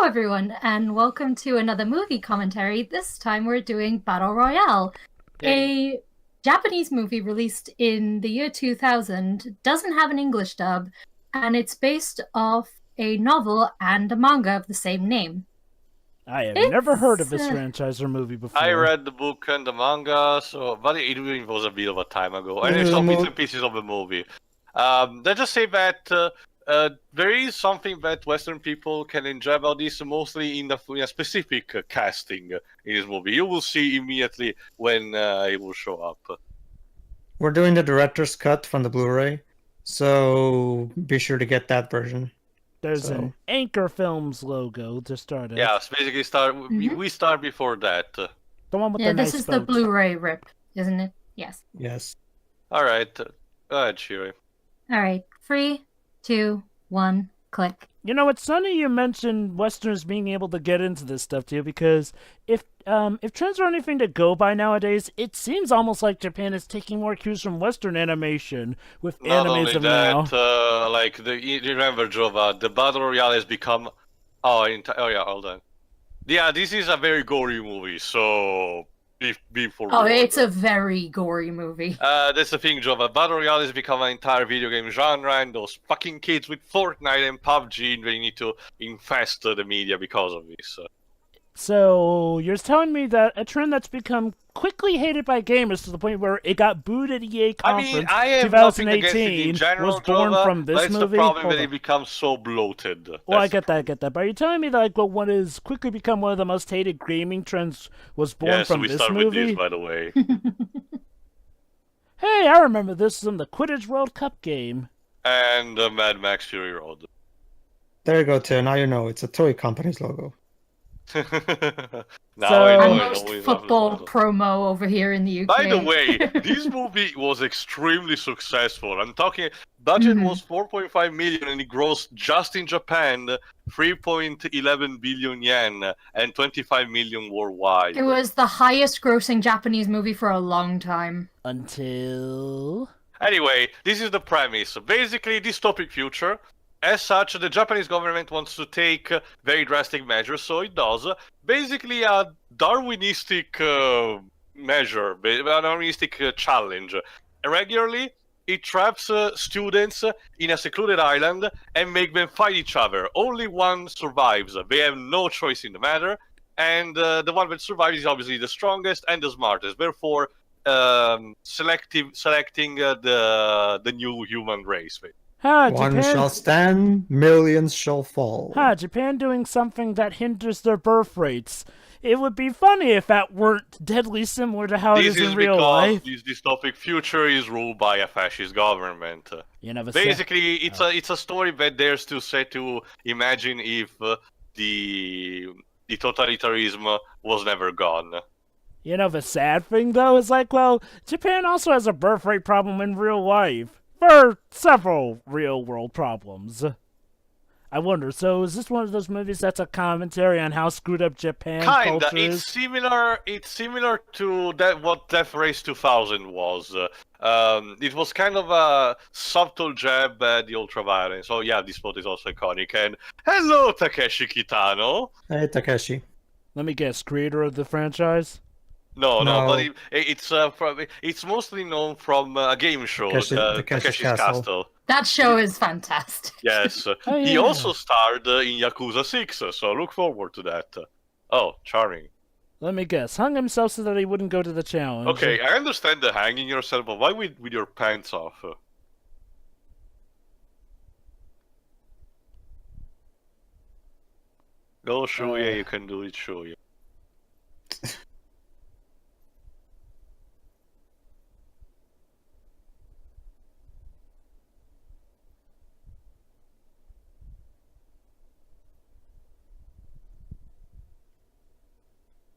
Hello, everyone, and welcome to another movie commentary. This time we're doing Battle Royale, Yay. a Japanese movie released in the year 2000, doesn't have an English dub, and it's based off a novel and a manga of the same name. I have never heard of It's this franchise or movie before. I read the book and the manga, but it was a bit of a time ago. And I This is saw a bits mo- and pieces of the movie. Let's just say that there is something that Western people can enjoy about this, mostly in a specific casting in this movie. You will see immediately when it will show up. We're doing the director's cut from the Blu-ray, so be sure to get that version. There's an Anchor Films logo to start it. Yeah, so basically we start before that. The one with yeah, the nice this is the boat. Blu-ray rip, isn't it? Yes. Yes. All right, go ahead, Shiri. All right, 3, 2, 1, click. You know, it's funny you mentioned Westerners being able to get into this stuff too, because if trends are anything to go by nowadays, it seems almost like Japan is taking more cues from Western animation with Not animes only of that, now. you remember, Jova, the Battle Royale has become... Oh yeah, hold on. Yeah, this is a very gory movie, so be forewarned. Oh, it's a very gory movie. That's the thing, Jova. Battle Royale has become an entire video game genre, and those fucking kids with Fortnite and PUBG, they need to infest the media because of this. So you're telling me that a trend that's become quickly hated by gamers to the point where it got booed at EA conference I have nothing against it 2018 in general, was born Jova, from this but it's movie? the problem Hold that on. it becomes so bloated. Well, I get that. But are you telling me that what has quickly become one of the most hated gaming trends was born from we this start movie? with this, by the way. Hey, I remember this from the Quidditch World Cup game. And Mad Max Fury Road. There you go, Tim. Now you know it's a toy company's logo. Now So- I know And I most always football love it. promo over here in the UK. By the way, this movie was extremely successful. I'm talking budget was 4.5 million and it grossed just in Japan 3.11 billion yen and 25 million worldwide. It was the highest grossing Japanese movie for a long time. Until... Anyway, this is the premise. Basically, dystopic future. As such, the Japanese government wants to take very drastic measures, so it does. Basically, a Darwinistic measure, a Darwinistic challenge. Regularly, it traps students in a secluded island and make them fight each other. Only one survives. They have no choice in the matter, and the one that survives is obviously the strongest and the smartest. Therefore, selecting the new human race. Ha, One Japan... shall stand, millions shall fall. Ha, Japan doing something that hinders their birth rates. It would be funny if that weren't deadly similar to how it This is is in real because life. this dystopic future is ruled by a fascist government. You know, Basically, it's a story that dares to say to imagine if the totalitarianism was never gone. You know, the sad thing, though, is well, Japan also has a birth rate problem in real life. For several real-world problems. I wonder, so is this one of those movies that's a commentary on how screwed up Japan Kinda. culture is? It's similar to what Death Race 2000 was. It was kind of a subtle jab at the ultraviolence. So yeah, this spot is also iconic. And hello, Takeshi Kitano. Hey, Takeshi. Let me guess, creator of the franchise? No, No. but it's mostly known from a game show, Takeshi's Takeshi's Castle. That show is fantastic. Yes, Oh, he yeah. also starred in Yakuza 6, so look forward to that. Oh, charming. Let me guess, hung himself so that he wouldn't go to the challenge. Okay, I understand the hanging yourself, but why with your pants off? Go, Shuya, you can do it, Shuya.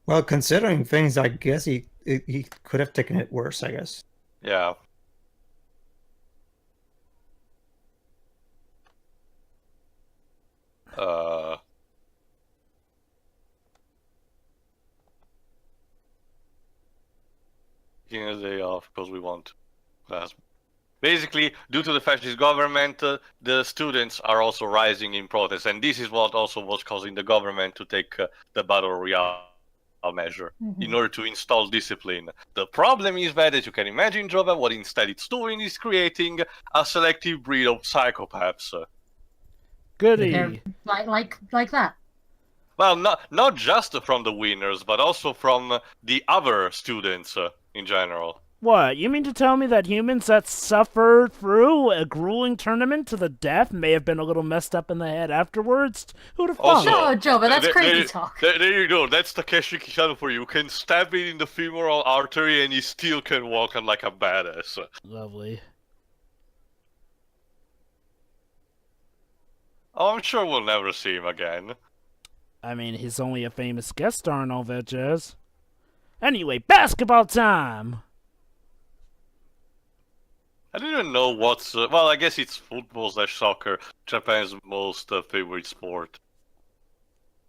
Well, considering things, I guess he could have taken it worse, I guess. Yeah. Taking a day off because we want class. Basically, due to the fascist government, the students are also rising in protest, and this is what also was causing the government to take the battle royale measure in order to install discipline. The problem is that, as you can imagine, Jova, what instead it's doing is creating a selective breed of psychopaths. Goody. Like that. Well, not just from the winners, but also from the other students in general. What, you mean to tell me that humans that suffer through a grueling tournament to the death may have been a little messed up in the head afterwards? Who'd have thought? No, Jova, that's crazy talk. There you go. That's Takeshi Kitano for you. You can stab it in the femoral artery and you still can walk on like a badass. Lovely. Oh, I'm sure we'll never see him again. I mean, he's only a famous guest star and all that jazz. Anyway, basketball time! I don't even know what's... well, I guess it's football/soccer, Japan's most favorite sport.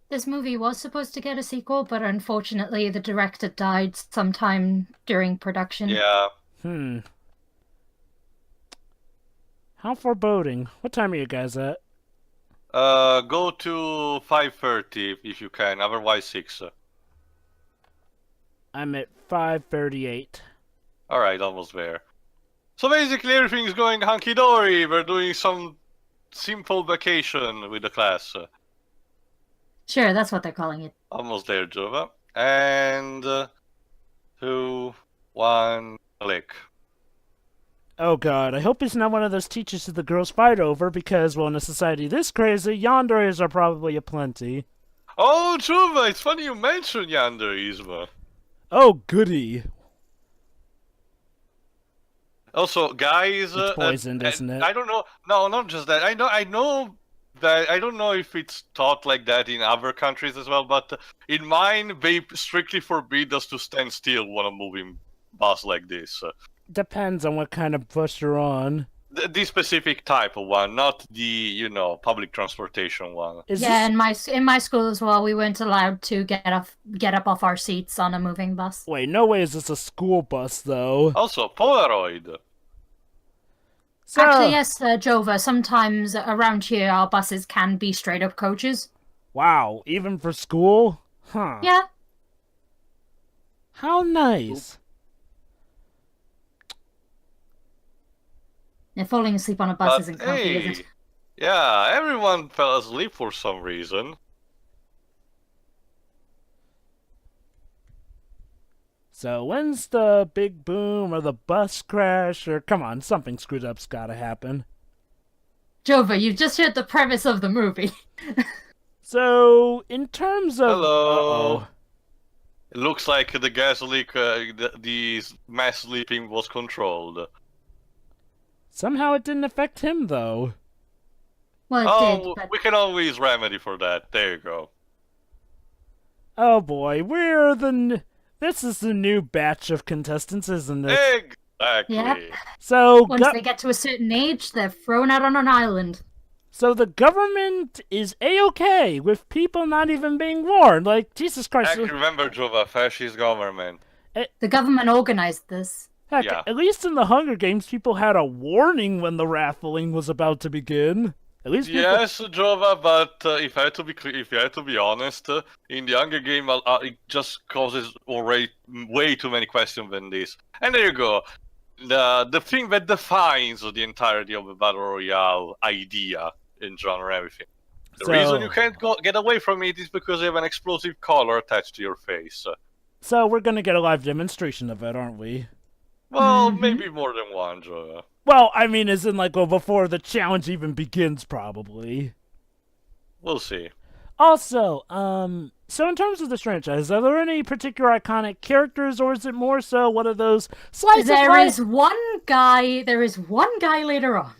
This movie was supposed to get a sequel, but unfortunately the director died sometime during production. Yeah. How foreboding. What time are you guys at? Go to 5:30 if you can, otherwise 6. I'm at 5:38. Alright, almost there. So basically everything's going hunky-dory. We're doing some simple vacation with the class. Sure, that's what they're calling it. Almost there, Jova. And 2, 1, click. Oh god, I hope he's not one of those teachers that the girls fight over, because, well, in a society this crazy, yanderes are probably aplenty. Oh, Jova, it's funny you mentioned yanderism. Oh, goody. Also, guys, It's poisoned, isn't it? I don't know. No, not just that. I know that I don't know if it's taught like that in other countries as well, but in mine, they strictly forbid us to stand still on a moving bus like this. Depends on what kind of bus you're on. The specific type of one, not the, public transportation one. Yeah, in my school as well, we weren't allowed to get up off our seats on a moving bus. Wait, no way is this a school bus, though. Also, Polaroid. So... Actually, yes, Jova, sometimes around here our buses can be straight-up coaches. Wow, even for school? Huh. Yeah. How nice. And falling asleep on a bus isn't comfy, is it? Yeah, everyone fell asleep for some reason. So when's the big boom or the bus crash or come on, something screwed up's gotta happen. Jova, you've just heard the premise of the movie. So in terms of Hello. It looks like the gas leak, the mass sleeping was controlled. Somehow it didn't affect him though. Well, it did, but... we can always remedy for that. There you go. Oh boy, this is the new batch of contestants, isn't it? Exactly. Yep. So Once they get to a certain age, they're thrown out on an island. So the government is A-okay with people not even being warned. Like, Jesus Christ. Actually, remember, Jova, fascist government. The government organized this. Heck, Yeah. At least in the Hunger Games, people had a warning when the raffling was about to begin. At least people... Yes, Jova, but if I had to be honest, in the Hunger Game, it just causes already way too many questions than this. And there you go. The thing that defines the entirety of the Battle Royale idea in genre and everything. The reason you can't get away from it is because you have an explosive collar attached to your face. So we're gonna get a live demonstration of it, aren't we? Well, maybe more than one, Jova. Well, I mean, as in, like, well, before the challenge even begins, probably. We'll see. Also, so in terms of this franchise, are there any particular iconic characters, or is it more so one of those slice of life? There is one guy later on.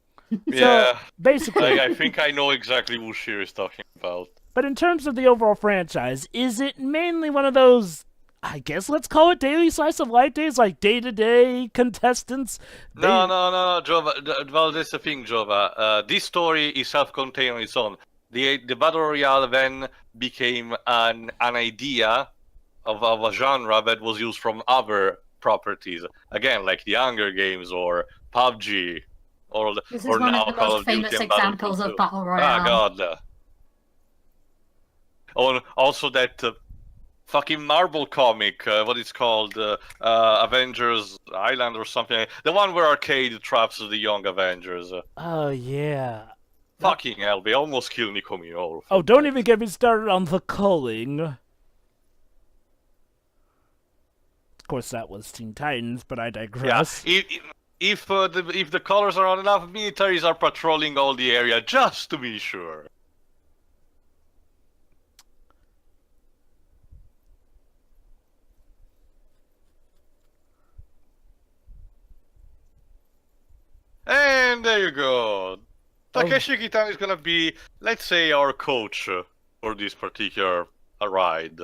Yeah. Basically. I think I know exactly who Sheer is talking about. But in terms of the overall franchise, is it mainly one of those, I guess let's call it daily slice of life days, like day-to-day contestants? No, Jova. Well, that's the thing, Jova. This story is self-contained on its own. The Battle Royale then became an idea of a genre that was used from other properties. Again, like the Hunger Games or PUBG, This is or one now of the Call most of Duty famous and examples Battlefield of 2. Battle Ah, Royale. God. Oh, also that fucking Marvel comic, what it's called, Avengers Island or something. The one where Arcade traps the young Avengers. Oh, yeah. Fucking hell, they almost killed Nico Minoru. Oh, don't even get me started on the culling. Of course, that was Teen Titans, but I digress. Yeah, if the colors are not enough, militaries are patrolling all the area just to be sure. And there you go. Takeshi Kitano is gonna be, let's say, our coach for this particular ride.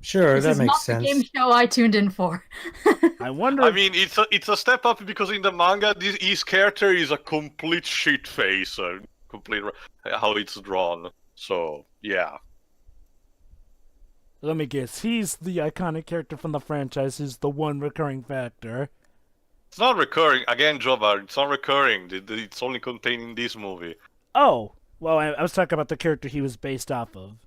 Sure, This that is makes not sense. the game show I tuned in for. I wonder. I mean, it's a step up because in the manga, his character is a complete shit face, complete how it's drawn. So yeah. Let me guess. He's the iconic character from the franchise. Who's the one recurring factor? It's not recurring. Again, Jobar, it's not recurring. It's only contained in this movie. Oh, well, I was talking about the character he was based off of.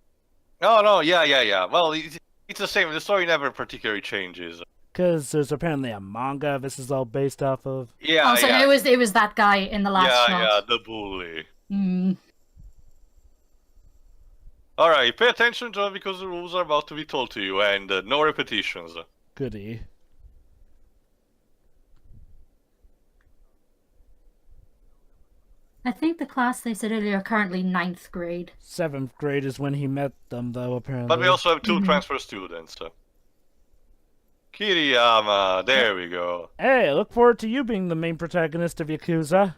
No, yeah. Well, it's the same. The story never particularly changes. Because there's apparently a manga this is all based off of. Yeah, Also, yeah. it was that guy in the last shot. Yeah, the bully. Mm. Alright, pay attention, John, because the rules are about to be told to you, and no repetitions. Goody. I think the class they said earlier are currently 9th grade. 7th grade is when he met them, though, apparently. But we also have two transfer students. Kiriyama, there we go. Hey, I look forward to you being the main protagonist of Yakuza.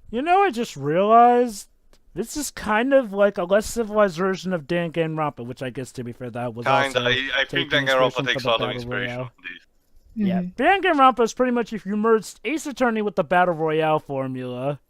You know, I just realized this is kind of like a less civilized version of Danganronpa, which I guess, to be fair, that was Kinda. also I think taking Danganronpa inspiration takes a from lot the of Battle inspiration Royale. from this. Yeah, Danganronpa is pretty much if you merged Ace Attorney with the Battle Royale formula.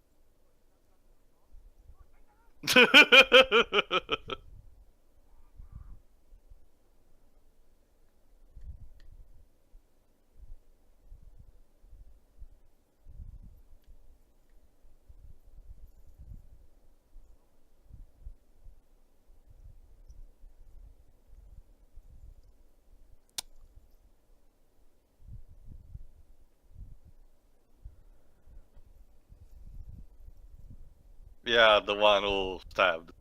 Yeah, the one who stabbed.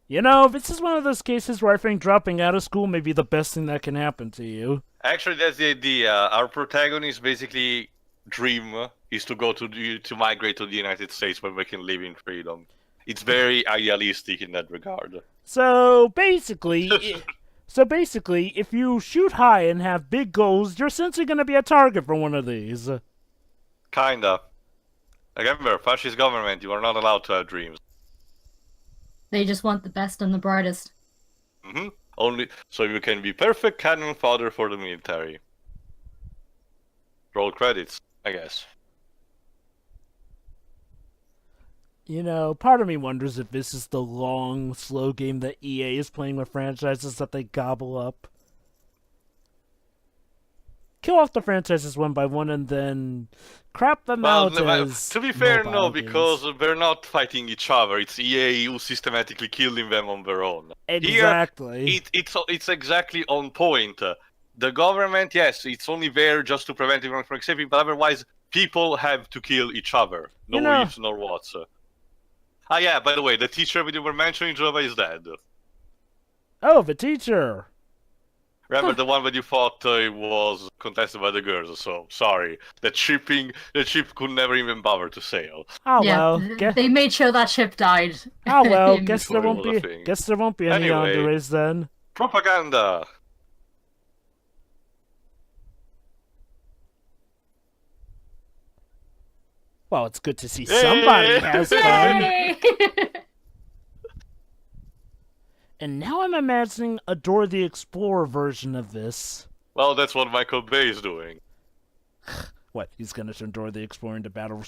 You know, this is one of those cases where I think dropping out of school may be the best thing that can happen to you. Actually, that's the idea. Our protagonist basically dream is to go to migrate to the United States where we can live in freedom. It's very idealistic in that regard. So basically, if you shoot high and have big goals, you're essentially going to be a target for one of these. Kinda. Remember, fascist government, you are not allowed to have dreams. They just want the best and the brightest. Only so you can be perfect cannon fodder for the military. Roll credits, I guess. You know, part of me wonders if this is the long, slow game that EA is playing with franchises that they gobble up. Kill off the franchises one by one and then crap them out as to be fair, no, mobile because games. they're not fighting each other. It's EA who systematically killing them on their own. Exactly. Here, it's exactly on point. The government, yes, it's only there just to prevent everyone from escaping, but otherwise, people have to kill each other. No ifs, no whats. Ah, yeah, by the way, the teacher we were mentioning, Jova, is dead. Oh, the teacher. Remember the one that you thought was contested by the girls, so sorry. The ship could never even bother to sail. Oh yeah, well. they made sure that ship died. Oh well, guess Before there it won't was a be thing. guess there won't be any Anyway. Yanderes then. Propaganda! Well, it's good to see somebody has fun. Yay! And now I'm imagining a Dora the Explorer version of this. Well, that's what Michael Bay is doing. What, he's gonna turn Dora the Explorer into Battle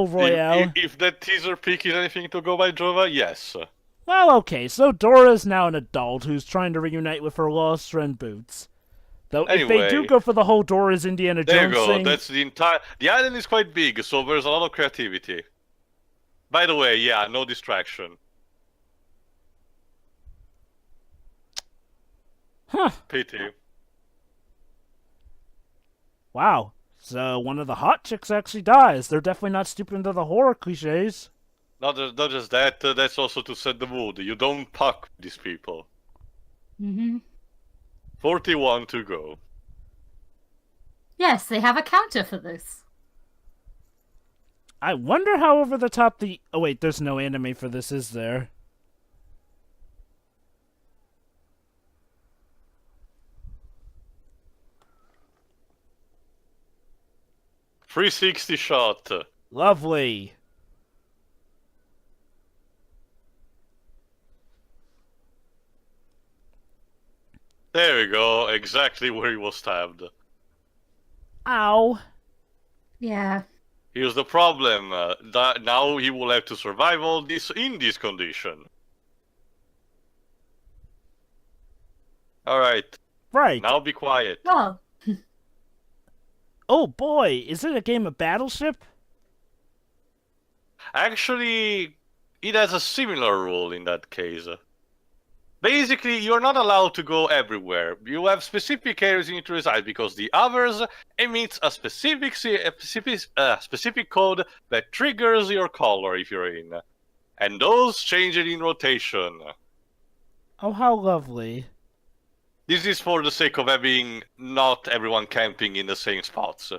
Royale? If that teaser pic is anything to go by, Jova, yes. Well, okay, so Dora's now an adult who's trying to reunite with her lost friend Boots. Though if they do Anyway. go for the whole Dora's Indiana There Jones you go. thing... That's the entire. The island is quite big, so there's a lot of creativity. By the way, yeah, no distraction. Huh. Pity. Wow. So one of the hot chicks actually dies. They're definitely not stupid into the horror cliches. Not just that. That's also to set the mood. You don't puck these people. Mm-hmm. 41 to go. Yes, they have a counter for this. I wonder how over the top the... Oh wait, there's no anime for this, is there? .360 shot. Lovely. There we go. Exactly where he was stabbed. Ow. Yeah. Here's the problem. That now he will have to survive all this in this condition. Alright. Right. Now be quiet. Well, Oh boy, is it a game of Battleship? Actually, it has a similar rule in that case. Basically, you're not allowed to go everywhere. You have specific areas you need to reside because the others emits a specific code that triggers your color if you're in. And those change it in rotation. Oh, how lovely. This is for the sake of having not everyone camping in the same spots.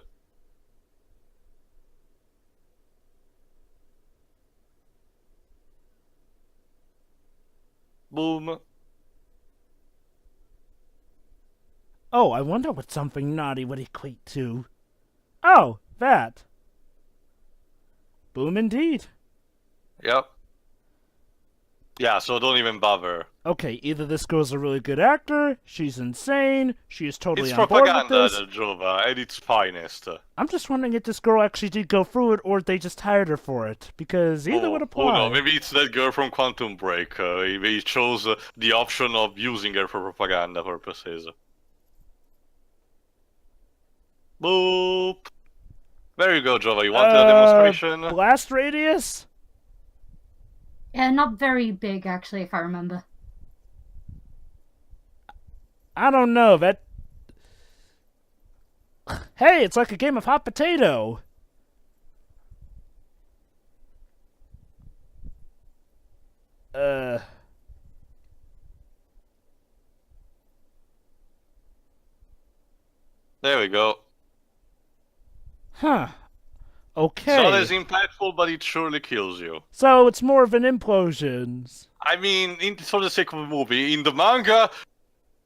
Boom. Oh, I wonder what something naughty would equate to. Oh, that. Boom indeed. Yep. Yeah, so don't even bother. Okay, either this girl's a really good actor, she's insane, she is totally It's on board with propaganda, this. Jova, at its finest. I'm just wondering if this girl actually did go through it or if they just hired her for it, because either would apply. Oh no, maybe it's that girl from Quantum Break. They chose the option of using her for propaganda purposes. Boop. There you go, Jova. You wanted a demonstration? Blast radius? yeah, not very big, actually, if I remember. I don't know, that... Hey, it's like a game of hot potato! There we go. Huh. Okay. It's not as impactful, but it surely kills you. So it's more of an implosion. I mean, for the sake of the movie, in the manga,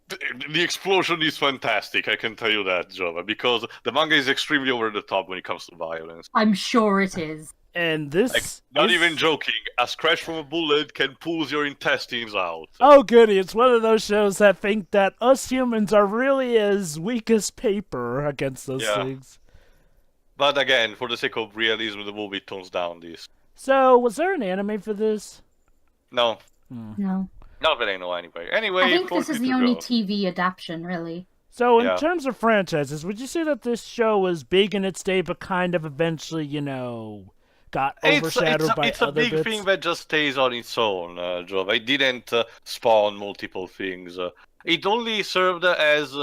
the explosion is fantastic, I can tell you that, Jova, because the manga is extremely over the top when it comes to violence. I'm sure it is. And this Like, not even joking, a scratch from a bullet can pull your intestines out. Oh goody, it's one of those shows that think that us humans are really as weak as paper against those things. But again, for the sake of realism, the movie tones down this. So, was there an anime for this? No. No. Not that I know anyway. Anyway, I think this 40 is the to only go. TV adaptation, really. So, in Yeah. terms of franchises, would you say that this show was big in its day, but kind of eventually, got overshadowed by it's a other big bits? thing that just stays on its own, Jova. It didn't spawn multiple things. It only served as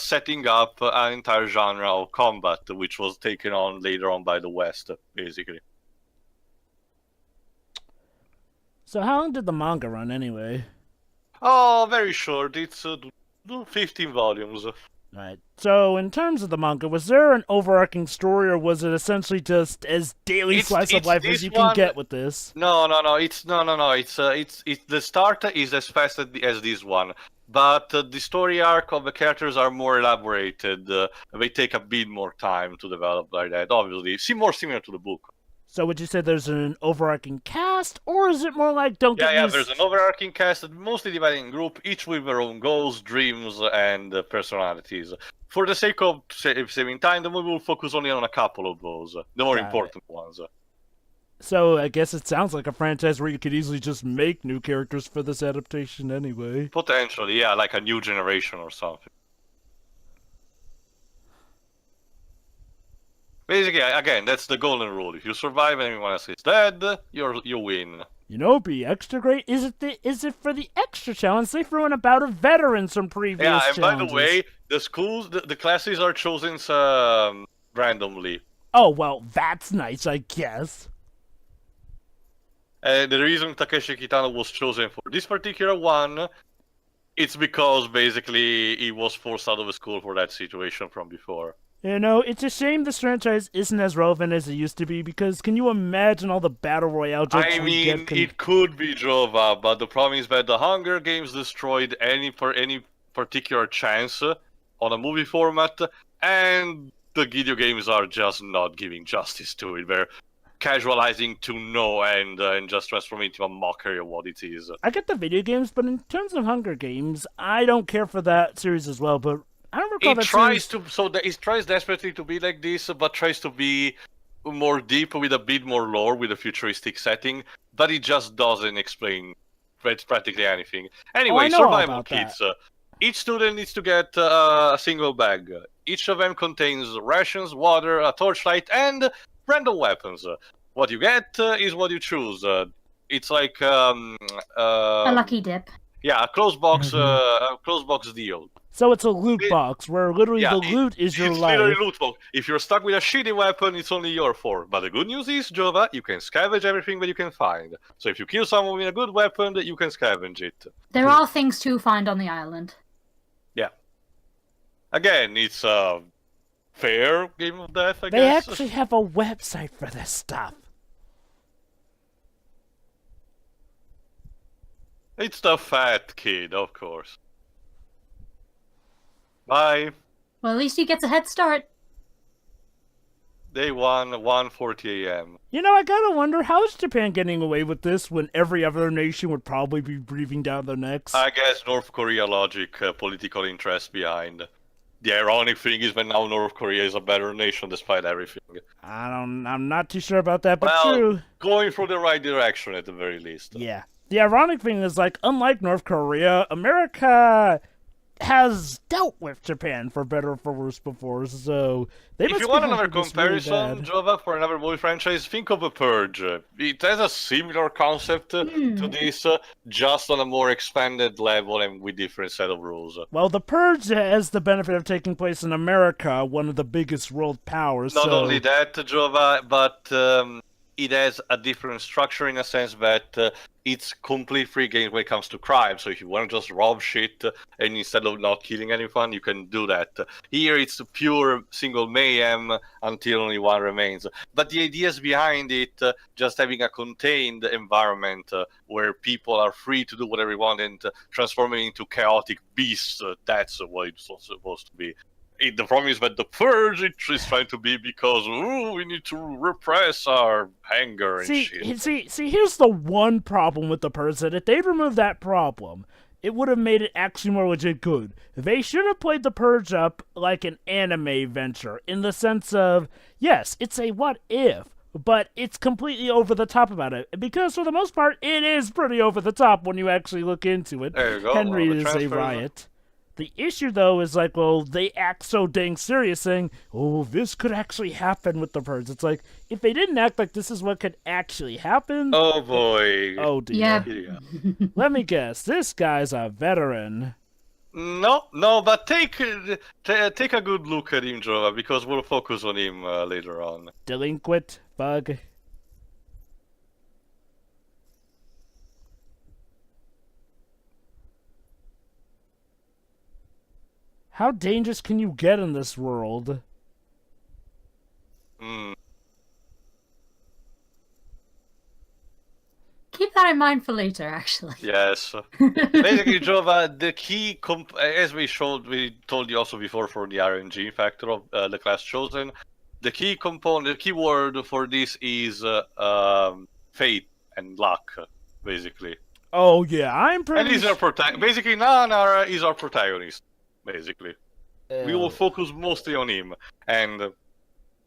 setting up an entire genre of combat, which was taken on later on by the West, basically. So, how long did the manga run anyway? Oh, very short. It's 15 volumes. Right. So, in terms of the manga, was there an overarching story, or was it essentially just as daily slice of life as you can get with this? No. It's the start is as fast as this one, but the story arc of the characters are more elaborated. They take a bit more time to develop like that. Obviously, more similar to the book. So would you say there's an overarching cast, or is it more like don't get Yeah, used... there's an overarching cast, mostly divided in group, each with their own goals, dreams, and personalities. For the sake of saving time, the movie will focus only on a couple of those, the more important ones. So I guess it sounds like a franchise where you could easily just make new characters for this adaptation anyway. Potentially, yeah, like a new generation or something. Basically, again, that's the golden rule. If you survive and everyone else is dead, you win. You know, it'd be extra great. Is it for the extra challenge? They threw in about a veterans from previous challenges. By the way, the schools, the classes are chosen randomly. Oh, well, that's nice, I guess. The reason Takeshi Kitano was chosen for this particular one, it's because basically he was forced out of the school for that situation from before. You know, it's a shame this franchise isn't as relevant as it used to be, because can you imagine all the Battle Royale jokes we get? It could be Jova, but the problem is that the Hunger Games destroyed any particular chance on a movie format, and the video games are just not giving justice to it. They're casualizing to no end and just transforming into a mockery of what it is. I get the video games, but in terms of Hunger Games, I don't care for that series as well, but I don't recall it tries desperately to be like this, but tries to be more deep with a bit more lore with a futuristic setting, but it just doesn't explain practically anything. Anyway, survival kits. Each student needs to get a single bag. Each of them contains rations, water, a torchlight, and random weapons. What you get is what you choose. It's like a lucky dip. Yeah, a closed box deal. So it's a loot box where literally the loot is your life. It's literally loot box. If you're stuck with a shitty weapon, it's only your fault. But the good news is, Jova, you can scavenge everything that you can find. So if you kill someone with a good weapon, you can scavenge it. There are things to find on the island. Yeah. Again, it's a fair game of death, I guess. They actually have a website for this stuff. It's the fat kid, of course. Bye. Well, at least he gets a head start. Day 1, 1:40 a.m. You know, I gotta wonder, how is Japan getting away with this when every other nation would probably be breathing down their necks? I guess North Korea logic, political interest behind. The ironic thing is that now North Korea is a better nation despite everything. I'm not too sure about that, but true. Going through the right direction at the very least. Yeah. The ironic thing is, like, unlike North Korea, America has dealt with Japan for better or for worse before, so they must If you want another comparison, really Jova, for another movie franchise, think of The Purge. It has a similar concept to this, just on a more expanded level and with different set of rules. Well, The Purge has the benefit of taking place in America, one of the biggest world powers. Not only that, Jova, but it has a different structure in a sense that it's complete free game when it comes to crime. So if you want to just rob shit and instead of not killing anyone, you can do that. Here it's pure single mayhem until only one remains. But the ideas behind it, just having a contained environment where people are free to do whatever they want and transforming into chaotic beasts, that's what it's supposed to be. The problem is that the Purge is trying to be because we need to repress our anger and shit. See, here's the one problem with the Purge, that if they'd removed that problem, it would have made it actually more legit good. They should have played the Purge up like an anime venture, in the sense of, yes, it's a what if, but it's completely over the top about it. Because for the most part, it is pretty over the top when you actually look into it. There you go. Henry is a riot. The issue, though, is like, well, they act so dang serious, saying, oh, this could actually happen with the Purge. It's like, if they didn't act like this is what could actually happen... Oh, boy. Oh, dear. Yeah. Let me guess. This guy's a veteran. No, but take a good look at him, Jova, because we'll focus on him later on. Delinquent, bug. How dangerous can you get in this world? Keep that in mind for later, actually. Yes. Basically, Jova, the key, as we told you also before for the RNG factor of the class chosen, the key component, the key word for this is fate and luck, basically. Oh yeah, I'm And pretty. he's our basically Nara is our protagonist. Basically, we will Oh. focus mostly on him, and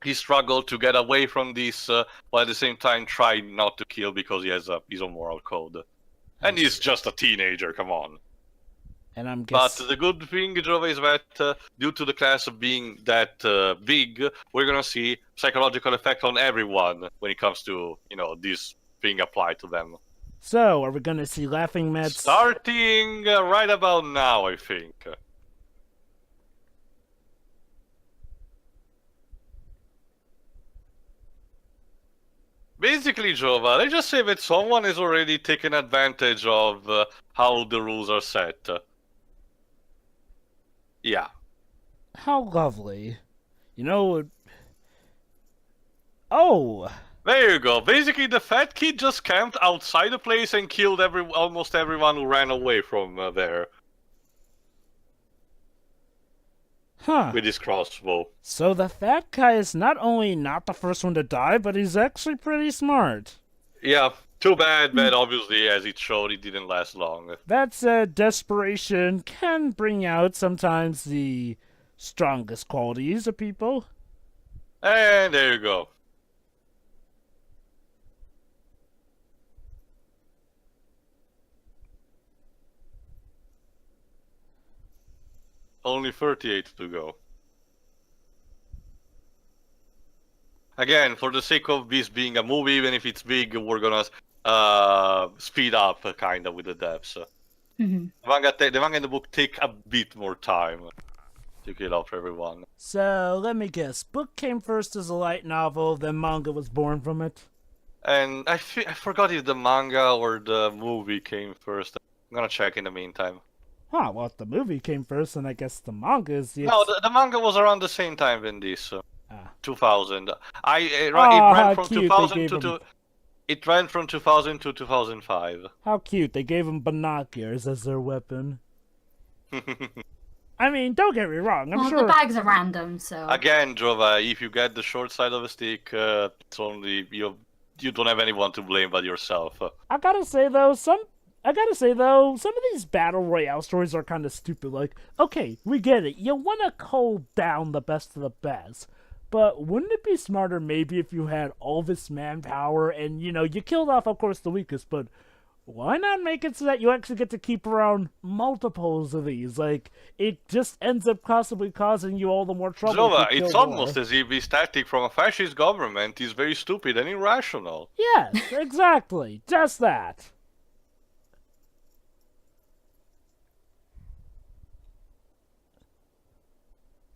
he struggled to get away from this, while at the same time try not to kill because he has his own moral code. And he's just a teenager. Come on. And I'm But guessing. the good thing, Jova, is that due to the class being that big, we're gonna see psychological effect on everyone when it comes to this being applied to them. So, are we gonna see laughing meds? Starting right about now, I think. Basically, Jova, let's just say that someone has already taken advantage of how the rules are set. Yeah. How lovely. You know. Oh. There you go. Basically, the fat kid just camped outside the place and killed almost everyone who ran away from there Huh. with his crossbow. So the fat guy is not only not the first one to die, but he's actually pretty smart. Yeah, too bad, but obviously, as it showed, it didn't last long. That said, desperation can bring out sometimes the strongest qualities of people. And there you go. Only 38 to go. Again, for the sake of this being a movie, even if it's big, we're gonna speed up kind of with the depths. Mm-hmm. The manga and the book take a bit more time to kill off everyone. So, let me guess. Book came first as a light novel, then manga was born from it? And I forgot if the manga or the movie came first. I'm gonna check in the meantime. Huh, well, if the movie came first, and I guess the manga is the... No, the manga was around the same time than this. 2000. It how ran from cute, 2000 they to gave it ran from 2000 to 2005. How cute, they gave him binoculars as their weapon. I mean, don't get me wrong, I'm Well, sure... the bags are random, so... Again, Jova, if you get the short side of a stick, it's only you don't have anyone to blame but yourself. I gotta say though, some of these battle royale stories are kind of stupid. Like, okay, we get it. You want to cull down the best of the best. But wouldn't it be smarter maybe if you had all this manpower and, you killed off, of course, the weakest, but why not make it so that you actually get to keep around multiples of these? Like, it just ends up possibly causing you all the more trouble. Jova, it's almost as if this tactic from a fascist government is very stupid and irrational. Yes, exactly. Just that.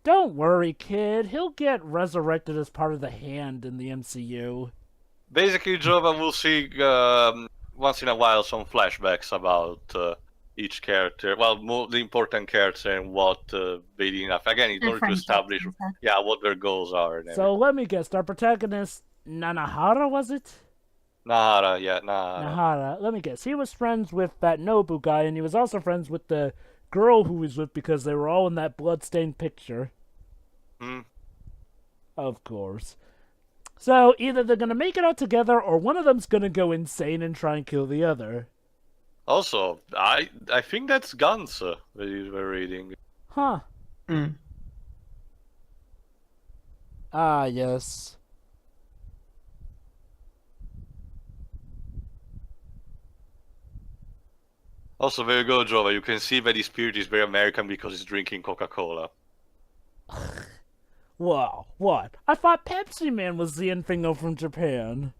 Don't worry, kid. He'll get resurrected as part of the Hand in the MCU. Basically, Jova will see once in a while some flashbacks about each character. Well, the important character and what they did enough. Again, in order to establish, what their goals are. And so let me guess. Our protagonist, Nanahara, was it? Nahara, yeah, Nahara. Nahara. Let me guess. He was friends with that Nobu guy, and he was also friends with the girl who was with because they were all in that bloodstained picture. Of course. So either they're gonna make it out together, or one of them's gonna go insane and try and kill the other. Also, I think that's Guns that you were reading. Huh. Ah, yes. Also, there you go, Jova. You can see that his spirit is very American because he's drinking Coca-Cola. Wow, what? I thought Pepsi Man was the in thing from Japan.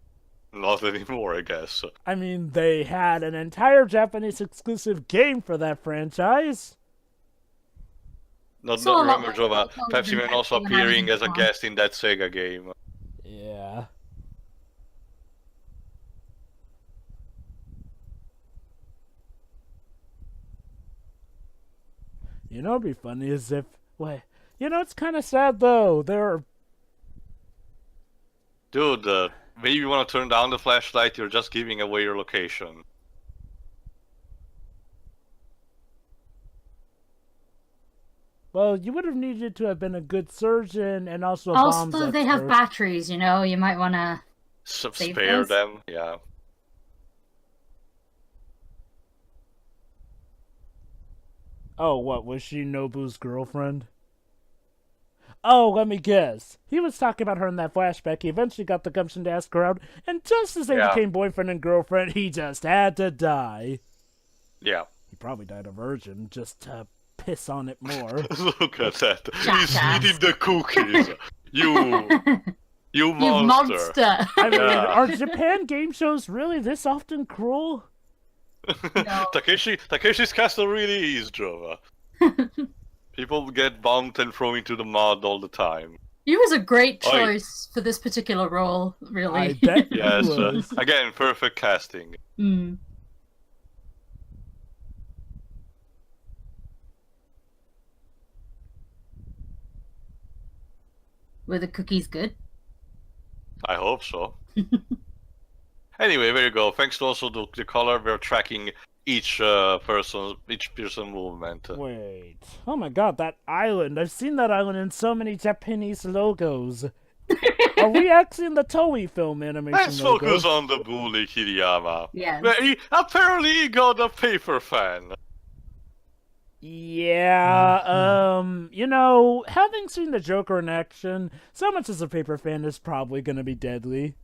Not anymore, I guess. I mean, they had an entire Japanese exclusive game for that franchise. Not remember, Jova, Pepsi Man also appearing as a guest in that Sega game. Yeah. You know, it'd be funny as if... Wait, it's kind of sad, though. Dude, maybe you want to turn down the flashlight, you're just giving away your location. Well, you would have needed to have been a good surgeon and also a bombs Also, they have expert. batteries, you know, you might want to save Spare those. them, yeah. Oh, what, was she Nobu's girlfriend? Oh, let me guess. He was talking about her in that flashback. He eventually got the gumption to ask her out, and just as they Yeah. became boyfriend and girlfriend, he just had to die. Yeah. He probably died a virgin just to piss on it more. Look at that. He's Jackass. eating the cookies. You You monster. monster! I mean, Yeah. are Japan game shows really this often cruel? No. Takeshi's castle really is, Jova. People get bumped and thrown into the mud all the time. He was a great Oi. choice for this particular role, really. I bet he Yes, was. again, perfect casting. Mm. Were the cookies good? I hope so. Anyway, there you go. Thanks to also the color, we're tracking each person movement. Wait. Oh my god, that island. I've seen that island in so many Japanese logos. Are we actually in the Toei film animation Let's logo? focus on the bully Kiriyama. Yes. Where he apparently got a paper fan. Yeah, you know, having seen the Joker in action, so much as a paper fan is probably gonna be deadly.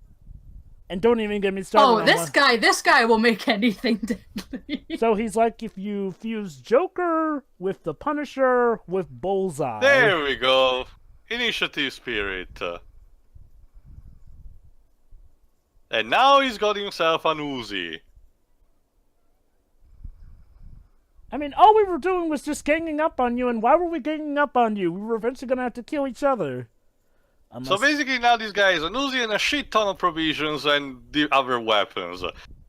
And don't even get me started Oh, on this guy will make anything deadly. So he's like if you fuse Joker with the Punisher with Bullseye. There we go. Initiative spirit. And now he's got himself an Uzi. I mean, all we were doing was just ganging up on you, and why were we ganging up on you? We were eventually gonna have to kill each other. So basically now this guy is an Uzi and a shit ton of provisions and the other weapons.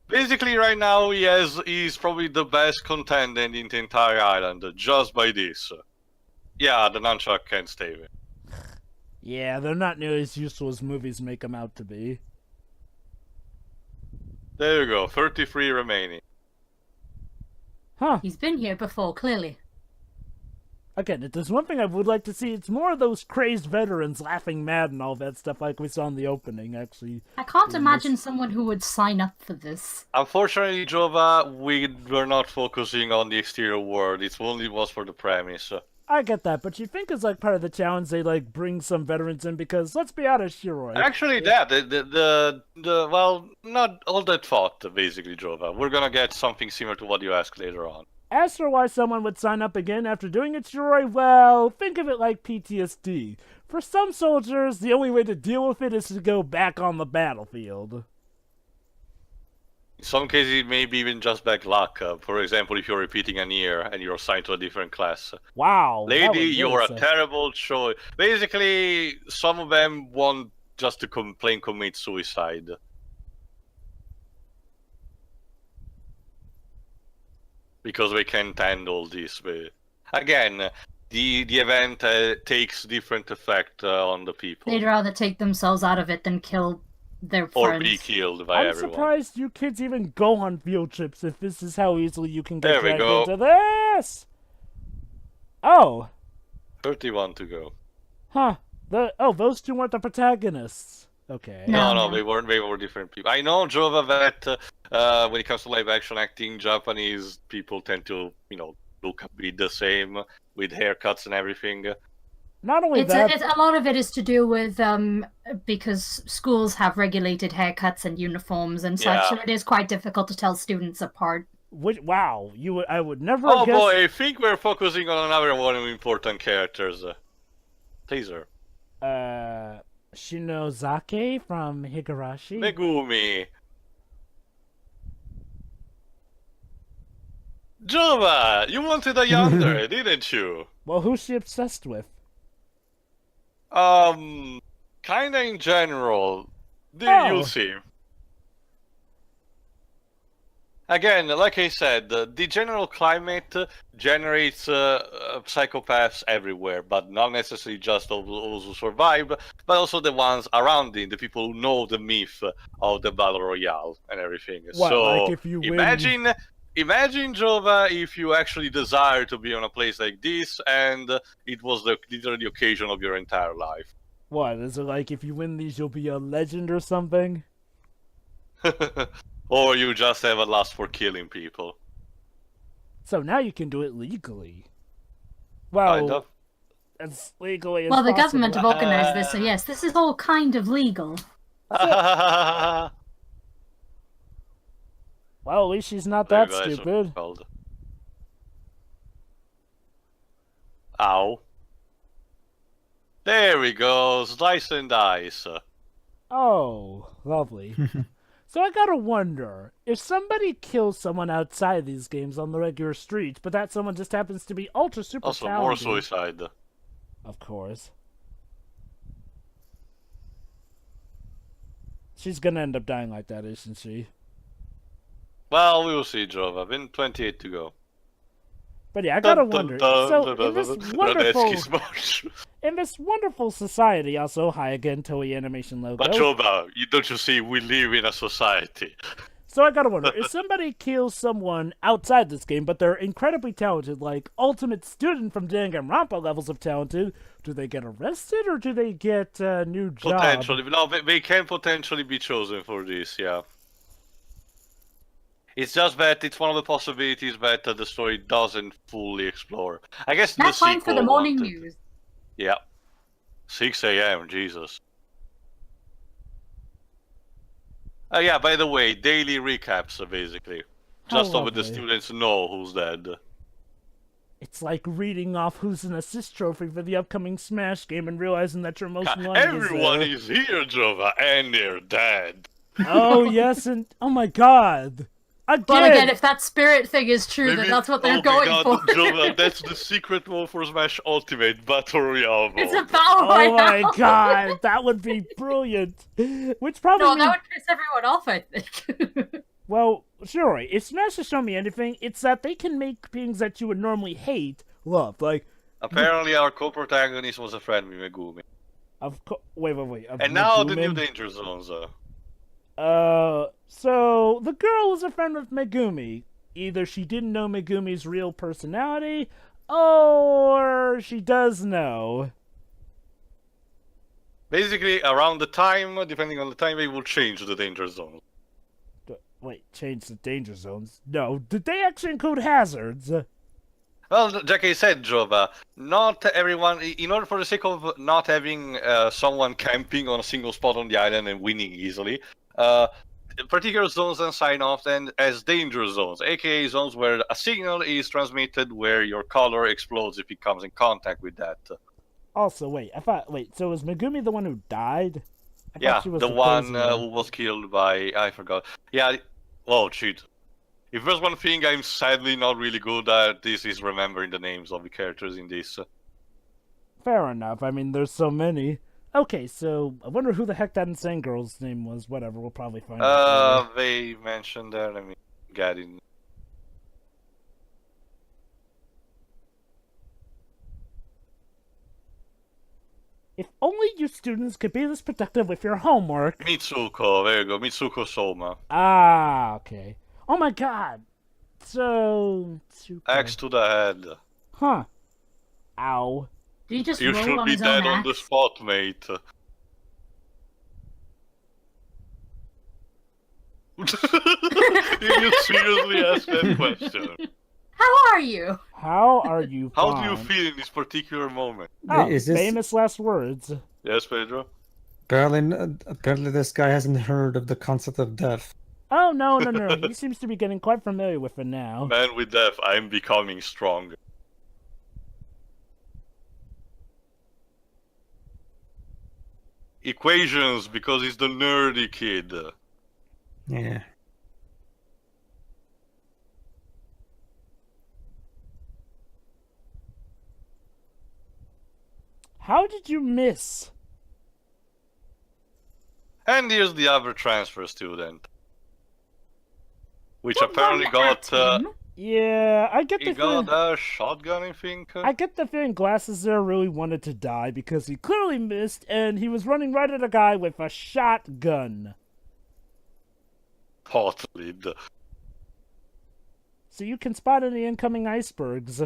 Basically right now he's probably the best contender in the entire island, just by this. Yeah, the nunchuck can't stay there. Yeah, they're not nearly as useful as movies make them out to be. There you go, 33 remaining. Huh. He's been here before, clearly. Again, if there's one thing I would like to see, it's more of those crazed veterans laughing mad and all that stuff like we saw in the opening, actually. I can't imagine someone who would sign up for this. Unfortunately, Jova, we were not focusing on the exterior world. It only was for the premise. I get that, but you think as like part of the challenge they like bring some veterans in because let's be honest, Shiroi. Actually, the well, not all that thought, basically, Jova. We're gonna get something similar to what you asked later on. As for why someone would sign up again after doing it, Shiroi, well, think of it like PTSD. For some soldiers, the only way to deal with it is to go back on the battlefield. In some cases, maybe even just bad luck. For example, if you're repeating an year and you're assigned to a different class. Wow. that Lady, was you're a really terrible choice. Basically, some of them want just to plain commit suicide. Because they can't handle this. But again, the event takes different effect on the people. They'd rather take themselves out of it than kill their Or friends. be killed by I'm everyone. surprised you kids even go on field trips if this is how easily you can get There we dragged go. into this. Oh, 31 to go. huh. Those two weren't the protagonists. Okay. No, No. they weren't. They were different people. I know, Jova, that when it comes to live action acting, Japanese people tend to, look a bit the same with haircuts and everything. Not only It's that, a lot of it is to do with because schools have regulated haircuts and uniforms and such, Yeah. so it is quite difficult to tell students apart. wow, I would never Oh have guessed. boy, I think we're focusing on another one of the important characters. Taser. Shinozake from Higurashi. Megumi. Jova, you wanted a yandere, didn't you? Well, who's she obsessed with? Kinda in general. Oh. You'll see. Again, like I said, the general climate generates psychopaths everywhere, but not necessarily just those who survive, but also the ones around it, the people who know the myth of the Battle Royale and everything. What, so like if you win- imagine Imagine, Jova, if you actually desire to be on a place like this, and it was literally the occasion of your entire life. What, is it like if you win these you'll be a legend or something? Or you just have a lust for killing people. So now you can do it legally. Kind Well, of. as legally as Well, the possible. government have organized this, so yes, this is all kind of legal. Well, at least she's not that Very nice stupid. called. Ow. There we go, slice and dice. Oh, lovely. So I gotta wonder, if somebody kills someone outside these games on the regular streets, but that someone just happens to be ultra super Also, talented. more suicide. Of course. She's gonna end up dying like that, isn't she? Well, we will see, Jova. Been 28 to go. But yeah, I gotta wonder. So in this wonderful society, also hi again, Toei Animation logo. But Jova, don't you see, we live in a society. So I gotta wonder, if somebody kills someone outside this game, but they're incredibly talented, like ultimate student from Danganronpa levels of talented, do they get arrested or do they get a new job? Potentially, no, they can potentially be chosen for this, yeah. It's just that it's one of the possibilities that the story doesn't fully explore. I guess That's the fine for the sequel morning wanted. news. Yeah. 6 a.m., Jesus. Yeah, by the way, daily recaps, basically. Just so that the students know who's dead. It's like reading off who's an assist trophy for the upcoming Smash game and realizing that your most wanted Everyone is here, Jova, and they're dead. Oh, yes, and oh my god. Again! But again, if that spirit thing is true, then that's what they're going for. Jova, that's the secret mode for Smash Ultimate Battle Royale mode. It's a battle royale. Oh my god, that would be brilliant. Which probably No, that would piss everyone off, I think. Well, sure, if Smash has shown me anything, it's that they can make things that you would normally hate love. Like, apparently our co-protagonist was a friend with Megumi. Wait. And now the new danger zones. So the girl was a friend with Megumi. Either she didn't know Megumi's real personality, or she does know. Basically, around the time, depending on the time, they will change the danger zones. Wait, change the danger zones? No, did they actually include hazards? Well, Jackie said, Jova, not everyone, in order for the sake of not having someone camping on a single spot on the island and winning easily, particular zones are signed off then as danger zones, aka zones where a signal is transmitted where your color explodes if it comes in contact with that. Also, so was Megumi the one who died? Yeah, the one who was killed by, I forgot. Yeah, oh, cheat. If there's one thing I'm sadly not really good at, this is remembering the names of the characters in this. Fair enough, I mean, there's so many. Okay, so I wonder who the heck that insane girl's name was. Whatever, we'll probably find out. They mentioned that, let me get it. If only you students could be this productive with your homework. Mitsuko, there you go, Mitsuko Soma. Ah, okay. Oh my god. So... Axe to the head. Huh. Ow. Did he just You roll should on be his dead own on axe? the spot, mate. You seriously asked that question? How are you? How are you How do you feel in this particular moment? Oh, Is this- famous last words. Yes, Pedro? Apparently this guy hasn't heard of the concept of death. Oh, no. He seems to be getting quite familiar with it now. Man with death, I'm becoming stronger. Equations, because he's the nerdy kid. Yeah. How did you miss? And here's the other transfer student. Which Don't apparently run got... at him. Yeah, I get he the feeling... got a shotgun, I think. I get the feeling Glasses there really wanted to die because he clearly missed and he was running right at a guy with a shotgun. Totally. So you can spot any incoming icebergs.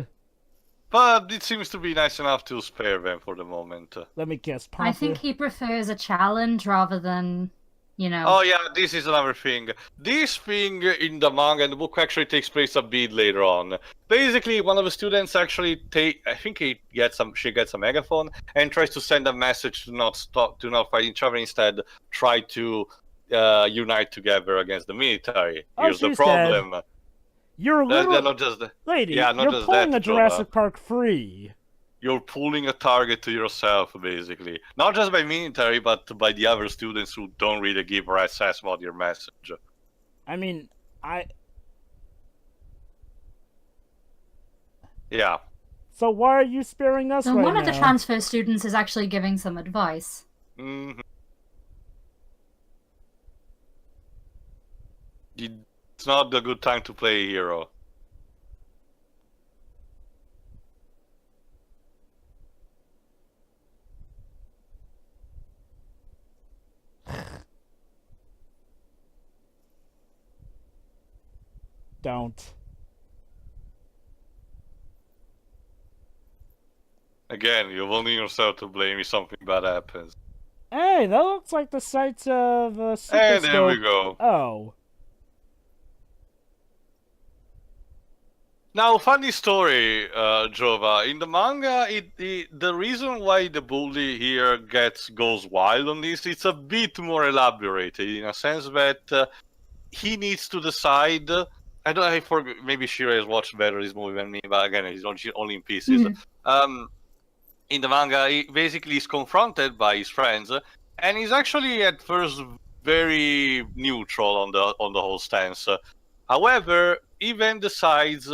But it seems to be nice enough to spare them for the moment. Let me guess, I think he prefers a challenge rather than, you know. Oh yeah, this is another thing. This thing in the manga and the book actually takes place a bit later on. Basically, one of the students actually I think she gets a megaphone and tries to send a message to not fight each other. Instead, try to unite together against the military. Here's the problem. Dead. You're literally not just lady. yeah, not you're just pulling that, a Jurassic Park free. You're pulling a target to yourself, basically. Not just by military, but by the other students who don't really give a rat's ass about your message. I mean, Yeah. So why are you sparing us And right one of now? the transfer students is actually giving some advice. Mm-hmm. It's not a good time to play a hero. Don't. Again, you've only yourself to blame if something bad happens. Hey, that looks like the sights of a super And there we scope. go. Oh. Now, funny story, Jova. In the manga, the reason why the bully here goes wild on this, it's a bit more elaborated in a sense that he needs to decide. I forget. Maybe Shira has watched better this movie than me, but again, he's only in pieces. In the manga, he basically is confronted by his friends, and he's actually at first very neutral on the whole stance. However, he then decides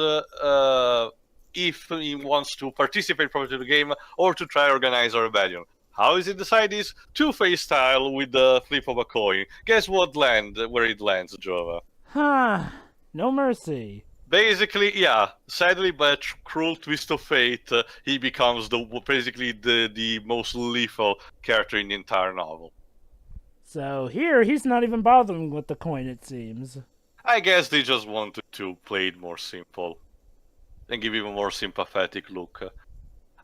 if he wants to participate properly in the game or to try to organize a rebellion. How is it decided? Two-face style with the flip of a coin. Guess where it lands, Jova? Huh. No mercy. Basically, yeah. Sadly, by a cruel twist of fate, he becomes basically the most lethal character in the entire novel. So here, he's not even bothering with the coin, it seems. I guess they just wanted to play it more simple and give even more sympathetic look.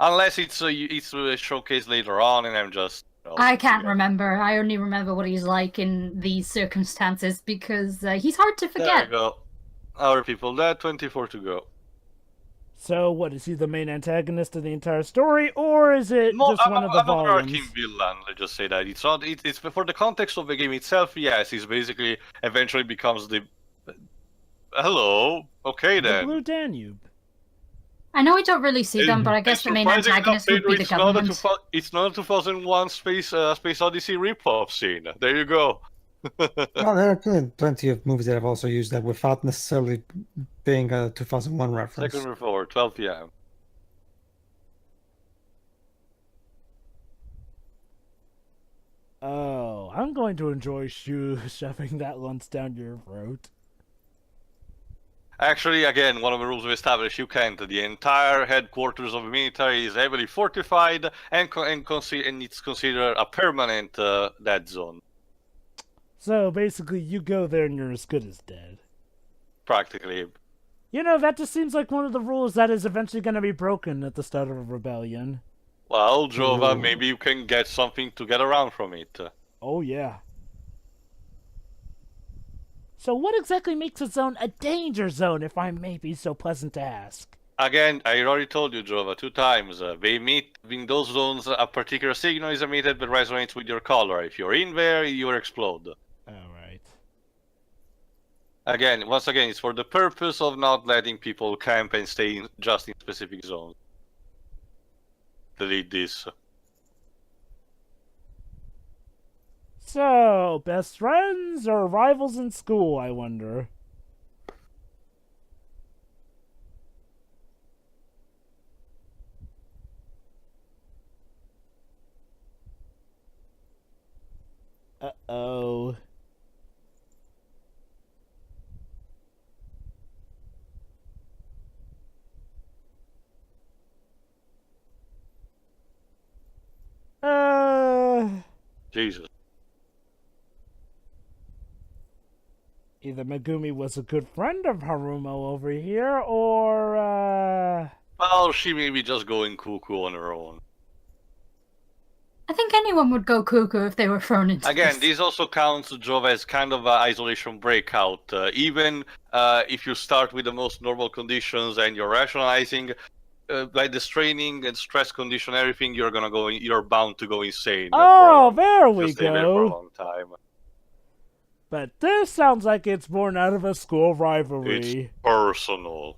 Unless it's a showcase later on, and I'm just. I can't remember. I only remember what he's like in these circumstances because he's hard to forget. There you go. Our people, that 24 to go. So, what, is he the main antagonist of the entire story, or is it just one of the volumes? Overarching villain, let's just say that. It's not. It's for the context of the game itself, yes, he's basically eventually becomes the. Hello. Okay then. The Blue Danube. I know we don't really see them, but I guess the main antagonist would be the government. It's not a 2001 Space Odyssey ripoff scene. There you go. Well, there are plenty of movies that have also used that without necessarily being a 2001 reference. Second before 12 p.m. Oh, I'm going to enjoy shoving that lunch down your throat. Actually, again, one of the rules we established, you can't. The entire headquarters of the military is heavily fortified and it's considered a permanent dead zone. So basically, you go there and you're as good as dead. Practically. You know, that just seems like one of the rules that is eventually going to be broken at the start of a rebellion. Well, Jova, maybe you can get something to get around from it. Oh, yeah. So what exactly makes a zone a danger zone, if I may be so pleasant to ask? Again, I already told you, Jova, 2 times. They emit, in those zones, a particular signal is emitted that resonates with your color. If you're in there, you explode. Alright. Once again, it's for the purpose of not letting people camp and stay just in specific zones. Delete this. So, best friends or rivals in school, I wonder? Uh-oh. Jesus. Either Megumi was a good friend of Harumo over here, or, Well, she may be just going cuckoo on her own. I think anyone would go cuckoo if they were thrown into Again, this. this also counts, Jova, as kind of an isolation breakout. Even if you start with the most normal conditions and you're rationalizing, by the straining and stress condition, everything, you're bound to go insane. Oh, there we stay there for a go. long time. But this sounds like it's born out of a school It's rivalry. personal.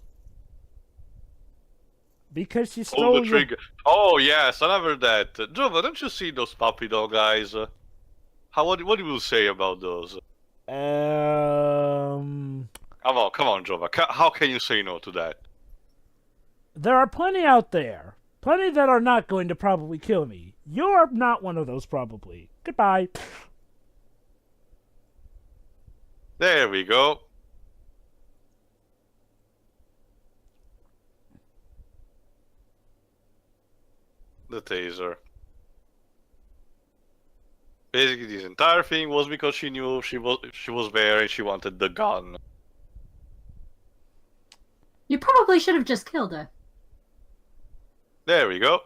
Because she Pull stole the trigger. Oh yes, another that. Jova, don't you see those puppy dog eyes? What do you say about those? Come on, Jova. How can you say no to that? There are plenty out there. Plenty that are not going to probably kill me. You're not one of those, probably. Goodbye. There we go. The taser. Basically, this entire thing was because she knew she was there and she wanted the gun. You probably should have just killed her. There we go.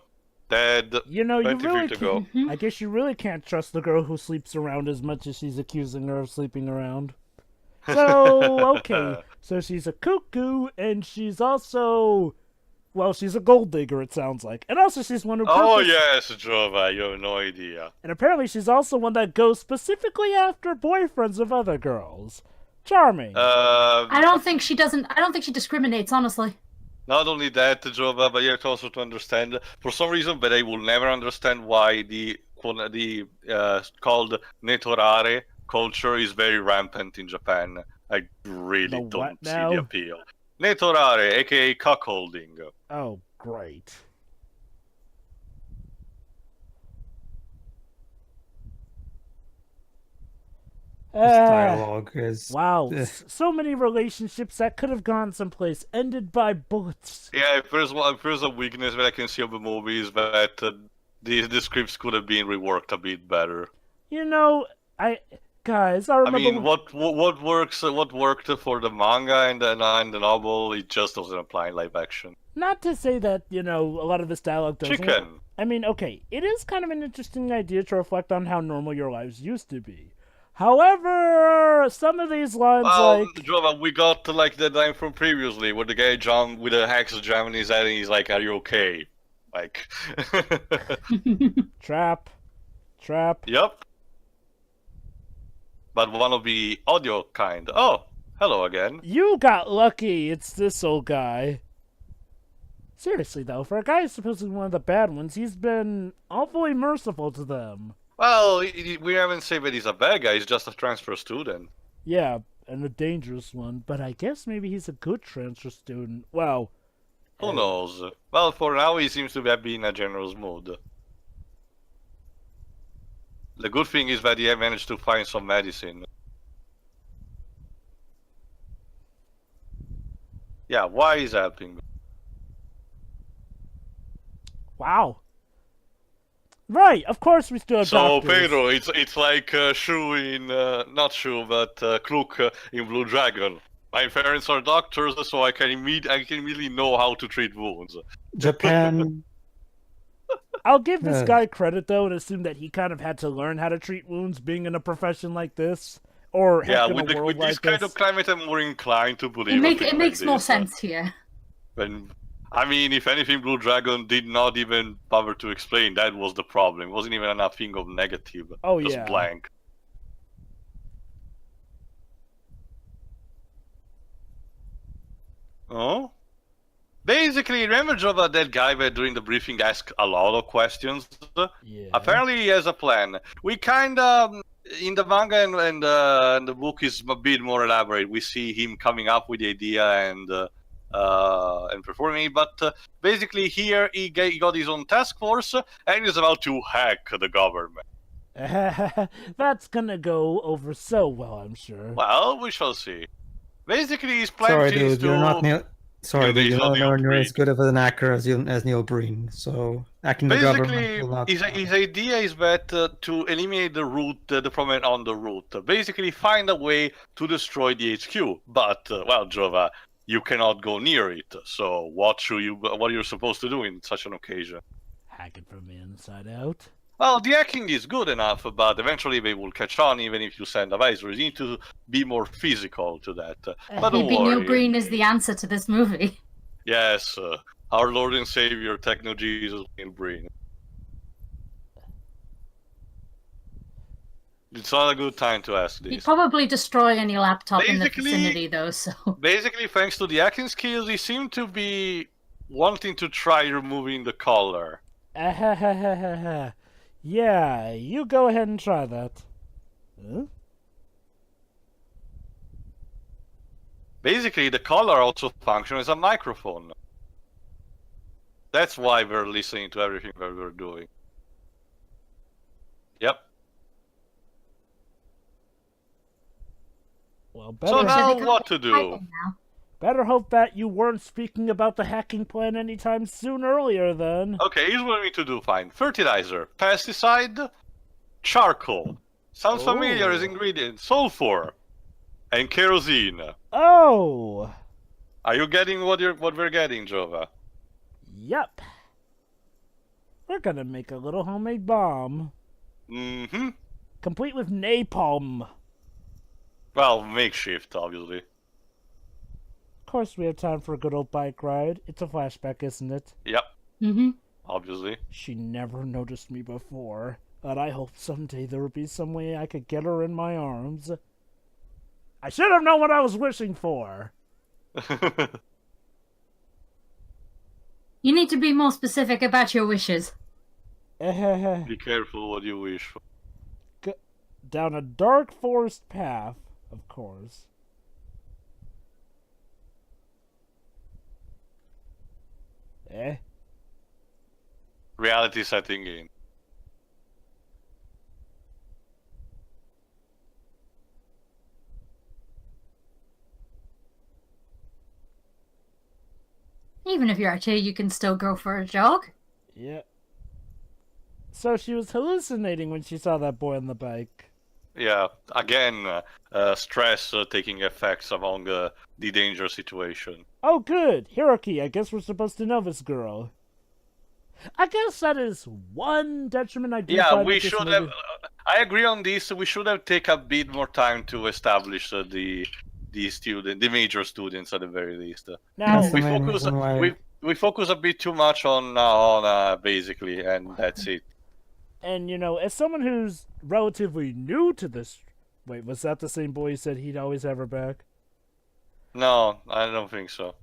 Dead. You know, you 20 really feet to go. can't. I guess you really can't trust the girl who sleeps around as much as she's accusing her of sleeping around. So, okay. So she's a cuckoo, and she's also... Well, she's a gold digger, it sounds like. And also she's one who... Oh yes, Jova, you have no idea. And apparently she's also one that goes specifically after boyfriends of other girls. Charming. I don't think she discriminates, honestly. Not only that, Jova, but you have to also to understand, for some reason, but I will never understand why the called netorare culture is very rampant in Japan. I really don't see the appeal. Netorare, aka cuckolding. Oh, great. This dialogue is... Wow, so many relationships that could have gone someplace ended by bullets. Yeah, if there's a weakness that I can see of the movie is that the scripts could have been reworked a bit better. You know, guys, I remember... I mean, what worked for the manga and the novel, it just doesn't apply in live action. Not to say that, you know, a lot of this dialogue doesn't... Chicken! I mean, okay, it is kind of an interesting idea to reflect on how normal your lives used to be. However, some of these lines, Jova, we got like the line from previously, where the guy jumped with a hex jamming his head and he's like, "Are you okay?" Like... Trap. Yep. But one of the audio kind. Oh, hello again. You got lucky, it's this old guy. Seriously, though, for a guy who's supposedly one of the bad ones, he's been awfully merciful to them. Well, we haven't said that he's a bad guy, he's just a transfer student. Yeah, and a dangerous one, but I guess maybe he's a good transfer student. Well... Who knows? Well, for now he seems to be in a generous mood. The good thing is that he managed to find some medicine. Yeah, why is helping? Wow. Right, of course we still have So, doctors. Pedro, it's like Shu in... not Shu, but Kluk in Blue Dragon. My parents are doctors, so I can immediately know how to treat wounds. Japan... I'll give this guy credit, though, and assume that he kind of had to learn how to treat wounds being in a profession like this. Or yeah, in with a world this like kind this. of climate, I'm more inclined to believe It makes more sense here. I mean, if anything, Blue Dragon did not even bother to explain. That was the problem. It wasn't even enough thing of negative. Oh, just yeah. Blank. Oh? Basically, remember Jova, that guy that during the briefing asked a lot of questions? Yeah. Apparently he has a plan. We kind of, in the manga and the book is a bit more elaborate. We see him coming up with the idea and performing it, but basically here he got his own task force and he's about to hack the government. That's gonna go over so well, I'm sure. Well, we shall see. Basically, his plan Sorry, is dude, to... Sorry, Neil you're Neil nowhere near Breen. as good of an actor as Neil Breen. So acting the government Basically, will not. his idea is that to eliminate the root, the problem on the root. Basically, find a way to destroy the HQ. But well, Jova, you cannot go near it. So what are you supposed to do in such an occasion? Hack it from the inside out. Well, the hacking is good enough, but eventually they will catch on even if you send advisories. You need to be more physical to that. But don't Maybe Neil worry. Breen is the answer to this movie. Yes, our Lord and Savior, Techno Jesus, Neil Breen. It's not a good time to ask He'd this. probably destroy any laptop in the Basically- vicinity, though, so... Basically, thanks to the hacking skills, he seemed to be wanting to try removing the collar. Yeah, you go ahead and try that. Huh? Basically, the collar also functions as a microphone. That's why we're listening to everything that we're doing. Yep. Well, So better, now what to do? Now. better hope that you weren't speaking about the hacking plan anytime soon earlier then. Okay, here's what we need to do. Fine. Fertilizer, pesticide, charcoal. Sounds familiar as Oh. ingredients. Sulfur and kerosene. Oh! Are you getting what we're getting, Jova? Yep. We're gonna make a little homemade bomb. Mm-hmm. Complete with napalm. Well, makeshift, obviously. Of course we have time for a good old bike ride. It's a flashback, isn't it? Yep, Mm-hmm. obviously. She never noticed me before, but I hope someday there will be some way I could get her in my arms. I should have known what I was wishing for. You need to be more specific about your wishes. Be careful what you wish for. Down a dark forest path, of course. Reality setting in. Even if you're out here, you can still go for a jog. Yeah. So she was hallucinating when she saw that boy on the bike. Yeah, again, stress taking effects among the danger situation. Oh, good. Hiroki, I guess we're supposed to know this girl. I guess that is one detriment I do Yeah, find we with this should movie. have. I agree on this. We should have taken a bit more time to establish the major students at the very least. Now, That's the We main focus. reason why- We focus a bit too much on basically, and that's it. and you know, as someone who's relatively new to this... Wait, was that the same boy who said he'd always have her back? No, I don't think so.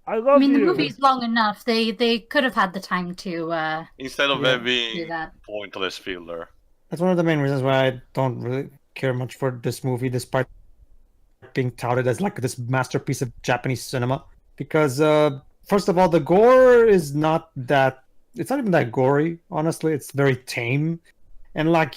I love I mean, you. the movie's long enough. They could have had the time to Instead of Yeah. there do being that. pointless filler. That's one of the main reasons why I don't really care much for this movie, despite being touted as like this masterpiece of Japanese cinema. Because first of all, the gore is not that. It's not even that gory. Honestly, it's very tame, and like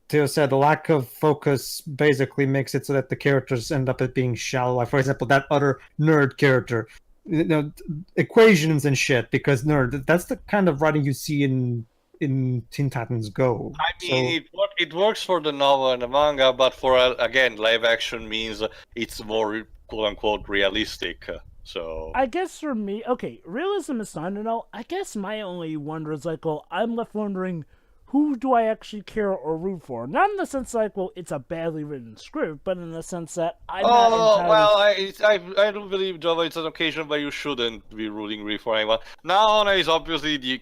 Theo said, the lack of focus basically makes it so that the characters end up as being shallow. Like, for example, that other nerd character, you know, equations and shit. Because nerd, that's the kind of writing you see in Teen Titans Go. I mean, it works for the novel and the manga, but for again, live action means it's more quote unquote realistic. So I guess for me, okay, realism is fine and all. I guess my only wonder is like, well, I'm left wondering, who do I actually care or root for? Not in the sense like, well, it's a badly written script, but in the sense that I'm not entirely... well, I do believe, Java, it's an occasion where you shouldn't be rooting really for anyone. Naona is obviously the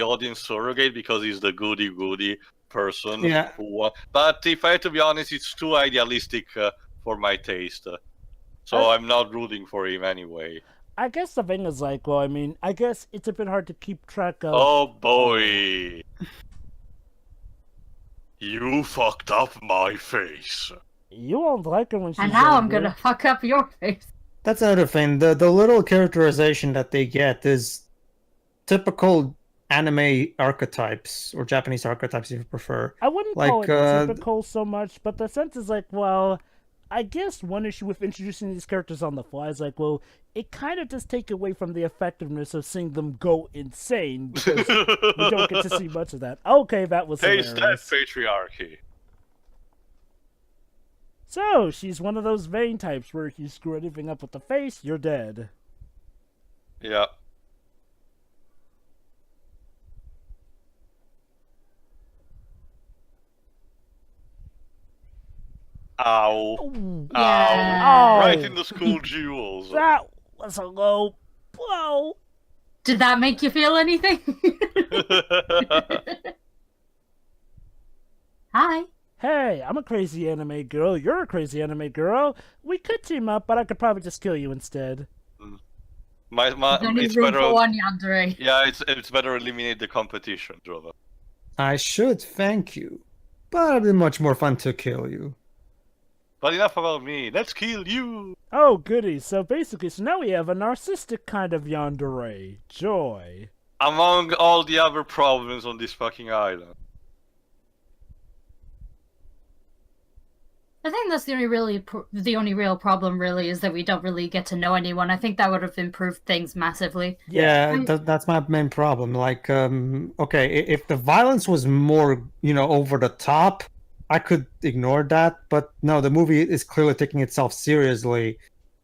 audience surrogate because he's the goody person. Yeah. But if I had to be honest, it's too idealistic for my taste. So I'm not rooting for him anyway. I guess the thing is like, well, I mean, I guess it's a bit hard to keep track of... Oh boy. You fucked up my face. You won't like her when she's And now I'm younger. gonna fuck up your face. That's another thing. The little characterization that they get is typical anime archetypes or Japanese archetypes, if you prefer. I wouldn't like, call it typical so much, but the sense is like, well, I guess one issue with introducing these characters on the fly is like, well, it kind of does take away from the effectiveness of seeing them go insane because we don't get to see much of that. Okay, that was Taste that hilarious. patriarchy. So, she's one of those vein types where if you screw anything up with the face, you're dead. Yeah. Ow. Ooh. Yeah. Ow. Right in the school jewels. That was a low blow. Did that make you feel anything? Hi. Hey, I'm a crazy anime girl. You're a crazy anime girl. We could team up, but I could probably just kill you instead. There's only It's room better. for one yandere. Yeah, it's better eliminate the competition, Drova. I should thank you, but it'd be much more fun to kill you. But enough about me. Let's kill you. Oh, goody. So now we have a narcissistic kind of yandere. Joy. Among all the other problems on this fucking island. I think that's the only real problem really is that we don't really get to know anyone. I think that would have improved things massively. Yeah, that's my main problem. Like, okay, if the violence was more, over the top, I could ignore that. But no, the movie is clearly taking itself seriously,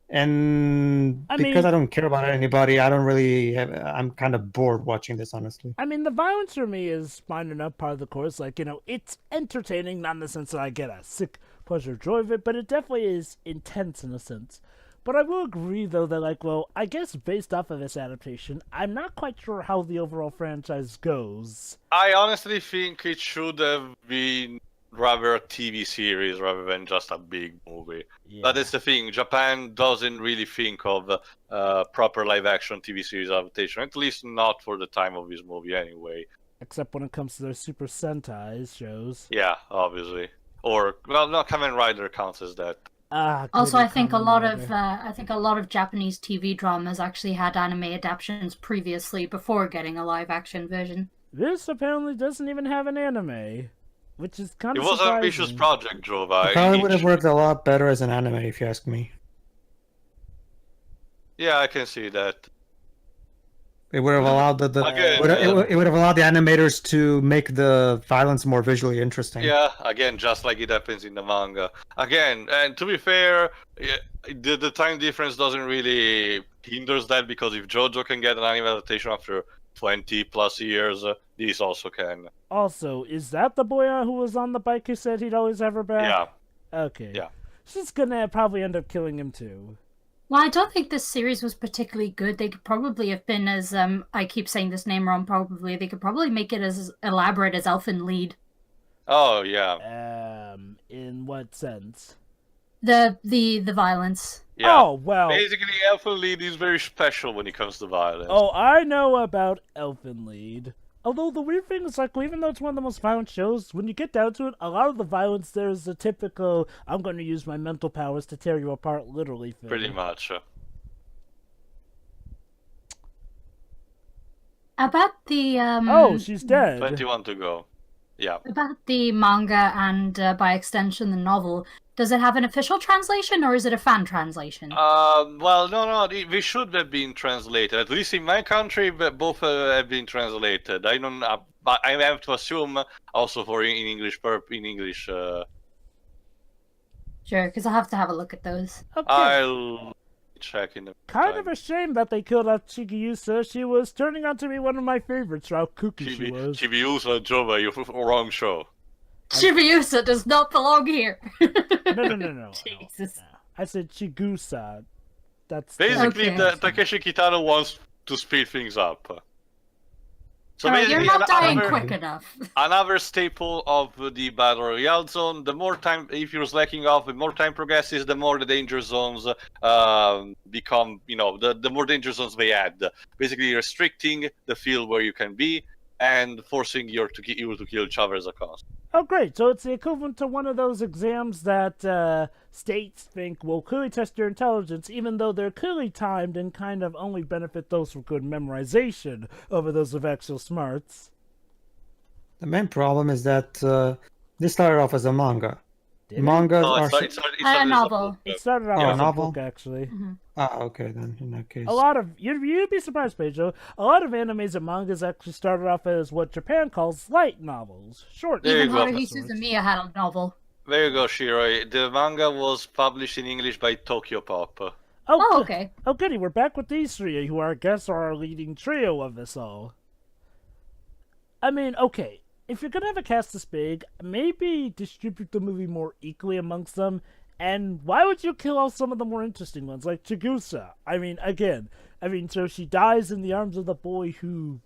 and because I don't care about anybody, I don't really I'm kind of bored watching this, honestly. I mean, the violence for me is fine enough part of the course. Like, it's entertaining, not in the sense that I get a sick pleasure joy of it, but it definitely is intense in a sense. But I will agree, though, that, like, well, I guess based off of this adaptation, I'm not quite sure how the overall franchise goes. I honestly think it should have been rather a TV series rather than just a big movie. Yeah. That is the thing. Japan doesn't really think of proper live-action TV series adaptation, at least not for the time of this movie anyway. Except when it comes to their Super Sentai shows. Yeah, obviously. Or, well, no, Kamen Rider counts as that. Also, I think a Kamen lot Rider. of Japanese TV dramas actually had anime adaptations previously before getting a live action version. This apparently doesn't even have an anime, which is kind It of was an ambitious surprising. project, Jova. It probably would have worked a lot better as an anime, if you ask me. Yeah, I can see that. It would have allowed it would have allowed the animators to make the violence more visually interesting. Yeah, again, just like it happens in the manga. Again, and to be fair, the time difference doesn't really hinders that, because if JoJo can get an anime adaptation after 20 plus years, this also can. Also, is that the boy who was on the bike who said he'd always have her back? Yeah. Okay. Yeah. She's gonna probably end up killing him too. Well, I don't think this series was particularly good. They could probably have been as I keep saying this name wrong. Probably they could probably make it as elaborate as Elfen Lied. Oh yeah. In what sense? The violence. Yeah. Oh, well. Basically, Elfen Lied is very special when it comes to violence. Oh, I know about Elfen Lied. Although the weird thing is, like, even though it's one of the most violent shows, when you get down to it, a lot of the violence there is the typical, I'm going to use my mental powers to tear you apart, literally thing. Pretty much. About the Oh, she's dead. 21 to go. Yeah. About the manga and by extension the novel, does it have an official translation or is it a fan translation? Well, no, they should have been translated. At least in my country, both have been translated. I don't. But I have to assume also for in English. In English. Sure, because I'll have to have a look at those. Okay. I'll check in the. Kind of a shame that they killed off Chiguyusa. She was turning out to be one of my favorites for how kooky she was. Chibiusa Jova, you're wrong show. Chibiusa does not belong here. No. Jesus. No. I said Chigusa. That's Basically, Okay. Takeshi Kitano wants to speed things up. So Alright, you're basically, not dying another- quick enough. Another staple of the Battle Royale zone, the more time, if you're slacking off, the more time progresses, the more the danger zones become, the more danger zones they add. Basically restricting the field where you can be and forcing you to kill each other as a cost. Oh, great. So it's the equivalent to one of those exams that states think will clearly test your intelligence, even though they're clearly timed and kind of only benefit those with good memorization over those with actual smarts. The main problem is that this started off as a manga, Did it? Mangas No, are. it started A as a novel. book. It started out Oh, as a novel? book, actually. Mhm. Ah, okay then. In that case. A lot of you'd be surprised, Pedro. A lot of animes and mangas actually started off as what Japan calls light novels, short. There you Even go. Haruhi Suzumiya had a novel. There you go, Shiro. The manga was published in English by Tokyo Pop. Oh, okay. Oh, goody. We're back with these three, who I guess are our leading trio of this all. I mean, okay. If you're gonna have a cast this big, maybe distribute the movie more equally amongst them. And why would you kill off some of the more interesting ones, like Chigusa? I mean, again, so she dies in the arms of the boy who,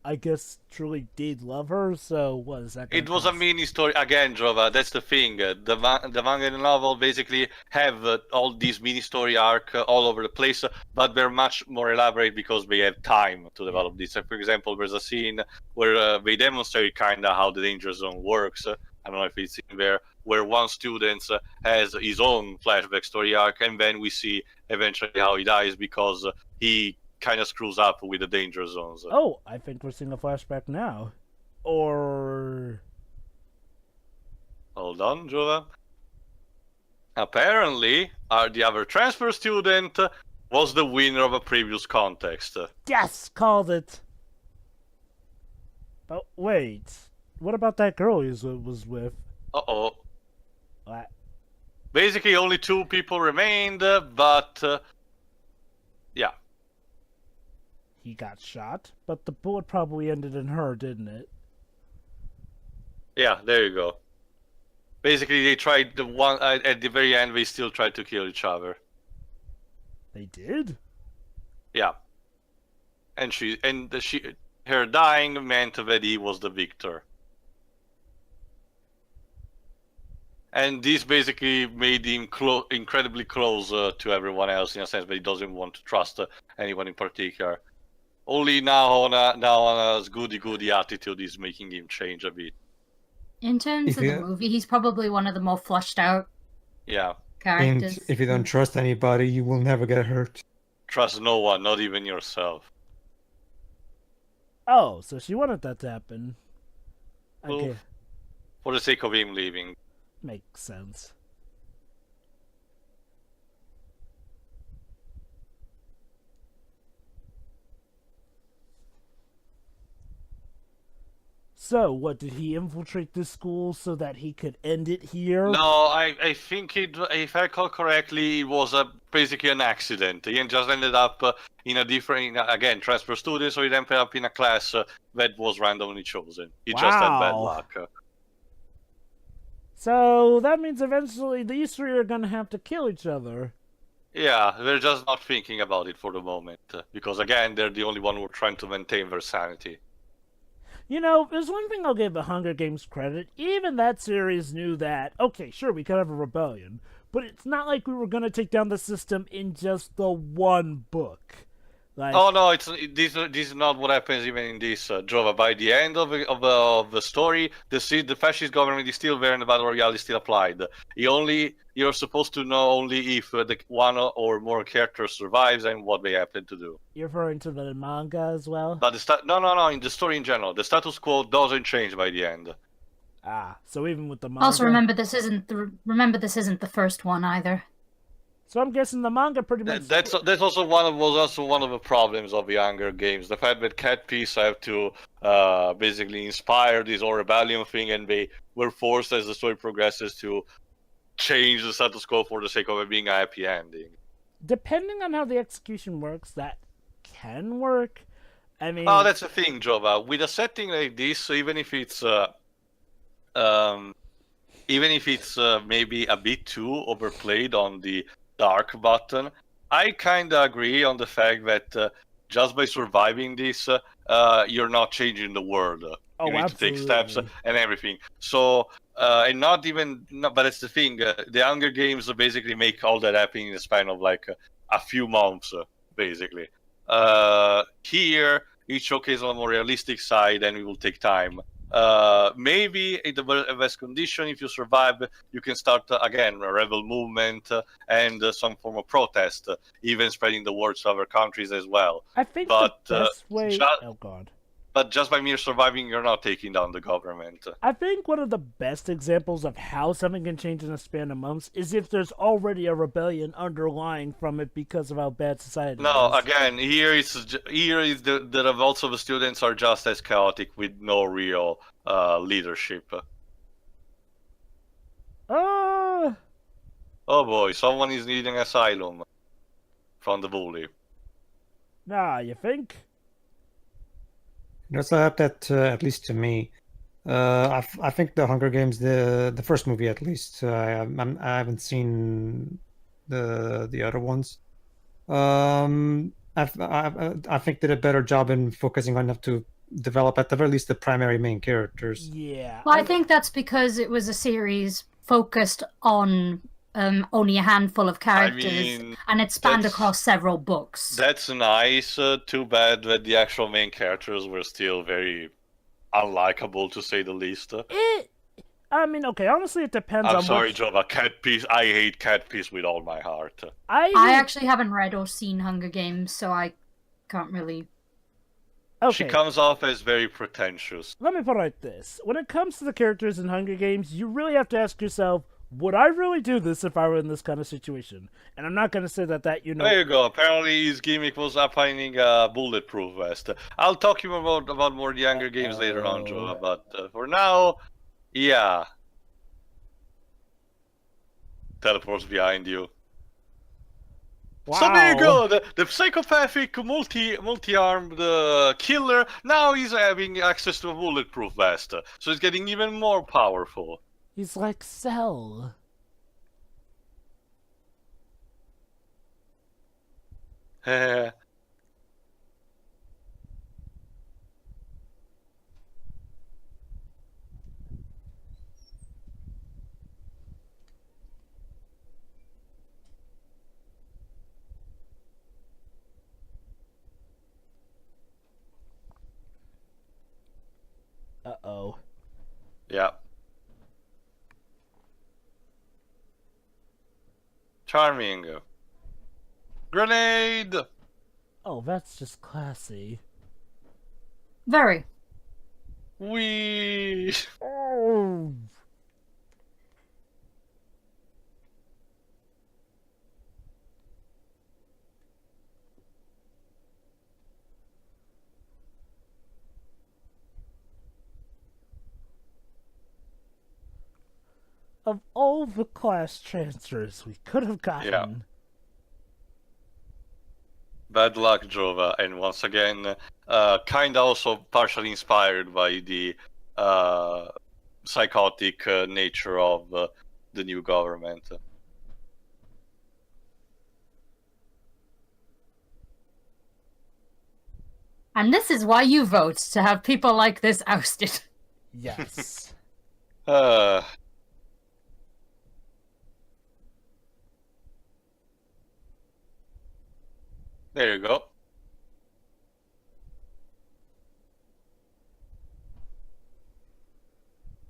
I guess, truly did love her, so what is that? It was a mini story. Again, Jova, that's the thing. The manga and the novel basically have all these mini story arc all over the place, but they're much more elaborate because they have time to develop this. For example, there's a scene where they demonstrate kind of how the danger zone works. I don't know if it's in there, where one student has his own flashback story arc, and then we see eventually how he dies because he kind of screws up with the danger zones. Oh, I think we're seeing a flashback now. Or... Hold on, Jova. Apparently, the other transfer student was the winner of a previous contest. Yes! Called it! But wait, what about that girl he was with? Uh-oh. What? Basically, only 2 people remained, but... yeah. He got shot, but the bullet probably ended in her, didn't it? Yeah, there you go. Basically, they tried at the very end, they still tried to kill each other. They did? Yeah. And her dying meant that he was the victor. And this basically made him incredibly close to everyone else, in a sense that he doesn't want to trust anyone in particular. Only now on a goody-goody attitude is making him change a bit. In terms of the movie, he's probably one of the more fleshed out characters. And if you don't trust anybody, you will never get hurt. Trust no one, not even yourself. Oh, so she wanted that to happen. Well, Okay, for the sake of him leaving. makes sense. So, what, did he infiltrate this school so that he could end it here? No, I think if I recall correctly, it was basically an accident. He just ended up in a different, again, transfer student, so he ended up in a class that was randomly chosen. He just had bad Wow. luck. So, that means eventually these three are gonna have to kill each other. Yeah, they're just not thinking about it for the moment. Because, again, they're the only one who are trying to maintain their sanity. You know, there's one thing I'll give the Hunger Games credit. Even that series knew that, okay, sure, we could have a rebellion, but it's not like we were going to take down the system in just the one book. Like, Oh no, this is not what happens even in this Jova. By the end of the story, the fascist government is still there and the battle royale is still applied. You're supposed to know only if the one or more characters survives and what they happen to do. You're referring to the manga as well? But no, in the story in general, the status quo doesn't change by the end. Ah, so even with the manga... Also, remember this isn't the first one either. So I'm guessing the manga pretty much... That's also one of the problems of the Hunger Games. The fact that Cat Peace have to basically inspire this whole rebellion thing, and they were forced as the story progresses to change the status quo for the sake of it being a happy ending. Depending on how the execution works, that can work. I mean... Oh, that's the thing, Jova. With a setting like this, even if it's maybe a bit too overplayed on the dark button, I kind of agree on the fact that just by surviving this, you're not changing the world. Oh, You need to take steps absolutely. and everything. So, and not even, no, but it's the thing, the Hunger Games basically make all that happen in the span of like a few months, basically. Here, it showcases on a more realistic side and it will take time. Maybe in the best condition, if you survive, you can start again a rebel movement and some form of protest, even spreading the word to other countries as well. I think but, the best way... just- Oh, God. but just by mere surviving, you're not taking down the government. I think one of the best examples of how something can change in a span of months is if there's already a rebellion underlying from it because of how bad society No, is. again, here is the revolts of the students are just as chaotic with no real leadership. Oh boy, someone is needing asylum from the bully. Nah, you think? You also have that, at least to me. I think the Hunger Games, the first movie at least. I haven't seen the other ones. I think did a better job in focusing on enough to develop at the very least the primary main characters. Yeah. Well, I think that's because it was a series focused on only a handful of characters, and it spanned across several books. That's nice. Too bad that the actual main characters were still very unlikable, to say the least. I mean, okay, honestly, it depends on I'm sorry, Jova, Cat Piece. I hate Cat Piece with all my heart. I actually haven't read or seen Hunger Games, so I can't really... Okay. She comes off as very pretentious. Let me put it like this. When it comes to the characters in Hunger Games, you really have to ask yourself, would I really do this if I were in this kind of situation? And I'm not going to say that, you know... There you go. Apparently his gimmick was finding a bulletproof vest. I'll talk to you about more the Hunger Games later on, Jova, but for now, yeah. Teleports behind you. Wow. So there you go, the psychopathic multi-armed killer, now he's having access to a bulletproof vest, so he's getting even more powerful. He's like Cell. Uh-oh. Yeah. Charming. Grenade! Oh, that's just classy. Very. Wee! Oh. Of all the class transfers we could have gotten... Yeah. Bad luck, Jova, and once again, kinda also partially inspired by the psychotic nature of the new government. And this is why you vote, to have people like this ousted. Yes. There you go.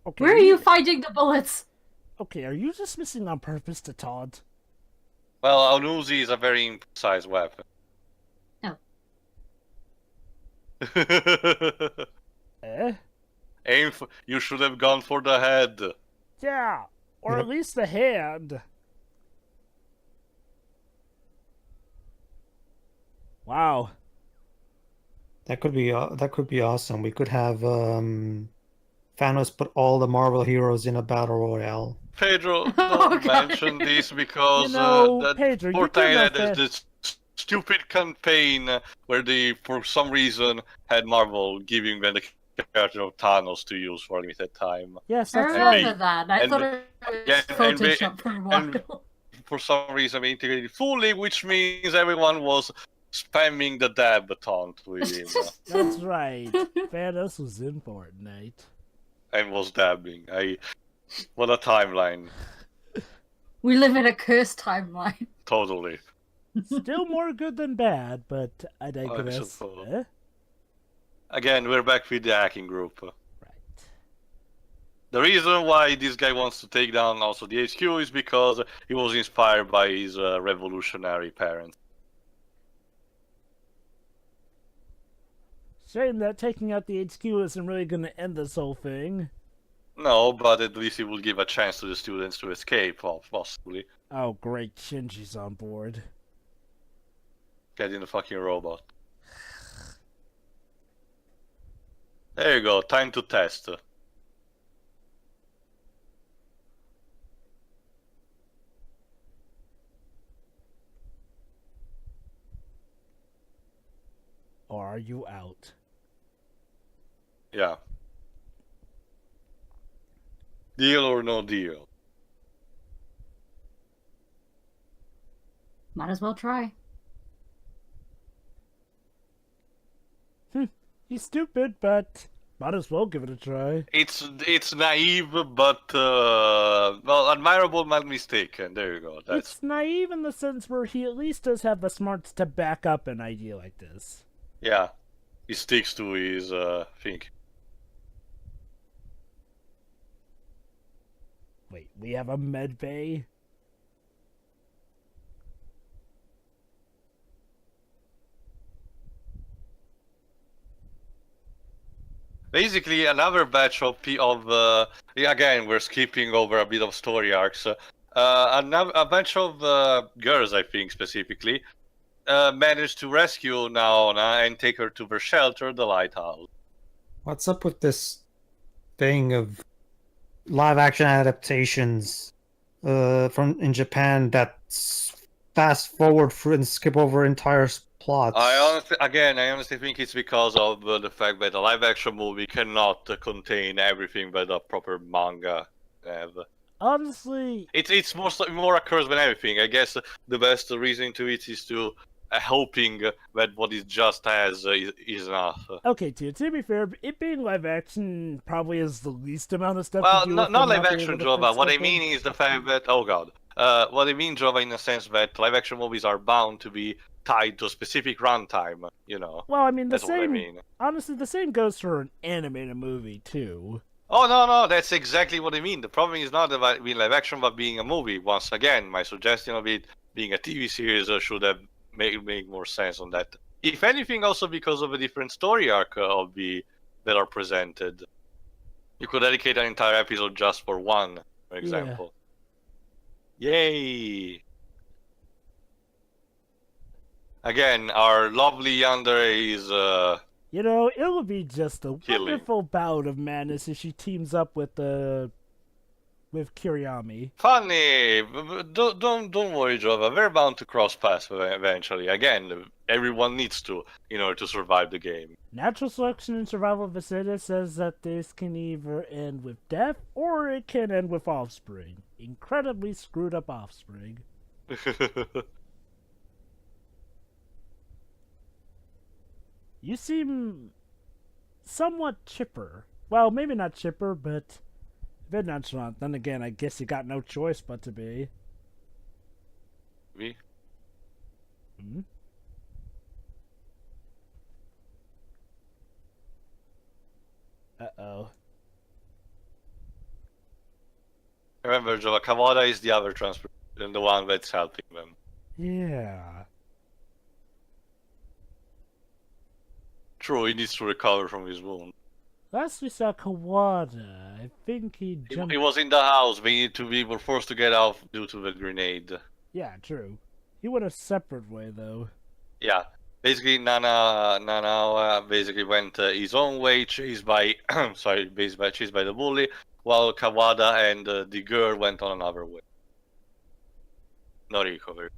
Okay. Where are you finding the bullets? Okay, are you just missing on purpose to taunt? Well, an Uzi is a very imprecise weapon. Oh. You should have gone for the head. Yeah, or at least the hand. Wow. That could be awesome. We could have Thanos put all the Marvel heroes in a battle royale. Pedro, don't mention this because Pedro, Fortnite had this stupid campaign where they, for some reason, had Marvel giving them the character of Thanos to use for a limited time. Yes, I that's remember right. that. I thought it was Photoshop for a while. For some reason, they integrated fully, which means everyone was spamming the dab taunt with him. That's right. Thanos was in Fortnite. And was dabbing. What a timeline. We live in a cursed timeline. Totally. Still more good than bad, but I digress. Again, we're back with the hacking group. Right. The reason why this guy wants to take down also the HQ is because he was inspired by his revolutionary parents. Shame that taking out the HQ isn't really going to end this whole thing. No, but at least it will give a chance to the students to escape, possibly. Oh, great. Shinji's on board. Get in the fucking robot. There you go, time to test. Or are you out? Yeah. Deal or no deal? Might as well try. He's stupid, but might as well give it a try. It's naive, but well, admirable but mistaken. There you go. It's naive in the sense where he at least does have the smarts to back up an idea like this. Yeah, he sticks to his thing. Wait, we have a med bay? Basically, another batch of again, we're skipping over a bit of story arcs. A bunch of girls, I think specifically, managed to rescue Naona and take her to their shelter, the lighthouse. What's up with this thing of live action adaptations from in Japan that fast forward through and skip over entire plots? I honestly think it's because of the fact that a live action movie cannot contain everything that a proper manga have. Honestly, It's more occurs than everything. I guess the best reason to it is to hoping that what it just has is enough. okay, to be fair, it being live action probably is the least amount of stuff Well, to do not with them live being action, able to Jova. fix What I stuff mean in. is the fact that what I mean, Jova, in the sense that live action movies are bound to be tied to a specific runtime. You know. Well, I mean, the That's what I same. mean. Honestly, the same goes for an animated movie too. Oh no, that's exactly what I mean. The problem is not about being live action, but being a movie. Once again, my suggestion of it being a TV series should have make more sense on that. If anything, also because of a different story arc that are presented. You could dedicate an entire episode just for one, for example. Yay! Again, our lovely yandere is You know, it would be just a Killing. wonderful bout of madness if she teams up with Kiriyami. funny. Don't worry, Jova. We're bound to cross paths eventually. Again, everyone needs to in order to survive the game. Natural selection and survival of the fittest says that this can either end with death or it can end with offspring. Incredibly screwed up offspring. You seem somewhat chipper. Well, maybe not chipper, but a bit nonchalant. Then again, I guess you got no choice but to be. Me? Hmm? Uh-oh. Remember, Jova, Kawada is the other transfer, and the one that's helping them. Yeah. True, he needs to recover from his wound. Last we saw Kawada, I think he jumped... He was in the house. We were forced to get out due to the grenade. Yeah, true. He went a separate way, though. Yeah, basically Nana basically went his own way, chased by chased by the bully, while Kawada and the girl went on another way. No recovery.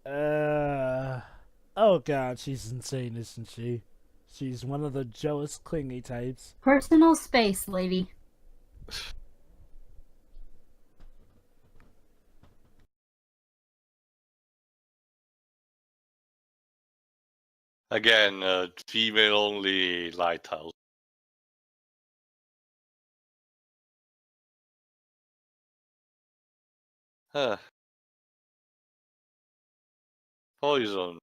Oh god, she's insane, isn't she? She's one of the jealous, clingy types. Personal space, lady. Again, female-only lighthouse. Huh. Poison.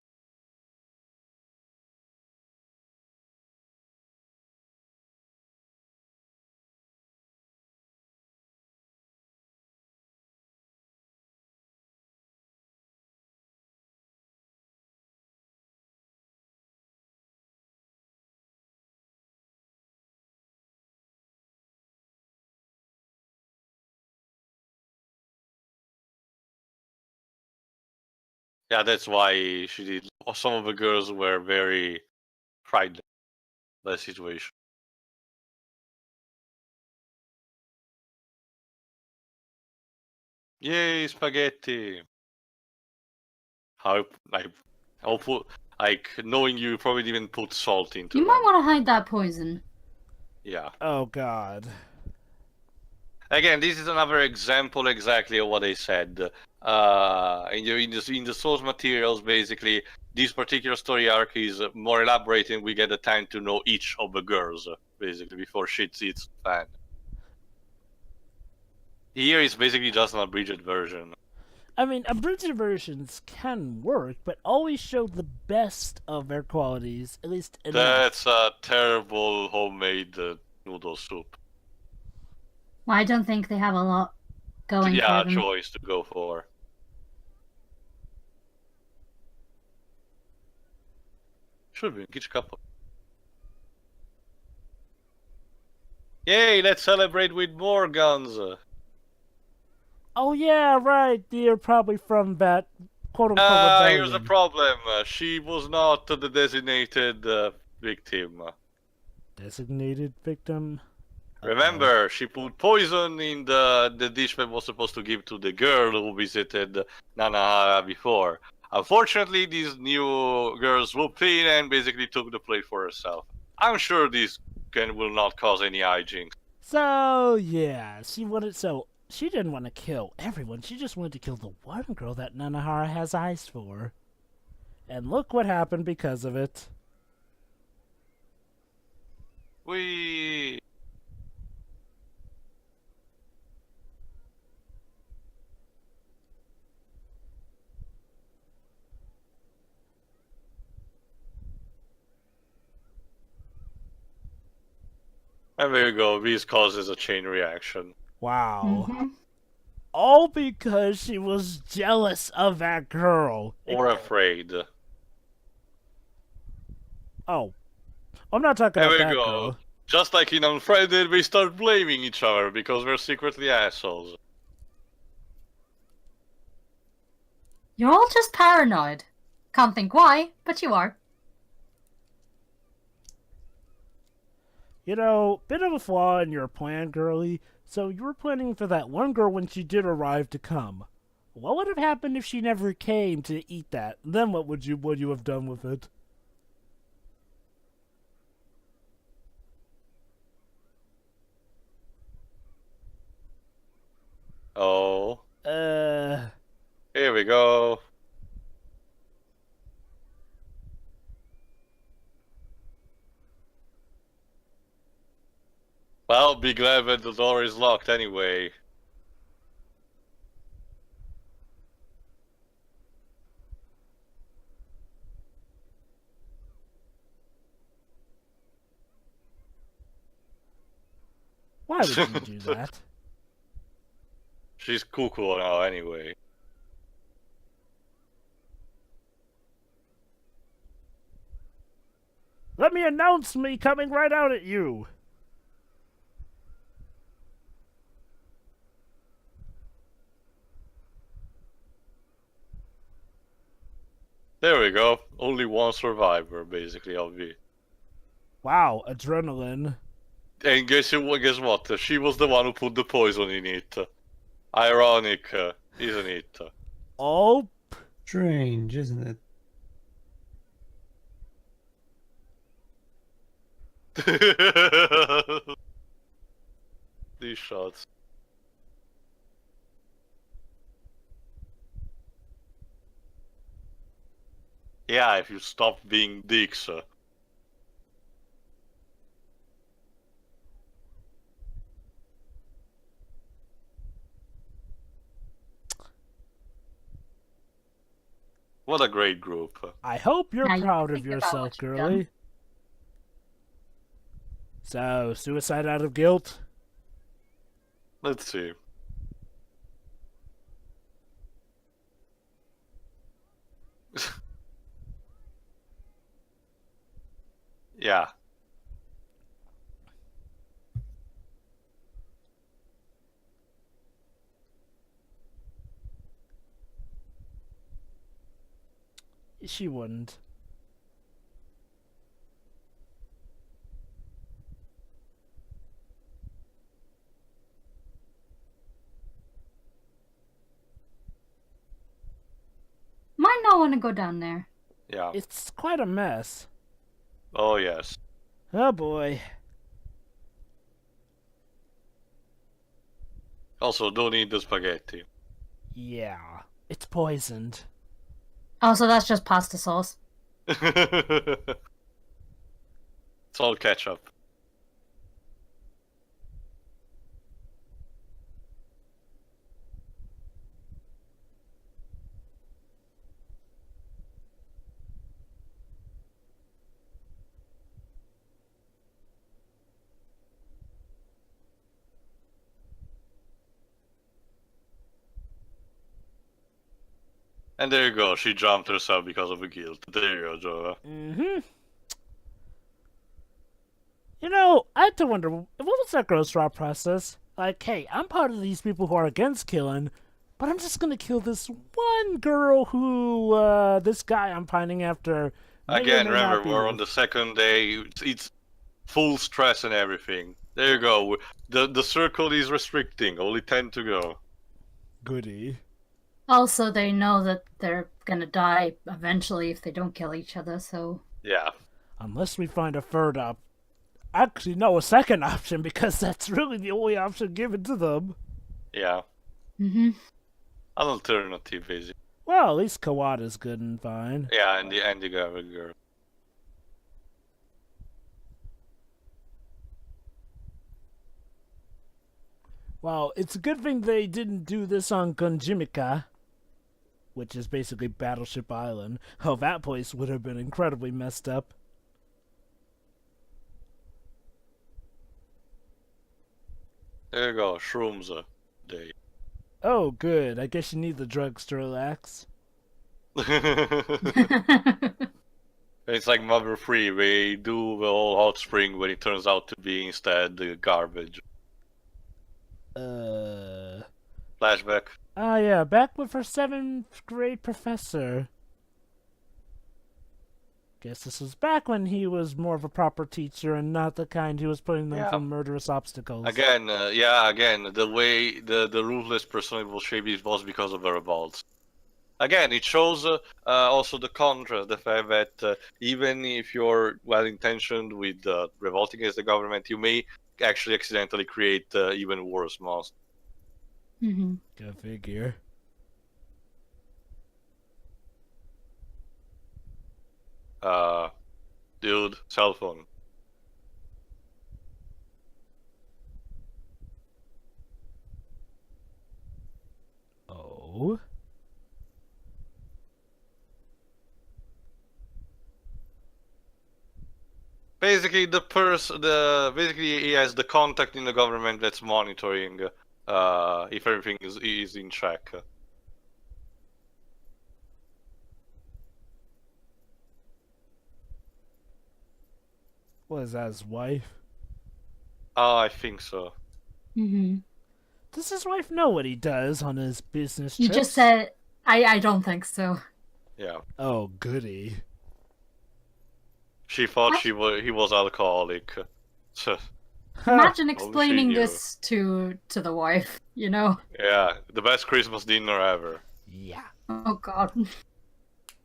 Yeah, that's why she did. Some of the girls were very frightened by the situation. Yay, spaghetti! How I'll put knowing you probably didn't put salt into You them. might want to hide that poison. Yeah. Oh God. Again, this is another example exactly of what I said. In the source materials, basically, this particular story arc is more elaborate, and we get the time to know each of the girls, basically, before shit hits the fan. Here is basically just an abridged version. I mean, abridged versions can work, but always show the best of their qualities, at least enough. That's a terrible homemade noodle soup. Well, I don't think they have a lot going for them. Choice to go for. Should be each couple. Yay, let's celebrate with more guns. Oh yeah, right. They're probably from that quote-unquote rebellion. Here's the problem. She was not the designated victim. Designated victim? Remember, she put poison in the dish that was supposed to give to the girl who visited Nanahara before. Unfortunately, these new girls swooped in and basically took the plate for herself. I'm sure this will not cause any hijinks. So, yeah, she didn't want to kill everyone. She just wanted to kill the one girl that Nanahara has eyes for. And look what happened because of it. And there you go. This causes a chain reaction. Wow. Mm-hmm. All because she was jealous of that girl. Or afraid. Oh. I'm not talking about There that we go. girl. Just like in Unfriended, we start blaming each other because we're secretly assholes. You're all just paranoid. Can't think why, but you are. You know, bit of a flaw in your plan, girlie. So you were planning for that one girl when she did arrive to come. What would have happened if she never came to eat that? Then what would you have done with it? Oh. Here we go. Well, be glad that the door is locked anyway. Why would you do that? She's cuckoo now anyway. Let me announce me coming right out at you! There we go. Only one survivor, basically, of the... Wow, adrenaline. And guess what? She was the one who put the poison in it. Ironic, isn't it? Oh, Strange, isn't it? These shots. Yeah, if you stop being dicks. What a great group. I hope you're Now you proud can of think about yourself, what you've girlie. So, suicide out of guilt? Let's see. Yeah. she wouldn't. Might not want to go down there. Yeah. It's quite a mess. Oh, yes. Oh boy. Also, don't eat the spaghetti. Yeah. It's poisoned. Oh, so that's just pasta sauce. It's all ketchup. And there you go, she jumped herself because of a guilt. There you go, Joa. Mm-hmm. You know, I had to wonder, what was that girl's thought process? Like, hey, I'm part of these people who are against killing, but I'm just gonna kill this one girl who, this guy I'm pining after. Again, remember, we're on the second day. It's full stress and everything. There you go. The circle is restricting. Only 10 to go. Goody. Also, they know that they're gonna die eventually if they don't kill each other, so... Yeah. Unless we find a third actually, no, a second option, because that's really the only option given to them. Yeah. Mm-hmm. An alternative, basically. Well, at least Kawada's good and fine. Yeah, and the Gavin girl. Well, it's a good thing they didn't do this on Gunjimika, which is basically Battleship Island. Oh, that place would have been incredibly messed up. There you go, shrooms day. Oh, good. I guess you need the drugs to relax. It's like Mother 3, they do the whole hot spring when it turns out to be instead the garbage. Flashback. Ah, yeah, back with her 7th grade professor. Guess this was back when he was more of a proper teacher and not the kind who was putting them through murderous obstacles. Again, the way the ruthless personality will shape it was because of the revolts. Again, it shows also the contrast, the fact that even if you're well-intentioned with revolting against the government, you may actually accidentally create even worse monsters. Mm-hmm. Go figure. Dude, cell phone. Oh? Basically, basically he has the contact in the government that's monitoring if everything is in check. Was that his wife? Oh, I think so. Mm-hmm. Does his wife know what he does on his business trips? You just said... I don't think so. Yeah. Oh, goody. She thought he was alcoholic. Imagine Only explaining she knew. this to the wife, you know? Yeah, the best Christmas dinner ever. Yeah. Oh god.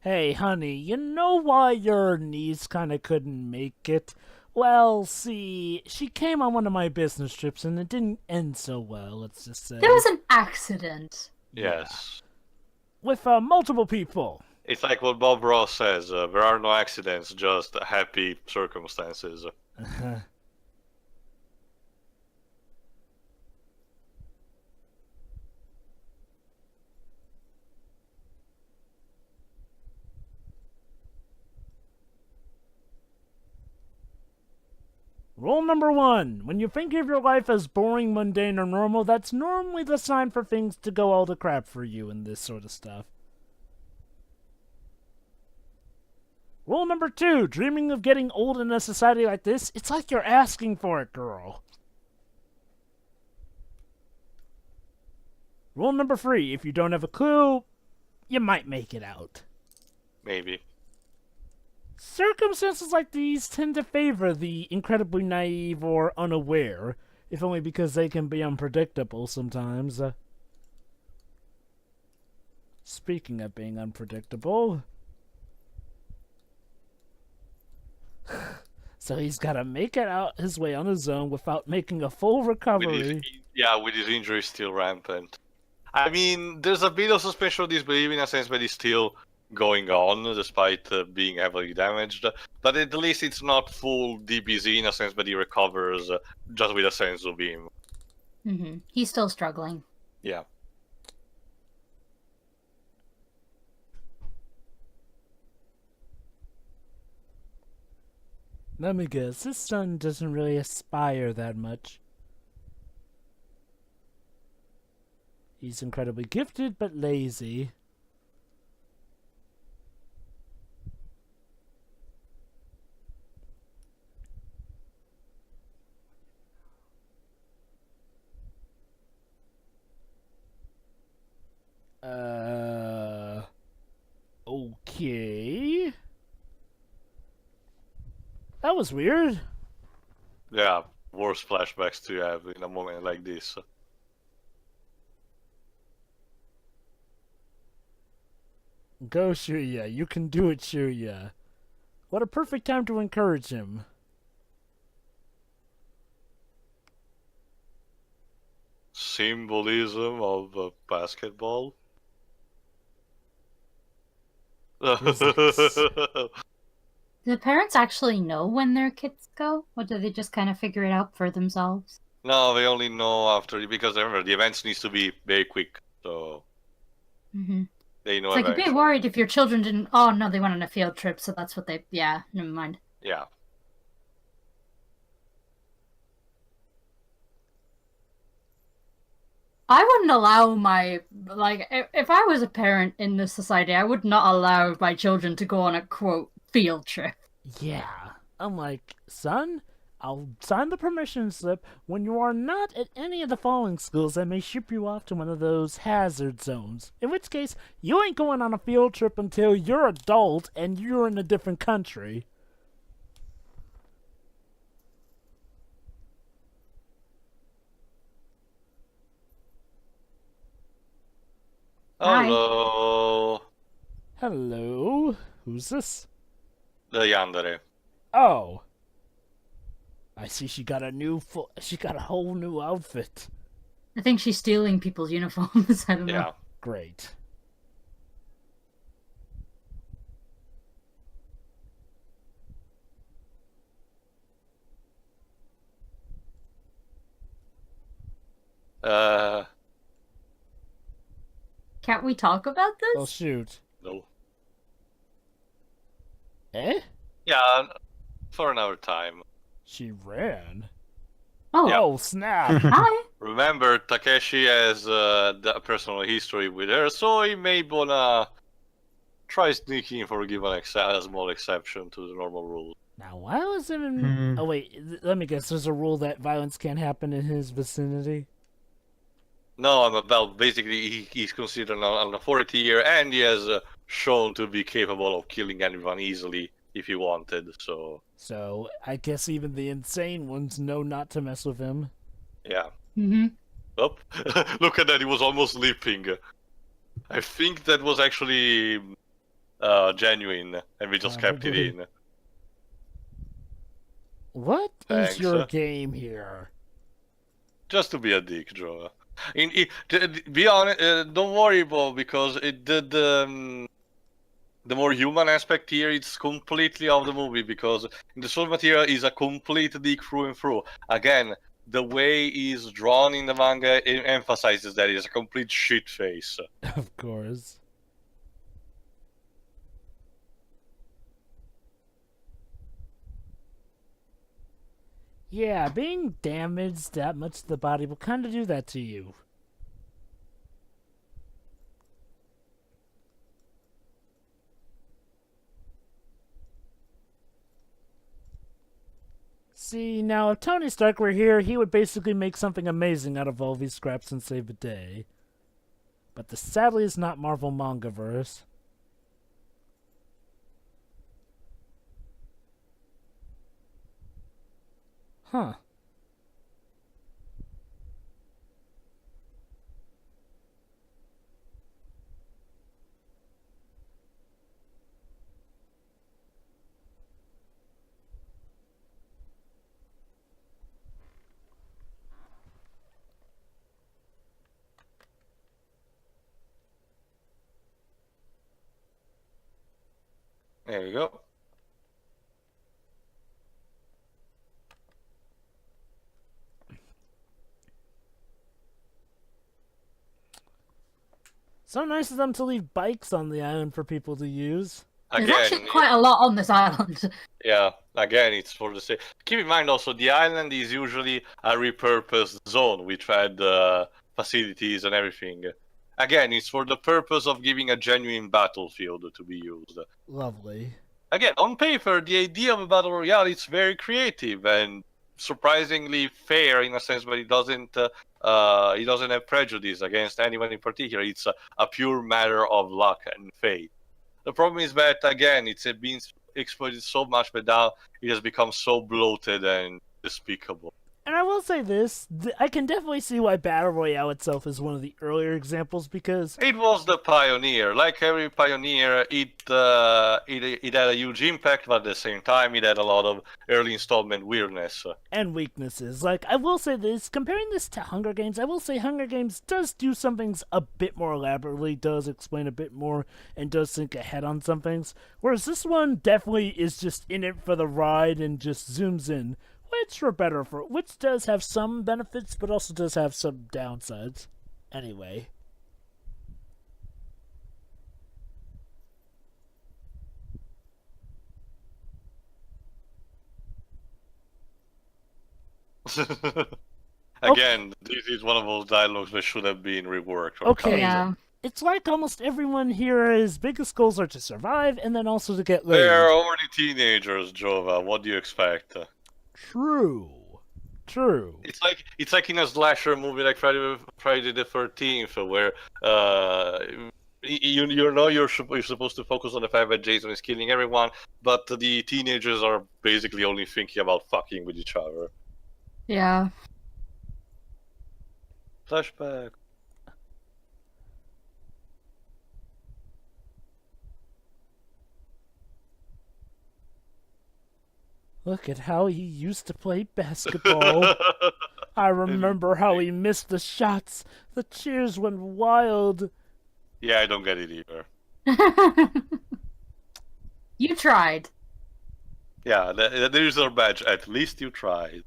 Hey, honey, you know why your niece kinda couldn't make it? Well, see, she came on one of my business trips and it didn't end so well, let's just say. There was an accident. Yes. With multiple people. It's like what Bob Ross says, there are no accidents, just happy circumstances. Rule number 1. When you think of your life as boring, mundane, or normal, that's normally the sign for things to go all to crap for you and this sort of stuff. Rule number 2. Dreaming of getting old in a society like this, it's like you're asking for it, girl. Rule number 3. If you don't have a clue, you might make it out. Maybe. Circumstances like these tend to favor the incredibly naive or unaware, if only because they can be unpredictable sometimes. Speaking of being unpredictable... So he's gotta make it out his way on his own without making a full recovery. With his injury still rampant. I mean, there's a bit of suspension of disbelief in a sense, but he's still going on despite being heavily damaged. But at least it's not full DBZ in a sense, but he recovers just with a sense of beam. Mm-hmm. He's still struggling. Yeah. Let me guess, his son doesn't really aspire that much. He's incredibly gifted, but lazy. Okay. That was weird. Yeah, worst flashbacks to have in a moment like this. Go, Shuya. You can do it, Shuya. What a perfect time to encourage him. Symbolism of basketball. Do the parents actually know when their kids go? Or do they just kind of figure it out for themselves? No, they only know after, because remember, the events needs to be very quick, so Mm-hmm. they know It's like, you'd be eventually. worried if your children didn't... Oh, no, they went on a field trip, so that's what they... Yeah, never mind. Yeah. I wouldn't allow my... Like, if I was a parent in this society, I would not allow my children to go on a, quote, field trip. Yeah. I'm like, son, I'll sign the permission slip when you are not at any of the following schools that may ship you off to one of those hazard zones. In which case, you ain't going on a field trip until you're adult and you're in a different country. Hi. Hello. Hello? Who's this? The Yandere. Oh. I see she got a she got a whole new outfit. I think she's stealing people's uniforms. I don't know. Yeah. Great. Can't we talk about this? Well, shoot. No. Eh? Yeah, for another time. She ran? Oh, Yeah. Oh, snap. hi. Remember, Takeshi has the personal history with her, so he may wanna try sneaking in for a given a small exception to the normal rule. Now, why was it in... Hmm. Oh, wait. Let me guess. There's a rule that violence can't happen in his vicinity? No, I'm about basically he's considered an authority here, and he has shown to be capable of killing anyone easily if he wanted. So, I guess even the insane ones know not to mess with him. Yeah. Mm-hmm. Oh, look at that! He was almost leaping. I think that was actually genuine, and we just kept it Probably. in. What Thanks, is your game here? Just to be a dick, Joe. Be honest, don't worry, Bo, because the more human aspect here, it's completely off the movie, because in the source material is a complete dick through and through. Again, the way he's drawn in the manga emphasizes that he's a complete shit face. Of course. Yeah, being damaged that much to the body will kind of do that to you. See, now if Tony Stark were here, he would basically make something amazing out of all these scraps and save the day. But this sadly is not Marvel Mangaverse. Huh. There you go. So nice of them to leave bikes on the island for people to use. There's Again, actually quite a lot on this island. yeah, again, it's for the sake. Keep in mind also, the island is usually a repurposed zone which had facilities and everything. Again, it's for the purpose of giving a genuine battlefield to be used. Lovely. Again, on paper, the idea of a battle royale is very creative and surprisingly fair in a sense, but it doesn't have prejudice against anyone in particular. It's a pure matter of luck and fate. The problem is that again, it's been exploited so much, but now it has become so bloated and despicable. And I will say this, I can definitely see why Battle Royale itself is one of the earlier examples, because It was the pioneer. Like every pioneer, it had a huge impact, but at the same time, it had a lot of early installment weirdness. and weaknesses. Like, I will say this, comparing this to Hunger Games, I will say Hunger Games does do some things a bit more elaborately, does explain a bit more, and does think ahead on some things, whereas this one definitely is just in it for the ride and just zooms in, which does have some benefits, but also does have some downsides. Anyway. Again, this is one of those dialogues that should have been reworked. From Okay. Yeah. It's like almost everyone here's biggest goals are to survive and then also to get laid. They're already teenagers, Jova. What do you expect? True. It's like in a slasher movie like Friday the 13th, where you're supposed to focus on the fact that Jason is killing everyone, but the teenagers are basically only thinking about fucking with each other. Yeah. Flashback. Look at how he used to play basketball. I remember how he missed the shots. The cheers went wild. Yeah, I don't get it either. You tried. Yeah, there's our badge. At least you tried.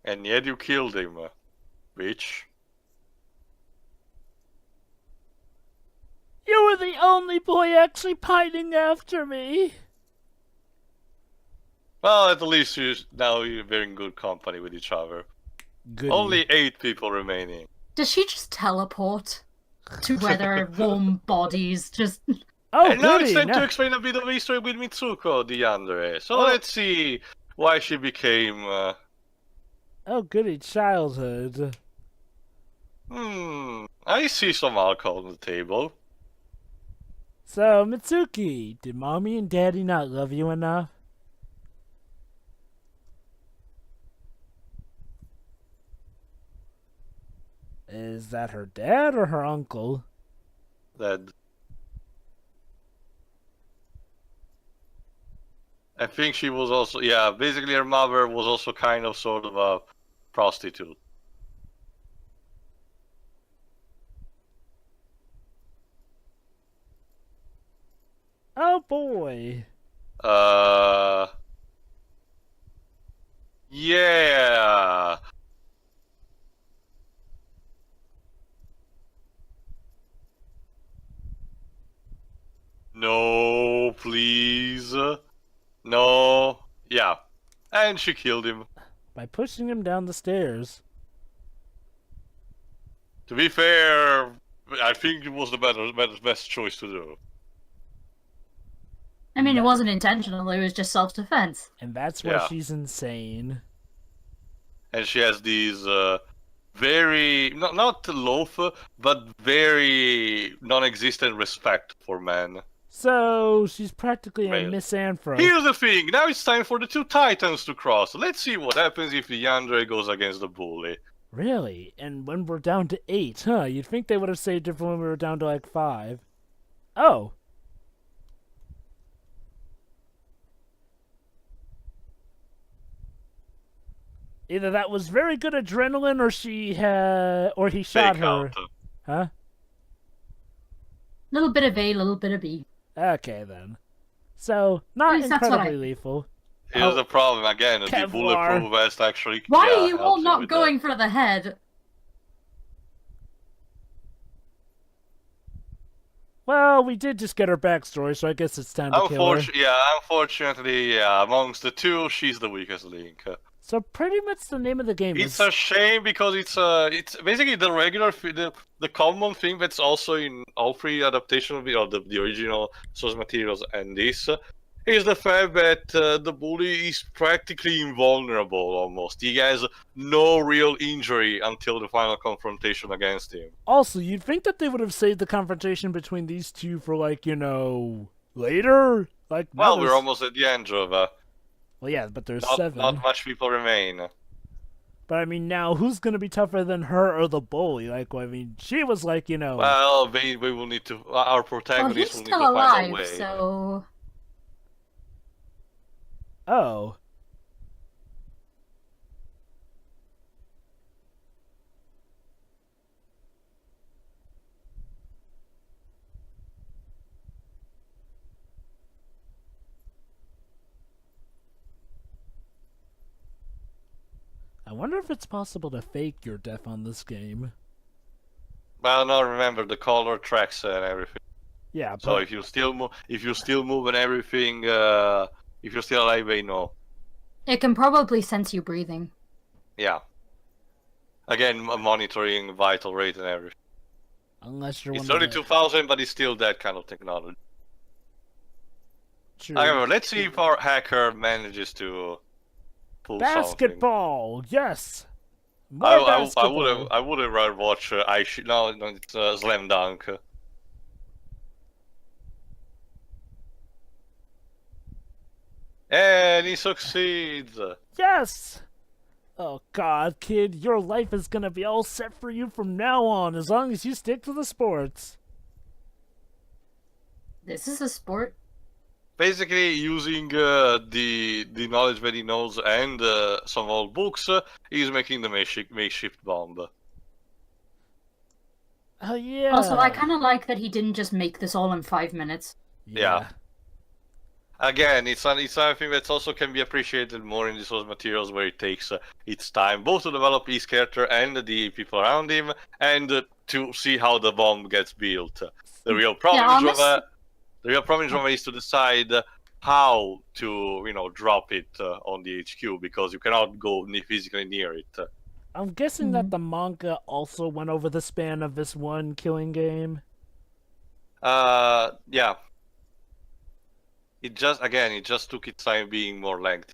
And yet you killed him, bitch. You were the only boy actually pining after me. Well, at least now you're in good company with each other. Goody. Only 8 people remaining. Does she just teleport to where there are warm bodies? Just Oh, And now goody. it's time to Now- explain a bit of history with Mitsuko, DeAndre. So Oh. let's see why she became... Oh, goody. Childhood. I see some alcohol on the table. So, Mitsuki, did mommy and daddy not love you enough? Is that her dad or her uncle? That I think she was also, yeah, basically her mother was also kind of sort of a prostitute. Oh boy. Yeah. No, please. No. Yeah. And she killed him. By pushing him down the stairs. To be fair, I think it was the best choice to do. I mean, it wasn't intentional. It was just self-defense. And that's why Yeah. she's insane. and she has these very not loath, but very non-existent respect for men. So she's practically a Well, misanthrope. Here's the thing. Now it's time for the two titans to cross. Let's see what happens if the Yandere goes against the bully. Really? And when we're down to 8, huh? You'd think they would have saved it for when we were down to like 5. Oh. Either that was very good adrenaline, or he shot Fake her. out. Huh? Little bit of A, little bit of B. Okay then. So not At least that's what incredibly lethal. Here's the problem again. The Kevlar. bulletproof vest actually. Why yeah, are you all helps not with going for the head? Well, we did just get her backstory, so I guess it's time to kill her. Unfortunately, yeah, amongst the two, she's the weakest link. So pretty much the name of the game It's is... a shame because it's basically the regular the common thing that's also in all three adaptations of the original source materials and this is the fact that the bully is practically invulnerable almost. He has no real injury until the final confrontation against him. Also, you'd think that they would have saved the confrontation between these two for, like, you know, later? Like, now Well, we're almost at the end, Jova. Well, yeah, but there's Not 7. not much people remain. But I mean, now who's gonna be tougher than her or the bully? Like, well, I mean, she was like, you know. Well, we will need to. Our Well, protagonist he's will need still to find a alive, way. so... Oh. I wonder if it's possible to fake your death on this game. Well, no, remember the color tracks and everything. Yeah, but... So if you still move and everything, if you're still alive, they know. It can probably sense you breathing. Yeah. Again, monitoring vital rate and everything. Unless you're It's one of the... 32,000, but it's still that kind of technology. True. However, let's see if our hacker manages to pull something. Basketball, yes. More basketball. I would have rather watch no, it's Slam Dunk. And he succeeds. Yes. Oh God, kid, your life is gonna be all set for you from now on, as long as you stick to the sports. This is a sport. Basically, using the knowledge that he knows and some old books, he's making the makeshift bomb. Oh yeah. Also, I kind of like that he didn't just make this all in 5 minutes. Yeah. Again, it's something that also can be appreciated more in the source materials, where it takes its time both to develop his character and the people around him, and to see how the bomb gets built. The real problem is to decide how to drop it on the HQ, because you cannot go physically near it. I'm guessing that the manga also went over the span of this one killing game. Yeah. It just took its time being more lengthy.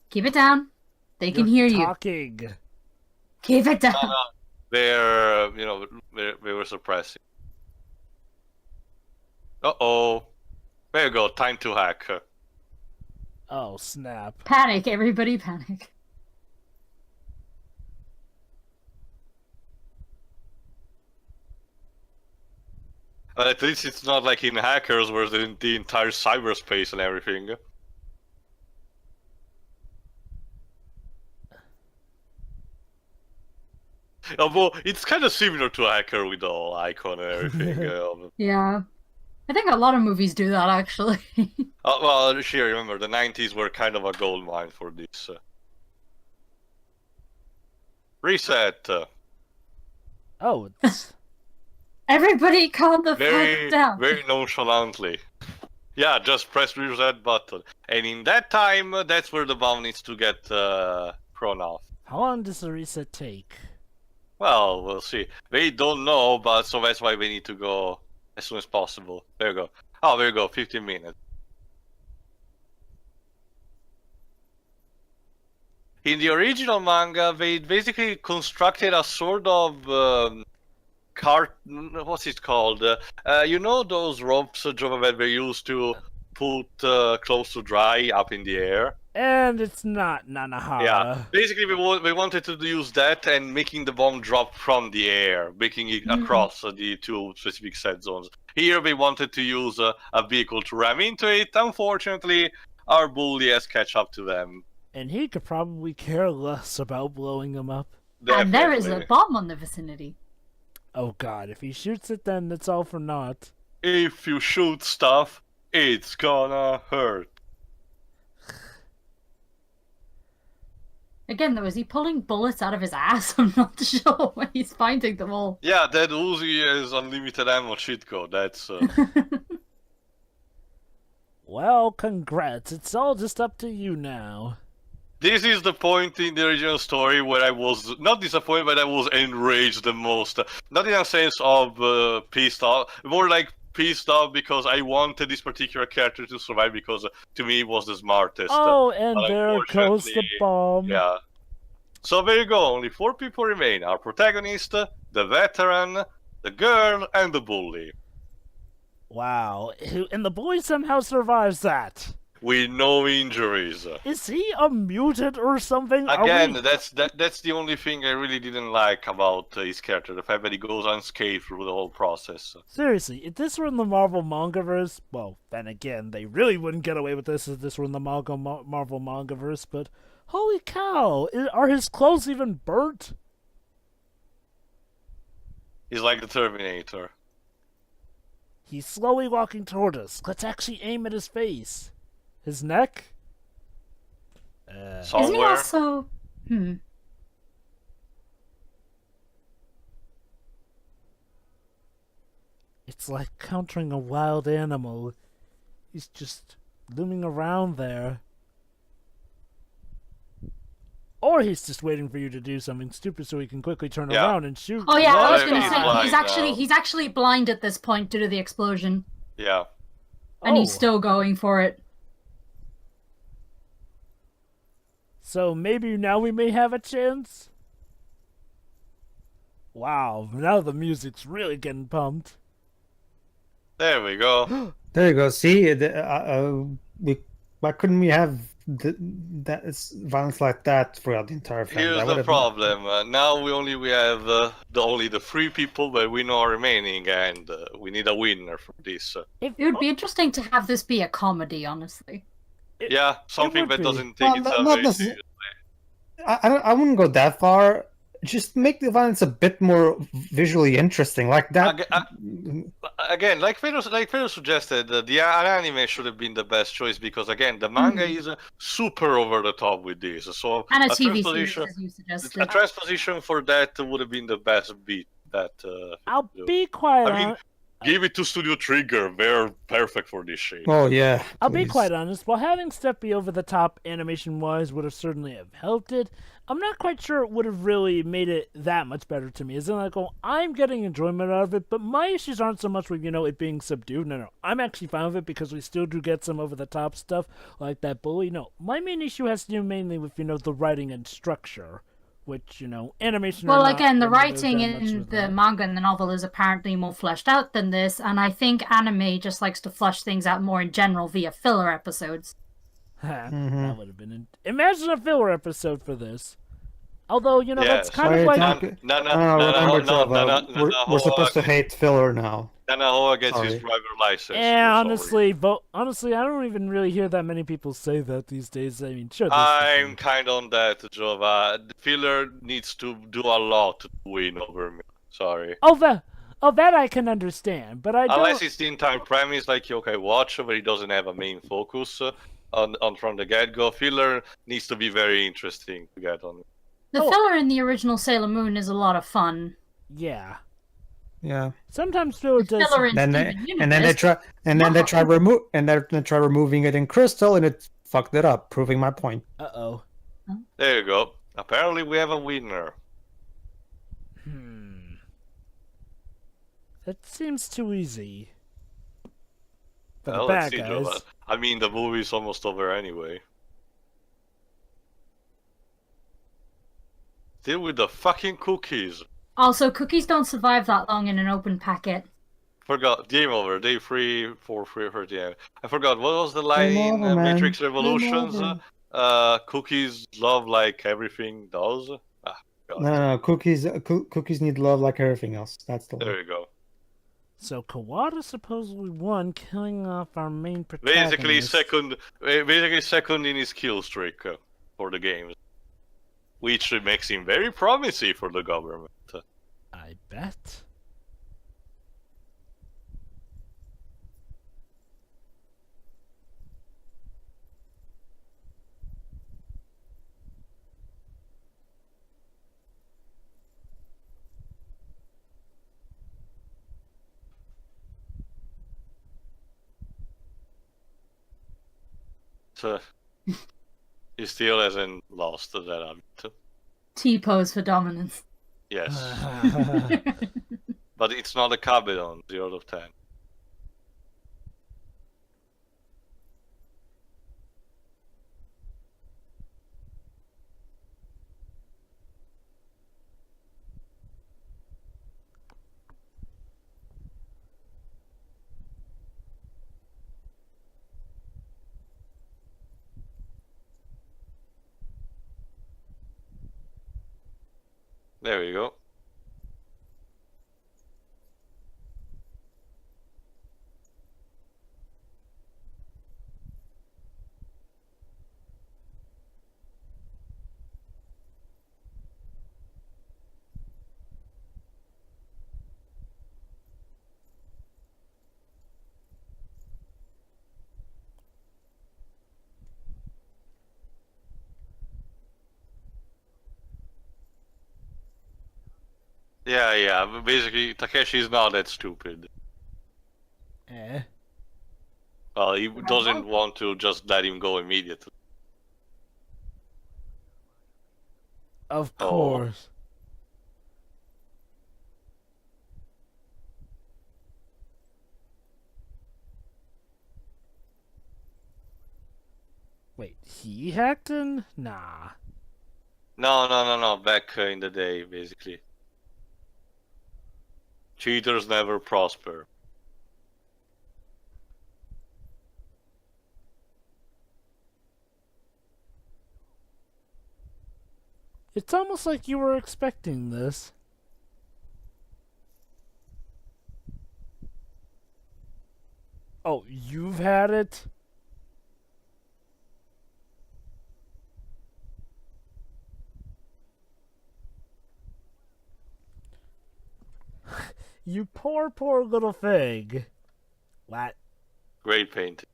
Keep it down. They can hear you. Talking. Keep it down. They were suppressing. Uh-oh. There you go, time to hack. Oh snap. Panic, everybody panic. At least it's not like in Hackers where the entire cyberspace and everything. Although it's kind of similar to a Hacker with the whole icon and everything. Yeah. I think a lot of movies do that, actually. Well, sure, remember, the 90s were kind of a gold mine for this. Reset. Oh, it's... Everybody calm the Very, fuck down. very nonchalantly. Yeah, just press the reset button. And in that time, that's where the bomb needs to get thrown off. How long does the reset take? Well, we'll see. They don't know, but so that's why we need to go as soon as possible. There you go. Oh, there you go, 15 minutes. In the original manga, they basically constructed a sort of cart. What's it called? You know those ropes, Jova, that they used to put clothes to dry up in the air? And it's not Yeah. Nanahara. Basically, we wanted to use that and making the bomb drop from the air, making it across the two specific set zones. Here, we wanted to use a vehicle to ram into it. Unfortunately, our bully has catch up to them. And he could probably care less about blowing them up. And there is a Definitely. bomb on the vicinity. Oh god, if he shoots it, then it's all for naught. If you shoot stuff, it's gonna hurt. Again, though, is he pulling bullets out of his ass? I'm not sure when he's finding them all. Yeah, that Uzi is unlimited ammo cheat code. That's Well, congrats. It's all just up to you now. This is the point in the original story where I was not disappointed, but I was enraged the most. Not in a sense of pissed off, more like pissed off because I wanted this particular character to survive because to me it was the smartest. Oh, and But there goes the unfortunately, bomb. Yeah. So there you go. Only 4 people remain: our protagonist, the veteran, the girl, and the bully. Wow. And the boy somehow survives that. With no injuries. Is he a mutant or something? Again, that's the only thing I really didn't like about his character, the fact that he goes unscathed through the whole process. Seriously, if this were in the Marvel Mangaverse, well, then again, they really wouldn't get away with this if this were in the Marvel Mangaverse, but holy cow, are his clothes even burnt? He's like the Terminator. He's slowly walking toward us. Let's actually aim at his face. His neck? Somewhere. Isn't he also... It's like countering a wild animal. He's just looming around there. Or he's just waiting for you to do something stupid so he can quickly turn around and shoot. Oh yeah, I was gonna he's say blind he's actually blind at this point due to the explosion, Yeah. and he's Oh. still going for it. So maybe now we may have a chance? Wow, now the music's really getting pumped. There we go. There you go. See, why couldn't we have violence like that throughout the entire film? Here's That the would've- problem. Now we have only the 3 people that we know are remaining, and we need a winner for this. It would be interesting to have this be a comedy, honestly. Yeah, something would that be. doesn't take Well, itself not very necess- seriously. I wouldn't go that far. Just make the violence a bit more visually interesting, like that. Again, like Pedro suggested, the anime should have been the best choice because again, the manga is super over the top with this. So And a TV series, transposition, as you suggested. a transposition for that would have been the best beat. That I'll be quite I mean, honest. give it to Studio Trigger. They're perfect for this shit. Oh yeah. I'll be please. quite honest. While having stuff be over the top animation-wise would have certainly have helped it, I'm not quite sure it would have really made it that much better to me. As in, like, oh, I'm getting enjoyment out of it, but my issues aren't so much with, it being subdued. No, I'm actually fine with it because we still do get some over-the-top stuff like that bully. No, my main issue has to do mainly with, the writing and structure, which, animation. Well, or not, again, the really writing that much in with the that. manga and the novel is apparently more fleshed out than this, and I think anime just likes to flush things out more in general via filler episodes. That would have been. Imagine a filler episode for this. Although, that's Yes. kind of Wait, like. We're supposed to hate filler now. Nanahoa gets his Sorry. driver license. Yeah, we're honestly, sorry. honestly, I don't even really hear that many people say that these days. I mean, sure. I'm kind on that, Jova. The filler needs to do a lot to win over me. Sorry. Oh, that I can understand, but I don't. Unless it's the entire premise, like Yokai Watch, where he doesn't have a main focus on from the get-go. Filler needs to be very interesting to get on. The filler in the original Sailor Moon is a lot of fun. Yeah. Yeah. Sometimes filler does. Filler in Then Steven and then they Universe. try removing it in Crystal, and it fucked it up, proving my point. Uh-oh. There you go. Apparently, we have a winner. That seems too easy. For Well, the let's bad see, guys. Jova. I mean, the movie's almost over anyway. Deal with the fucking cookies. Also, cookies don't survive that long in an open packet. Forgot. Game over. Day 3, 4, 3, 30. I forgot. What was the line Game in over, man. Matrix Game Revolutions? over. Cookies love like everything does. God. No. Cookies need love like everything else. That's the There one. you go. So Kawada supposedly won, killing off our main protagonist. Basically second in his kill streak for the games, which makes him very promising for the government. I bet. So he still hasn't lost that habit. T-pose for dominance. Yes, but it's not a Kabedon, 0 out of 10. There we go. Yeah, but basically Takeshi is not that stupid. Eh? Well, he doesn't want to just let him go immediately. Of Oh. course. Wait, he hacked in? Nah. No. Back in the day, basically. Cheaters never prosper. It's almost like you were expecting this. Oh, you've had it? You poor little thing. What? Great painting.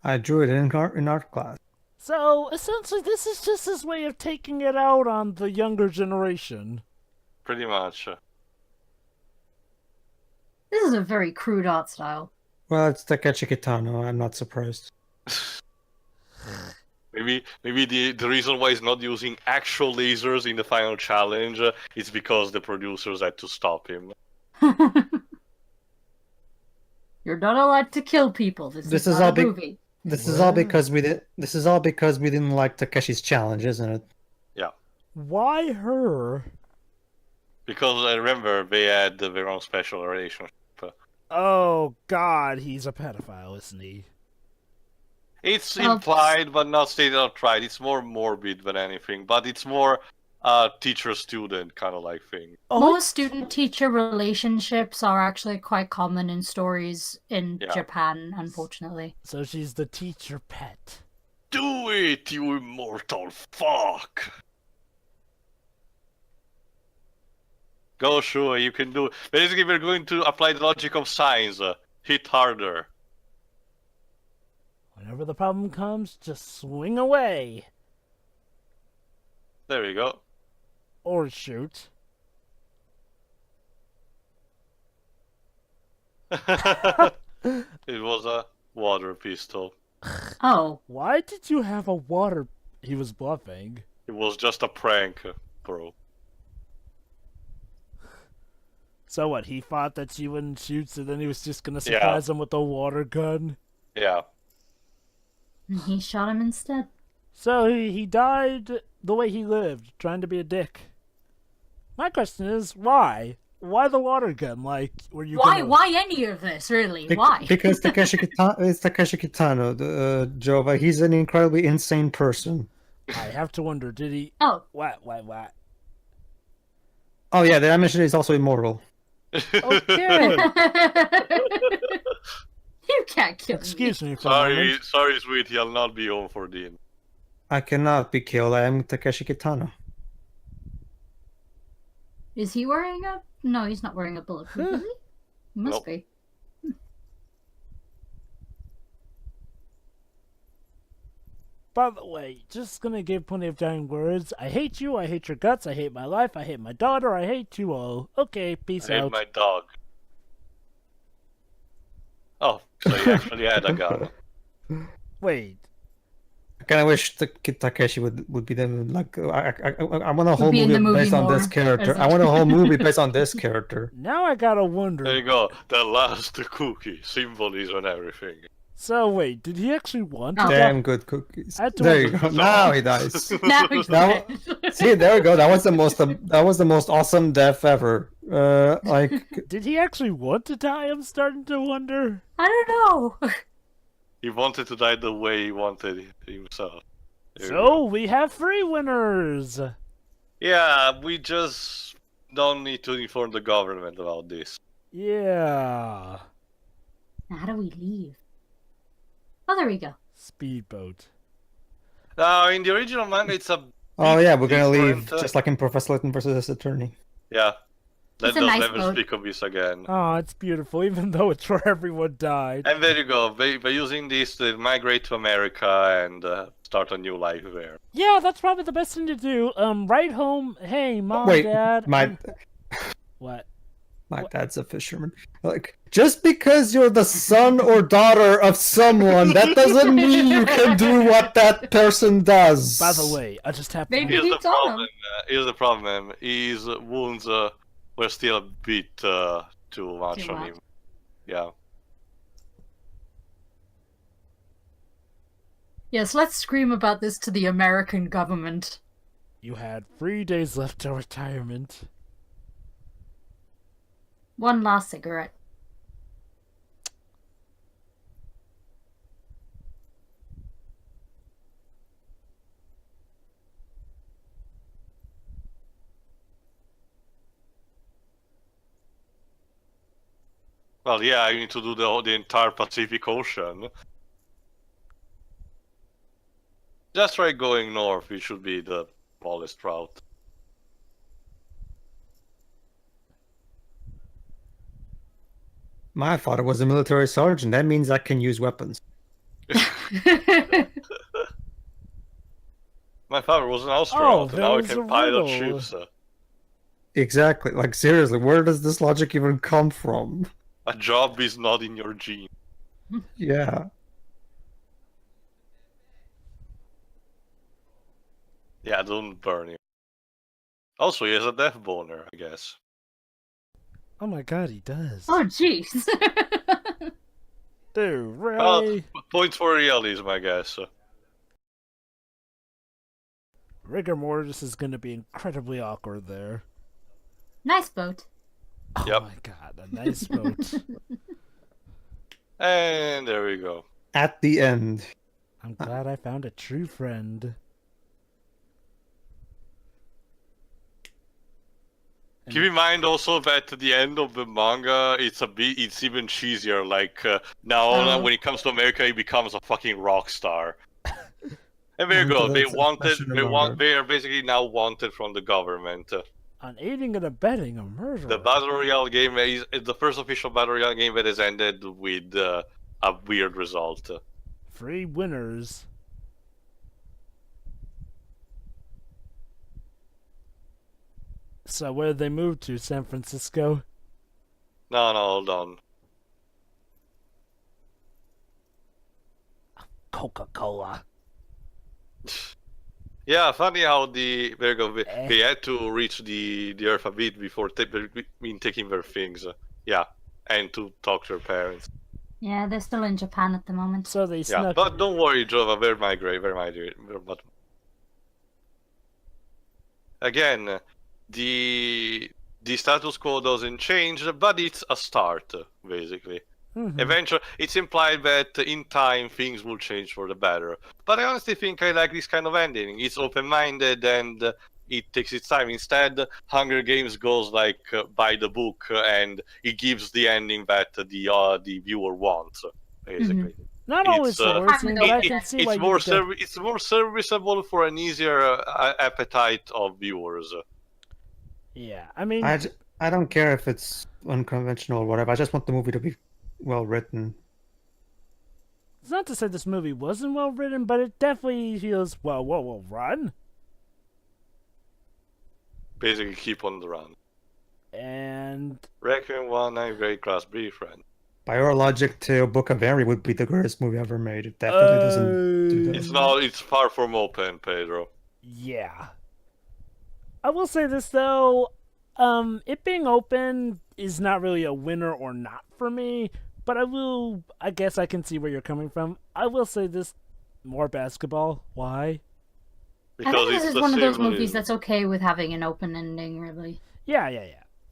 I drew it in art class. So, essentially, this is just his way of taking it out on the younger generation. Pretty much. This is a very crude art style. Well, it's Takeshi Kitano. I'm not surprised. Maybe the reason why he's not using actual lasers in the final challenge is because the producers had to stop him. You're not allowed to kill people. This is not a movie. This is all because we did. This is all because we didn't like Takeshi's challenge, isn't it? Yeah. Why her? Because I remember they had their own special relationship. Oh God, he's a pedophile, isn't he? It's implied, but not stated outright. It's more morbid than anything, but it's more teacher-student kind of like thing. Most student-teacher relationships are actually quite common in stories in Japan, unfortunately. So she's the teacher pet. Do it, you immortal fuck! Go, sure, you can do it. Basically, we're going to apply the logic of science. Hit harder. Whenever the problem comes, just swing away. There we go. Or shoot. It was a water pistol. Oh. Why did you have a water... He was bluffing. It was just a prank, bro. So what, he thought that she wouldn't shoot, so then he was just gonna surprise him with a water gun? Yeah. And he shot him instead. So he died the way he lived, trying to be a dick. My question is, why? Why the water gun? Like, were you Why any of this, really? Why? Because Takeshi Kitano is Takeshi Kitano, Jova. He's an incredibly insane person. I have to wonder, did he... Oh. What? Oh yeah, the mentioned is also immortal. Okay. You can't kill me. Excuse me for a moment. Sorry, sweetie, I'll not be home for dinner. I cannot be killed. I am Takeshi Kitano. Is he wearing a... No, he's not wearing a bulletproof, is he? He must Nope. be. By the way, just gonna give plenty of dying words. I hate you, I hate your guts, I hate my life, I hate my daughter, I hate you all. Okay, peace I hate out. my dog. Oh, so you actually had a gun. Wait. I kind of wish Takeshi would be the like. I want a whole be in the movie movie based on this more, character. as I want a whole movie based on this character. Now I gotta wonder. There you go. The last cookie. Symbolism and everything. So wait, did he actually want to Oh. die? Damn good cookies. I had to There you wonder. go. Now he dies. Now he's Now- dead. See, there we go. That was the most awesome death ever. Like Did he actually want to die? I'm starting to wonder. I don't know. He wanted to die the way he wanted himself. There you So go. we have 3 winners. Yeah, we just don't need to inform the government about this. Yeah. How do we leave? Oh, there we go. Speedboat. Now, in the original manga, it's a oh yeah, we're gonna leave different, just like in Professor Layton versus his attorney. yeah. Let It's a us nice never boat. speak of this again. Oh, it's beautiful, even though it's where everyone died. And there you go. By using this, they migrate to America and start a new life there. Yeah, that's probably the best thing to do. Write home, hey, mom, Wait, dad. my What? dad's a fisherman. Like just because you're the son or daughter of someone, that doesn't mean you can do what that person does. By the way, I just happened Maybe to... he Here's the told problem. him. Here's the problem. His wounds were still a bit too much Too on much. him. Yeah. Yes, let's scream about this to the American government. You had 3 days left till retirement. One last cigarette. Well, yeah, you need to do the entire Pacific Ocean. Just try going north. It should be the smallest route. My father was a military sergeant. That means I can use weapons. My father was an astronaut, and now I there's can a pilot riddle. ships. Exactly. Like seriously, where does this logic even come from? A job is not in your gene. Yeah. Yeah, don't burn him. Also, he has a death boner, I guess. Oh my god, he does. Oh, jeez. Dude, Well, really? points for realism, I guess. Rigor mortis is gonna be incredibly awkward there. Nice boat. Oh Yep. my god, a nice boat. And there we go. At the end. I'm glad I found a true friend. Keep in mind also that at the end of the manga, it's even cheesier. Like now, Oh. when it comes to America, he becomes a fucking rock star. And there you Yeah, go. They that's wanted. especially They manga. want. They are basically now wanted from the government. On aiding and abetting a murderer. The Battle Royale game is the first official Battle Royale game that has ended with a weird result. 3 winners. So where did they move to? San Francisco? No, hold on. Coca-Cola. Yeah, funny how there you go. Eh. They had to reach the Earth a bit before taking their things. Yeah, and to talk to their parents. Yeah, they're still in Japan at the moment. So they Yeah, snuck... but don't worry, Jova. They're migrate. But again, the status quo doesn't change, but it's a start, basically. Mhm. Eventually, it's implied that in time things will change for the better. But I honestly think I like this kind of ending. It's open-minded and it takes its time. Instead, Hunger Games goes like by the book and it gives the ending that the viewer wants, basically. Not It's, always the worst thing, but I can see why It's you more would go. it's more serviceable for an easier appetite of viewers. Yeah, I mean, I don't care if it's unconventional or whatever. I just want the movie to be well written. it's not to say this movie wasn't well written, but it definitely feels well run. Basically, keep on the run. And Requiem 1, I'm very class B friend. By your logic, too, Book of Henry would be the greatest movie ever made. It definitely doesn't do that. It's not. It's far from open, Pedro. yeah. I will say this though, it being open is not really a winner or not for me, but I guess I can see where you're coming from. I will say this, more basketball. Why? I think this is one of those symbolism. movies that's okay with having an open ending, really. Yeah.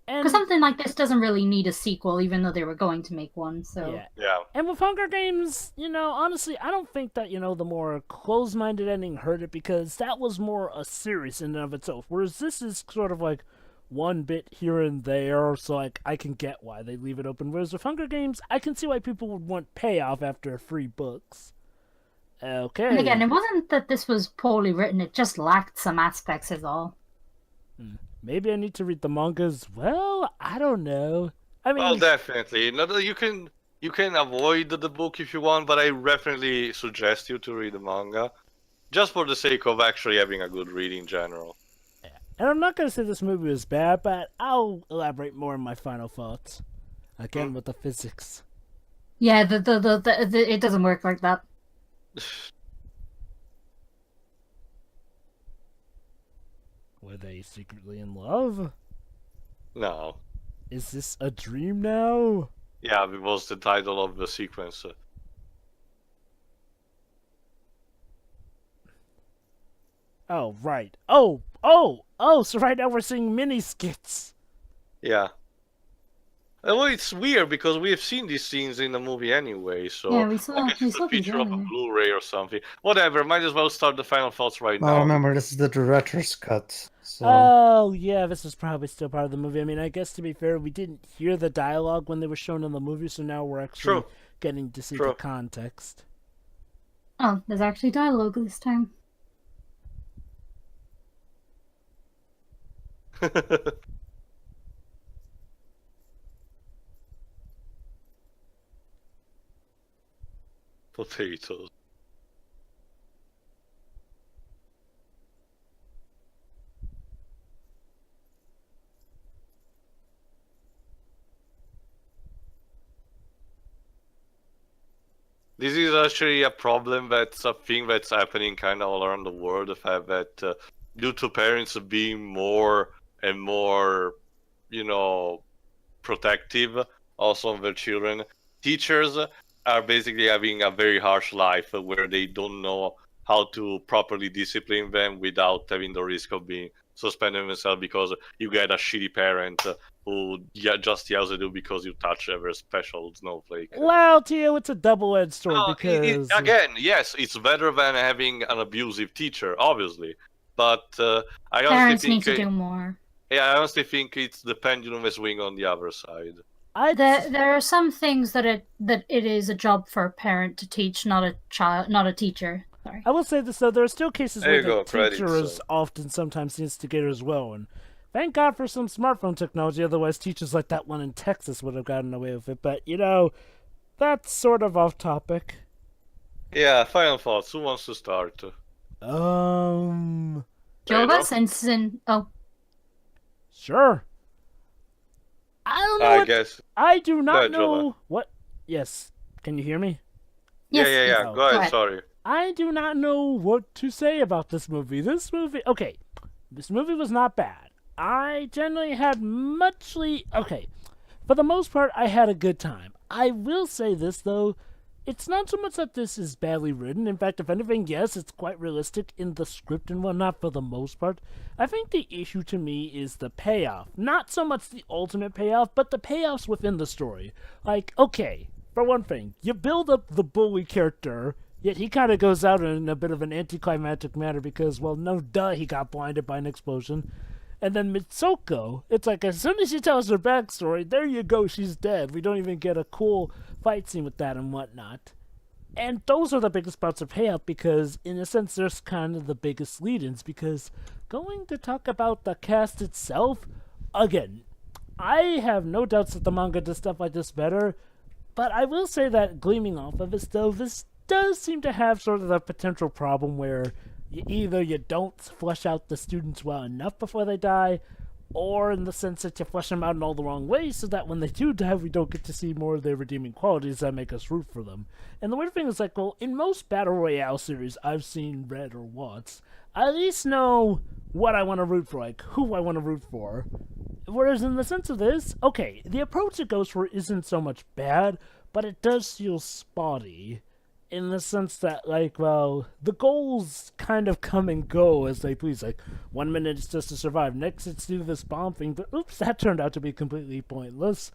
And Because something like this doesn't really need a sequel, even though they were going to make one. So Yeah. And with Hunger Games, honestly, I don't think that, the more closed-minded ending hurt it, because that was more a series in and of itself. Whereas this is sort of like one bit here and there, so like I can get why they leave it open. Whereas with Hunger Games, I can see why people would want payoff after 3 books. Okay. And again, it wasn't that this was poorly written, it just lacked some aspects is all. Maybe I need to read the manga as well? I don't know. I mean, Well, definitely. You can avoid the book if you want, but I definitely suggest you to read the manga, just for the sake of actually having a good read in general. and I'm not going to say this movie was bad, but I'll elaborate more in my final thoughts. Again, with the physics. Yeah, it doesn't work like that. Were they secretly in love? No. Is this a dream now? Yeah, it was the title of the sequence. Oh, right. So right now we're seeing mini skits. Yeah. Well, it's weird because we have seen these scenes in the movie anyway, so Yeah, we saw- I guess we it's saw a these feature of a earlier. Blu-ray or something. Whatever, might as well start the final thoughts right Oh, now. remember, this is the director's cut. So Oh, yeah, this is probably still part of the movie. I mean, I guess to be fair, we didn't hear the dialogue when they were shown in the movie, so now we're actually True. getting to see True. the context. Oh, there's actually dialogue this time. Potatoes. This is actually a problem that's a thing that's happening kind of all around the world. The fact that due to parents being more and more, protective also of their children, teachers are basically having a very harsh life where they don't know how to properly discipline them without having the risk of being suspended themselves because you get a shitty parent who just yells at you because you touch a very special snowflake. Well, Tio, it's a double-edged sword because... Again, yes, it's better than having an abusive teacher, obviously. But I Parents honestly need think, to do more. yeah, I honestly think it's the pendulum is swing on the other side. There are some things that it is a job for a parent to teach, not a teacher. Sorry. I will say this, though, there are still cases There where you the go, teacher credits, is often sometimes the instigator as well, and thank God for some smartphone technology, otherwise teachers like that one in Texas would have gotten away with it, but, that's sort of off topic. Yeah, final thoughts. Who wants to start? Joba, Pedro? since Sure. I don't know. I guess. I do Go not ahead, know Joba. what. Yes. Can you hear me? Yes, Yeah. yes. Go Go ahead. ahead. Sorry. I do not know what to say about this movie. This movie was not bad. I generally had okay. For the most part, I had a good time. I will say this, though. it's not so much that this is badly written. In fact, if anything, yes, it's quite realistic in the script and whatnot for the most part. I think the issue to me is the payoff. Not so much the ultimate payoff, but the payoffs within the story. Like, okay, for one thing, you build up the bully character, yet he kind of goes out in a bit of an anticlimactic manner because, well, no duh, he got blinded by an explosion. And then Mitsoko, it's like as soon as she tells her backstory, there you go, she's dead. We don't even get a cool fight scene with that and whatnot. And those are the biggest parts of payoff because, in a sense, there's kind of the biggest lead-ins because going to talk about the cast itself, again, I have no doubts that the manga does stuff like this better, but I will say that gleaming off of it, though, this does seem to have sort of the potential problem where either you don't flesh out the students well enough before they die, or in the sense that you flesh them out in all the wrong ways so that when they do die, we don't get to see more of their redeeming qualities that make us root for them. And the weird thing is, like, well, in most Battle Royale series I've seen, read, or watched, I at least know what I want to root for, like, who I want to root for. Whereas in the sense of this, okay, the approach it goes for isn't so much bad, but it does feel spotty. In the sense that, like, well, the goals kind of come and go as they please. Like, 1 minute it's just to survive, next it's do this bomb thing, but oops, that turned out to be completely pointless.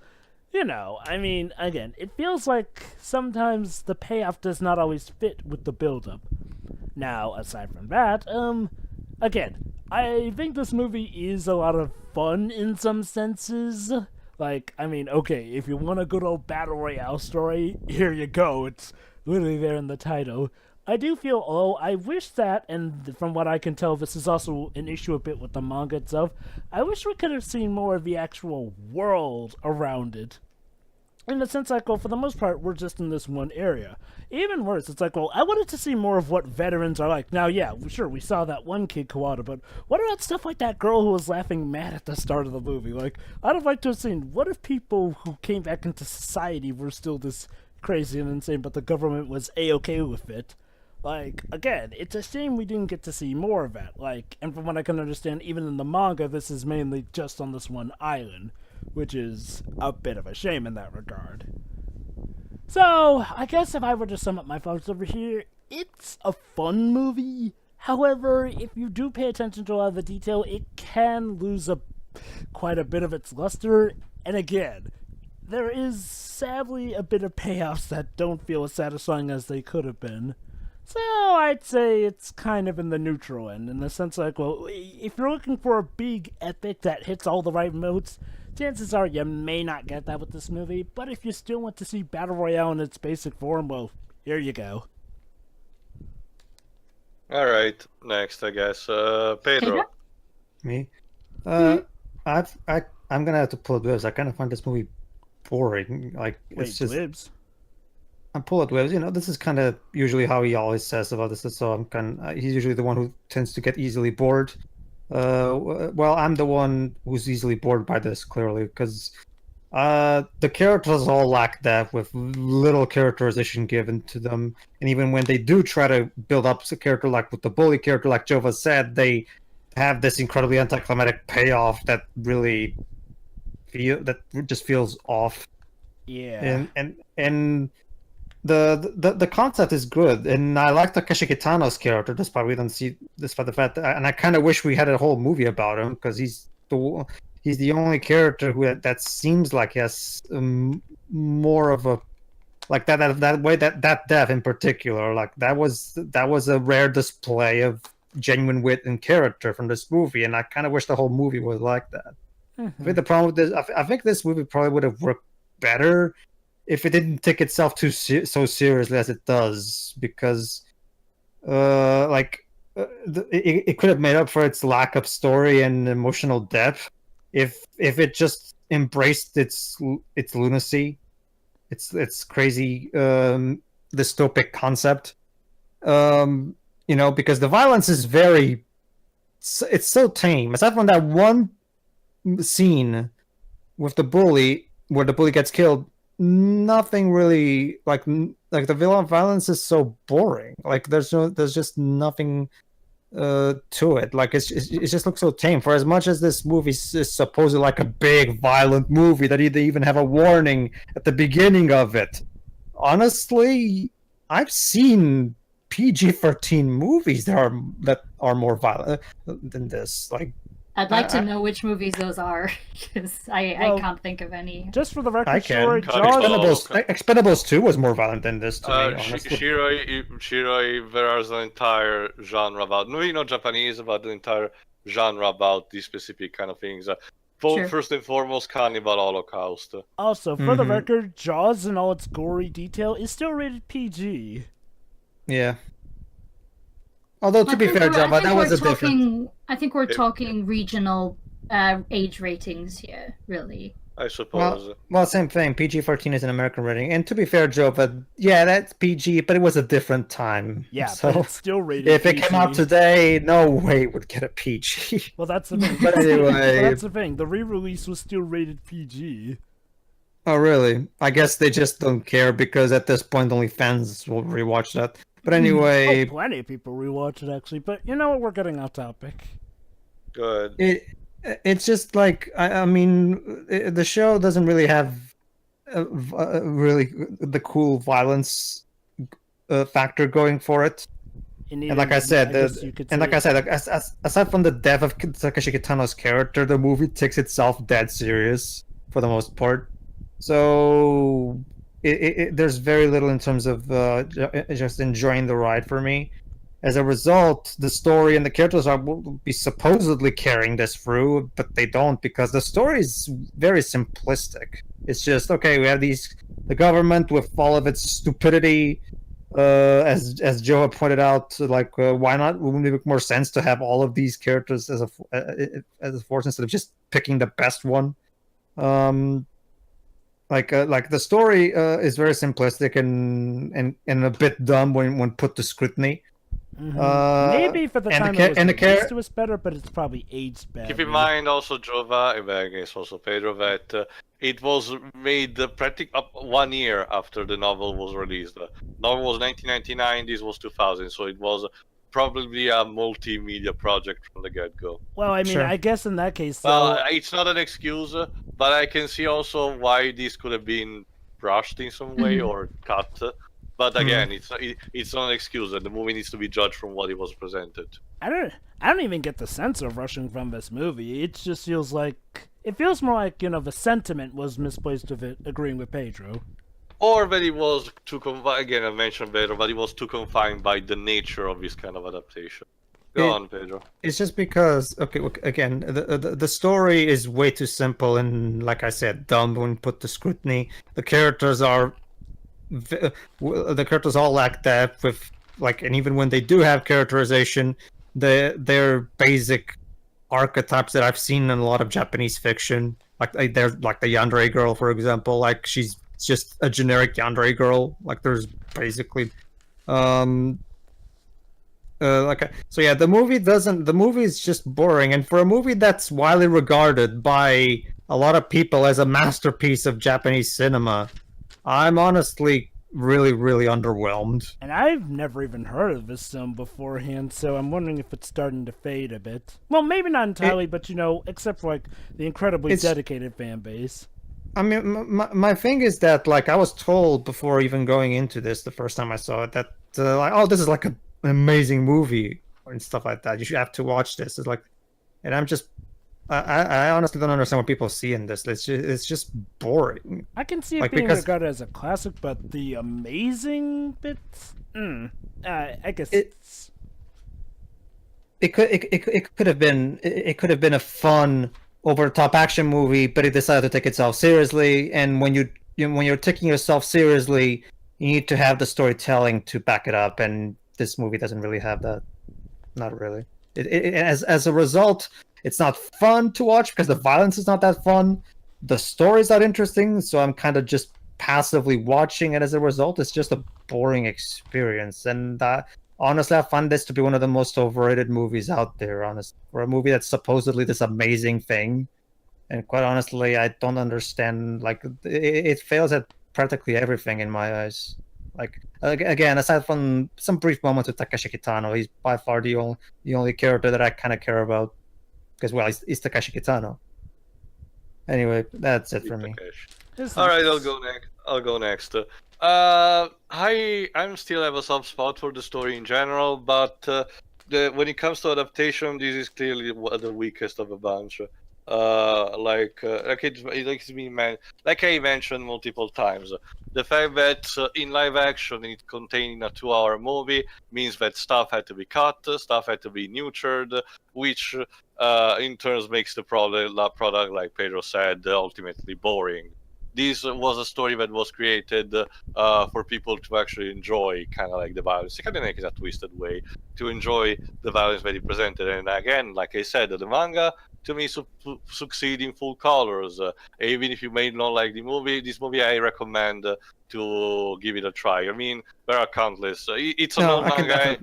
You know, I mean, again, it feels like sometimes the payoff does not always fit with the build-up. Now, aside from that, again, I think this movie is a lot of fun in some senses. Like, I mean, okay, if you want a good old Battle Royale story, here you go, it's literally there in the title. I do feel, I wish that, and from what I can tell, this is also an issue a bit with the manga itself, I wish we could have seen more of the actual world around it. In the sense, like, well, for the most part, we're just in this one area. Even worse, it's like, well, I wanted to see more of what veterans are like. Now, yeah, sure, we saw that one kid, Kawada, but what about stuff like that girl who was laughing mad at the start of the movie? Like, I'd have liked to have seen, what if people who came back into society were still this crazy and insane, but the government was A-okay with it? Like, again, it's a shame we didn't get to see more of that. Like, and from what I can understand, even in the manga, this is mainly just on this one island, which is a bit of a shame in that regard. So, I guess if I were to sum up my thoughts over here, it's a fun movie. However, if you do pay attention to a lot of the detail, it can lose quite a bit of its luster. And again, there is sadly a bit of payoffs that don't feel as satisfying as they could have been. So I'd say it's kind of in the neutral end, in the sense like, well, if you're looking for a big epic that hits all the right notes, chances are you may not get that with this movie, but if you still want to see Battle Royale in its basic form, well, here you go. Alright, next, I guess. Pedro. Me? I'm gonna have to pull it with. I kind of find this movie boring. Like, it's just... Libs. I pull it with. You know, this is kind of usually how he always says about this. So he's usually the one who tends to get easily bored. Well, I'm the one who's easily bored by this, clearly, because the characters all lack depth, with little characterization given to them. And even when they do try to build up a character, like with the bully character, like Jova said, they have this incredibly anticlimactic payoff that really just feels off. Yeah. And the concept is good, and I like Takeshi Kitano's character, despite we don't see, despite the fact that, and I kind of wish we had a whole movie about him, because he's the only character that seems like he has more of a, like that way, that depth in particular, like that was a rare display of genuine wit and character from this movie, and I kind of wish the whole movie was like that. Mm-hmm. I think the problem with this, I think this movie probably would have worked better if it didn't take itself so seriously as it does, because it could have made up for its lack of story and emotional depth if it just embraced its lunacy, its crazy dystopic concept. You know, because the violence is it's so tame. Aside from that one scene with the bully, where the bully gets killed, nothing really, like the violence is so boring. Like there's just nothing to it. Like it just looks so tame. For as much as this movie is supposedly like a big violent movie, that they even have a warning at the beginning of it. honestly, I've seen PG-13 movies that are more violent than this. Like, I'd like to know which movies those are, because I can't think of any. Just for the record, I can. Shiroi, Jaws... Expendables 2 was more violent than this to me, honestly. Shiroi, there is an entire genre about, maybe not Japanese, but the entire genre about these specific kind of things. Sure. First and foremost, Cannibal Holocaust. Also, for the record, Jaws in all its gory detail is still rated PG. Yeah. Although, to be fair, Java, that was a different... I think we're talking regional age ratings here, really. I suppose. Well, same thing. PG-13 is an American rating. And to be fair, Jova, yeah, that's PG, but it was a different time. Yeah, so but it's still rated if PG. it came out today, no way it would get a PG. Well, that's the thing. But anyway... that's the thing. The re-release was still rated PG. Oh, really? I guess they just don't care because at this point only fans will rewatch that. But anyway... plenty of people rewatch it, actually. But you know what? We're getting off topic. Good. It's just like, I mean, the show doesn't really have really the cool violence factor going for it. And like I said, aside from the death of Takeshi Kitano's character, the movie takes itself dead serious for the most part. So there's very little in terms of just enjoying the ride for me. As a result, the story and the characters will be supposedly carrying this through, but they don't, because the story is very simplistic. It's just, okay, we have the government with all of its stupidity. As Joe pointed out, like, why not? Wouldn't it make more sense to have all of these characters as a force instead of just picking the best one? Like the story is very simplistic and a bit dumb when put to scrutiny. Maybe for the time it was released, it was better, but it's probably aged better. Keep in mind also, Jova, and I guess also Pedro, that it was made practically 1 year after the novel was released. The novel was 1999, this was 2000, so it was probably a multimedia project from the get-go. Well, I mean, Sure. I guess in that case, though... Well, it's not an excuse, but I can see also why this could have been brushed in some way or cut. But again, it's not an excuse, and the movie needs to be judged from what it was presented. I don't even get the sense of rushing from this movie. It just feels like... It feels more like, the sentiment was misplaced of it, agreeing with Pedro. Or that it was too confined, again, I mentioned Pedro, but it was too confined by the nature of this kind of adaptation. Go on, Pedro. It's just because, okay, again, the story is way too simple and, like I said, dumb when put to scrutiny. The characters all lack depth with, like, and even when they do have characterization, they're basic archetypes that I've seen in a lot of Japanese fiction. Like they're like the yandere girl, for example. Like, she's just a generic yandere girl. Like, there's basically so yeah, the movie is just boring, and for a movie that's widely regarded by a lot of people as a masterpiece of Japanese cinema, I'm honestly really, really underwhelmed. And I've never even heard of this film beforehand, so I'm wondering if it's starting to fade a bit. Well, maybe not entirely, but except for like the incredibly dedicated fan base. I mean, my thing is that, like, I was told before even going into this the first time I saw it that like, oh, this is like an amazing movie and stuff like that. You should have to watch this. It's like, and I'm just, I honestly don't understand what people see in this. It's just boring. I can see it being regarded as a classic, but the amazing bits, I guess it could have been a fun over the top action movie, but it decided to take itself seriously. And when you're taking yourself seriously, you need to have the storytelling to back it up. And this movie doesn't really have that. Not really. As a result, it's not fun to watch because the violence is not that fun. The story's not interesting, so I'm kind of just passively watching it. As a result, it's just a boring experience. And honestly, I find this to be one of the most overrated movies out there, honestly. For a movie that's supposedly this amazing thing. And quite honestly, I don't understand. Like, it fails at practically everything in my eyes. Like, again, aside from some brief moments with Takeshi Kitano, he's by far the only character that I kind of care about. Because, well, he's Takeshi Kitano. Anyway, that's it for me. All right, I'll go next. I'm still have a soft spot for the story in general, but when it comes to adaptation, this is clearly the weakest of a bunch. Like I mentioned multiple times, the fact that in live action it contained a 2-hour movie means that stuff had to be cut, stuff had to be neutered, which in turn makes the product, like Pedro said, ultimately boring. This was a story that was created for people to actually enjoy, kind of like the violence. It kind of makes a twisted way to enjoy the violence that he presented. And again, like I said, the manga to me succeed in full colors. Even if you may not like this movie I recommend to give it a try. I mean, there are countless. It's an old manga.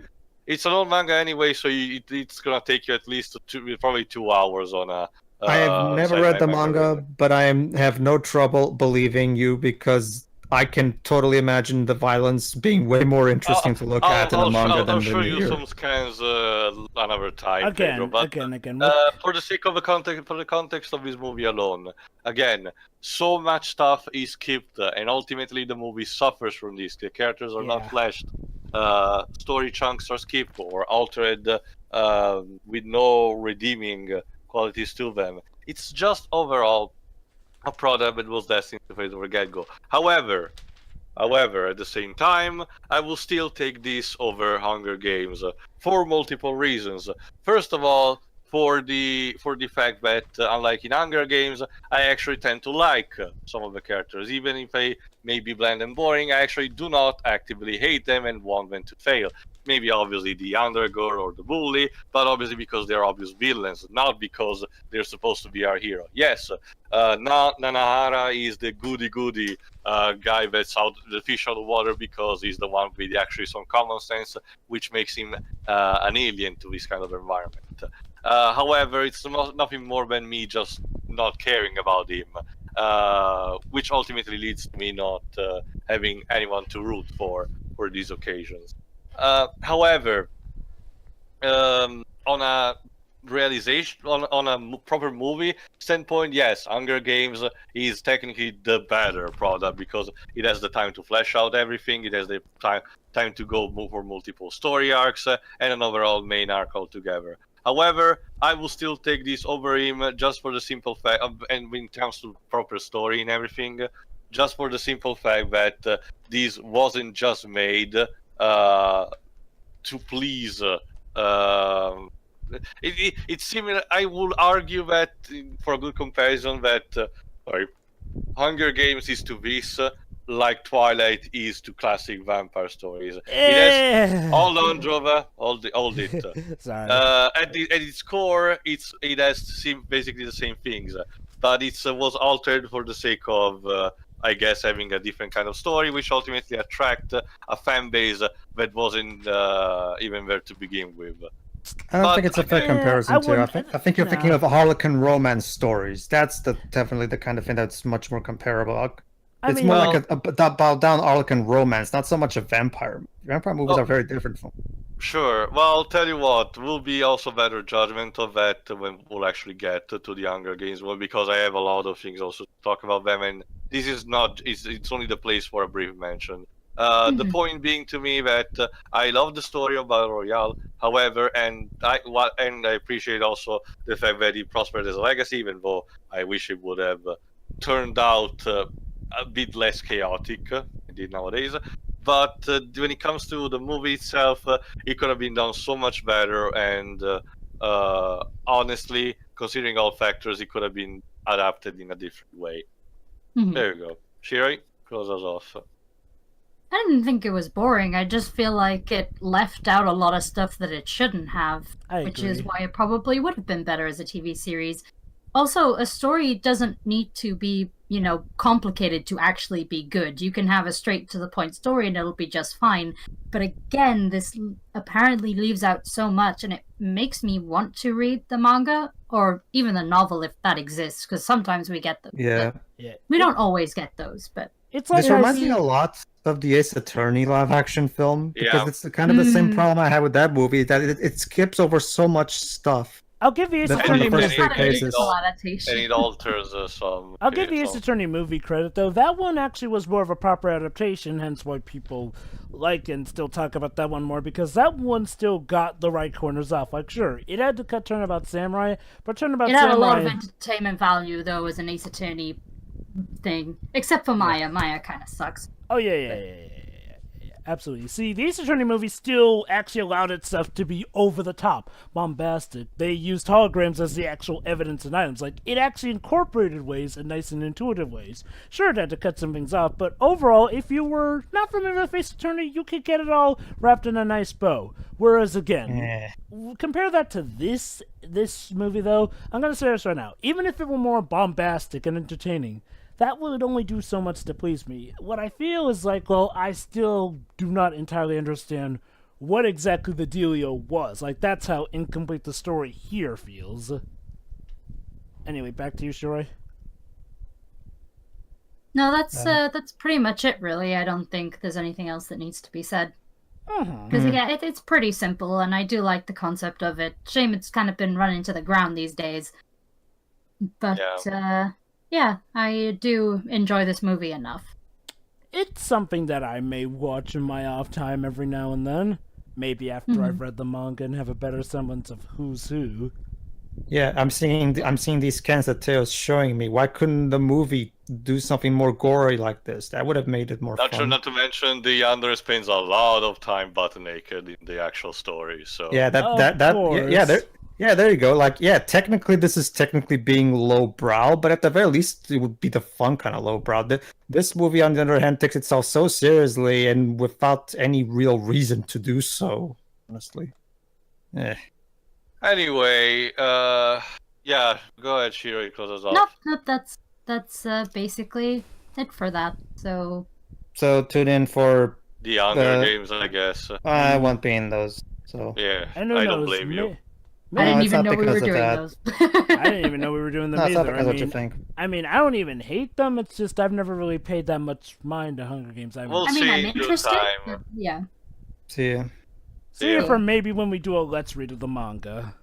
It's an old manga anyway, so it's gonna take you at least probably 2 hours on a. I have never read the manga, but I have no trouble believing you because I can totally imagine the violence being way more interesting to look at in a manga than I'll show you here. some scans another time. Again, Pedro, again. For the sake of the context of this movie alone, again, so much stuff is skipped, and ultimately the movie suffers from this. The characters are not fleshed. Story chunks are skipped or altered with no redeeming qualities to them. It's just overall a product that was destined to fade over get-go. However, at the same time, I will still take this over Hunger Games for multiple reasons. First of all, for the fact that unlike in Hunger Games, I actually tend to like some of the characters, even if they may be bland and boring. I actually do not actively hate them and want them to fail. Maybe obviously the undergirl or the bully, but obviously because they're obvious villains, not because they're supposed to be our hero. Yes, Nanahara is the goody guy that's out the fish out of water because he's the one with actually some common sense, which makes him an alien to this kind of environment. However, it's nothing more than me just not caring about him, which ultimately leads to me not having anyone to root for these occasions. However, on a realization, on a proper movie standpoint, yes, Hunger Games is technically the better product because it has the time to flesh out everything. It has the time to go for multiple story arcs and an overall main arc altogether. However, I will still take this over him just for the simple fact, and when it comes to proper story and everything, just for the simple fact that this wasn't just made to please. It's similar. I would argue that, for a good comparison, that Hunger Games is to this like Twilight is to classic vampire stories. It has, hold on, Drova, hold it. Sorry. At its core, it has basically the same things, but it was altered for the sake of, I guess, having a different kind of story, which ultimately attract a fan base that wasn't even there to begin with. I don't think it's a fair comparison too. I think you're thinking of Harlequin romance stories. That's definitely the kind of thing that's much more comparable. It's more like a about down Harlequin romance, not so much a vampire. Vampire movies are very different from. Sure. Well, I'll tell you what, will be also better judgment of that when we'll actually get to the Hunger Games one, because I have a lot of things also to talk about them, and this is not, it's only the place for a brief mention. The point being to me that I love the story of Battle Royale, however, and I appreciate also the fact that it prospered as a legacy, even though I wish it would have turned out a bit less chaotic indeed nowadays. But when it comes to the movie itself, it could have been done so much better, and honestly, considering all factors, it could have been adapted in a different way. There you go. Shirai, close us off. I didn't think it was boring. I just feel like it left out a lot of stuff that it shouldn't have, which is why it probably would have been better as a TV series. Also, a story doesn't need to be, complicated to actually be good. You can have a straight-to-the-point story and it'll be just fine. But again, this apparently leaves out so much, and it makes me want to read the manga, or even the novel if that exists, because sometimes we get them. Yeah. We don't always get those, but... It's like this reminds me a lot of the Ace Attorney live-action film, because it's kind of the same problem I had with that movie, that it skips over so much stuff I'll give the Ace That's Attorney in the first movie. three Had a cases. beautiful And adaptation. it alters some. I'll give the Ace Attorney movie credit, though. That one actually was more of a proper adaptation, hence why people like and still talk about that one more, because that one still got the right corners off. Like, sure, it had to cut Turnabout Samurai, but Turnabout It Samurai... had a lot of entertainment value, though, as an Ace Attorney thing. Except for Maya. Maya kind of sucks. Oh, yeah. Absolutely. See, the Ace Attorney movie still actually allowed itself to be over the top, bombastic. They used holograms as the actual evidence and items. Like, it actually incorporated ways in nice and intuitive ways. Sure, it had to cut some things off, but overall, if you were not familiar with Ace Attorney, you could get it all wrapped in a nice bow. Whereas, again, compare that to this movie, though, I'm going to say this right now. Even if it were more bombastic and entertaining, that would only do so much to please me. What I feel is like, well, I still do not entirely understand what exactly the dealio was. Like, that's how incomplete the story here feels. Anyway, back to you, Shirai. No, that's pretty much it, really. I don't think there's anything else that needs to be said. Because, again, it's pretty simple, and I do like the concept of it. Shame it's kind of been run into the ground these days. But, yeah, I do enjoy this movie enough. It's something that I may watch in my off time every now and then. Maybe after I've read the manga and have a better semblance of who's who. Yeah, I'm seeing these scans that Teo's showing me. Why couldn't the movie do something more gory like this? That would have made it more fun. Not to mention the Yandere spends a lot of time butt naked in the actual story. So yeah, there you go. Like, yeah, technically this is technically being lowbrow, but at the very least it would be the fun kind of lowbrow. This movie, on the other hand, takes itself so seriously and without any real reason to do so. Honestly, Anyway, yeah, go ahead, Shiro, close us off. Nope, that's basically it for that. So tune in for The Yandere games, I guess. I won't be in those. So Yeah, I don't blame you. I didn't it's even not know we were because of doing that. those. I didn't even know we were doing them No, it's not either. because of what you think. I mean, I don't even hate them. It's just I've never really paid that much mind to Hunger Games. We'll I mean, see I'm in due interested. time. But yeah. See ya. See you for maybe when we do a Let's Read of the manga.